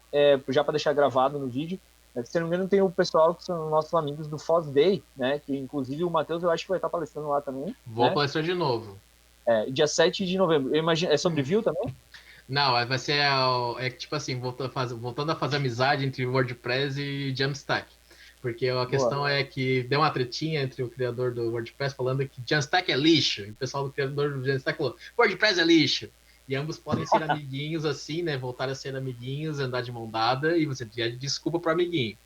já para deixar gravado no vídeo, é que, se não me engano, tem o pessoal que são nossos amigos do Foz Day, né? Que inclusive o Matheus eu acho que vai estar palestrando lá também. Vou palestrar de novo. Dia 7 de novembro. Eu imagino, é sobre Vue também? Não, vai ser tipo assim, voltando a fazer amizade entre WordPress e Jamstack. Porque a questão é que deu uma tretinha entre o criador do WordPress falando que Jamstack é lixo. E o pessoal do criador do Jamstack falou, WordPress é lixo. E ambos podem ser amiguinhos assim, né? Voltar a ser amiguinhos, andar de mão dada e você pedir desculpa pro amiguinho.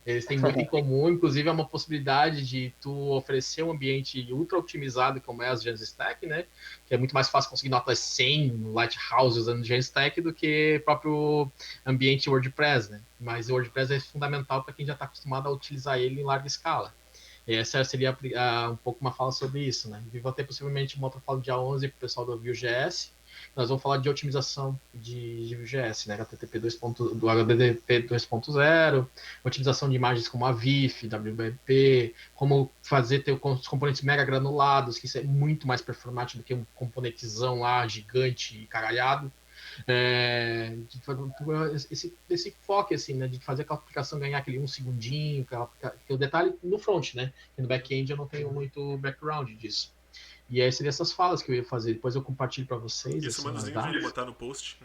Eles têm muito em comum, inclusive é uma possibilidade de tu oferecer um ambiente ultra otimizado como é as Jamstack, né? Que é muito mais fácil conseguir notas 100 no Lighthouse usando Jamstack do que o próprio ambiente WordPress, né? Mas o WordPress é fundamental para quem já está acostumado a utilizar ele em larga escala. E essa seria um pouco uma fala sobre isso, né? E vou ter possivelmente uma outra fala dia 11 para o pessoal do Vue.js. Nós vamos falar de otimização de Vue.js, né? HTTP 2.0, otimização de imagens como a VIF, WebP, como fazer ter os componentes mega granulados, que isso é muito mais performático do que um componentezão lá gigante e caralhado. Esse foco, assim, né? De fazer aquela aplicação ganhar aquele 1 segundinho, que o detalhe no front, né? E no back-end eu não tenho muito background disso. E aí seriam essas falas que eu ia fazer. Depois eu compartilho para vocês. Isso, manda os links pra botar no post.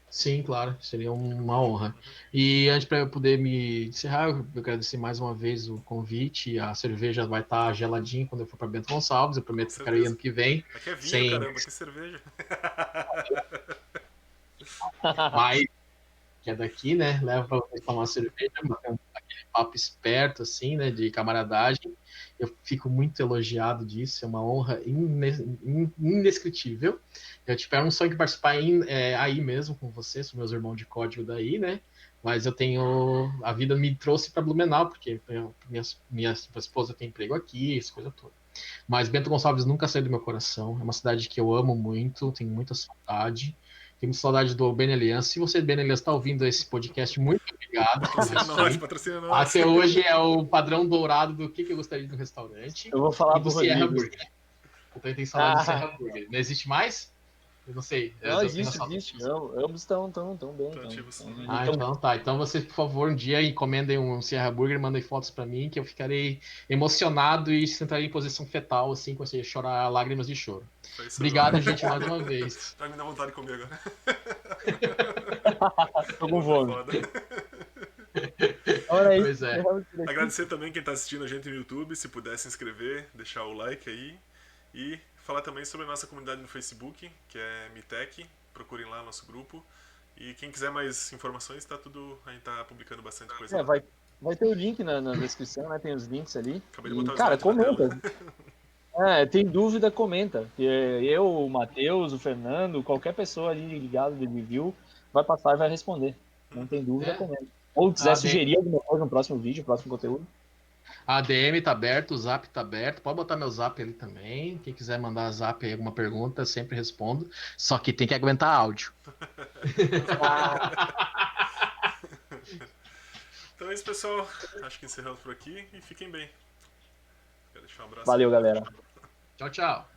Sim, claro. Seria uma honra. E antes para eu poder me encerrar, eu agradecer mais uma vez o convite. A cerveja vai estar geladinha quando eu for para Bento Gonçalves. Eu prometo ficar aí ano que vem. Aqui é vinho, caramba, que cerveja. Mas que é daqui, né? Leva para vocês tomar uma cerveja, bater aquele papo esperto, assim, né? De camaradagem. Eu fico muito elogiado disso, é uma honra indescritível. Eu espero um sonho de participar aí mesmo com vocês, com meus irmãos de código daí, né? Mas a vida me trouxe para Blumenau, porque minha esposa tem emprego aqui, essa coisa toda. Mas Bento Gonçalves nunca saiu do meu coração, é uma cidade que eu amo muito, tenho muita saudade. Tenho saudade do Ben Aliança. Se você, Ben Aliança, está ouvindo esse podcast, muito obrigado. Patrocina nós. Até hoje é o padrão dourado do que eu gostaria de um restaurante. Eu vou falar do Sierra Burger. Eu também tenho saudade do Sierra Burger. Não existe mais? Eu não sei. Não, existe. Ambos estão bem. Então tá. Então vocês, por favor, um dia encomendem um Sierra Burger, mandem fotos para mim, que eu ficarei emocionado e sentarei em posição fetal, assim, com você chorar lágrimas de choro. Obrigado, gente, mais uma vez. Tá me dando vontade de comer agora. Tô com fome. Olha aí. Pois é. Agradecer também quem está assistindo a gente no YouTube, se puder se inscrever, deixar o like aí. E falar também sobre a nossa comunidade no Facebook, que é Mitec. Procurem lá nosso grupo. E quem quiser mais informações, tá tudo. A gente tá publicando bastante coisa. Vai ter o link na descrição, né? Tem os links ali. Acabei de botar cara, os links comenta. Tem dúvida, comenta. Eu, o Matheus, o Fernando, qualquer pessoa ali ligada de review vai passar e vai responder. Não tem dúvida, comenta. Ou quiser sugerir alguma coisa no próximo vídeo, no próximo conteúdo. A DM tá aberto, o Zap tá aberto. Pode botar meu Zap ali também. Quem quiser mandar Zap aí, alguma pergunta, eu sempre respondo. Só que tem que aguentar áudio. Então é isso, pessoal. Acho que encerramos por aqui e fiquem bem. Quero deixar um abraço. Valeu, galera. Tchau, tchau.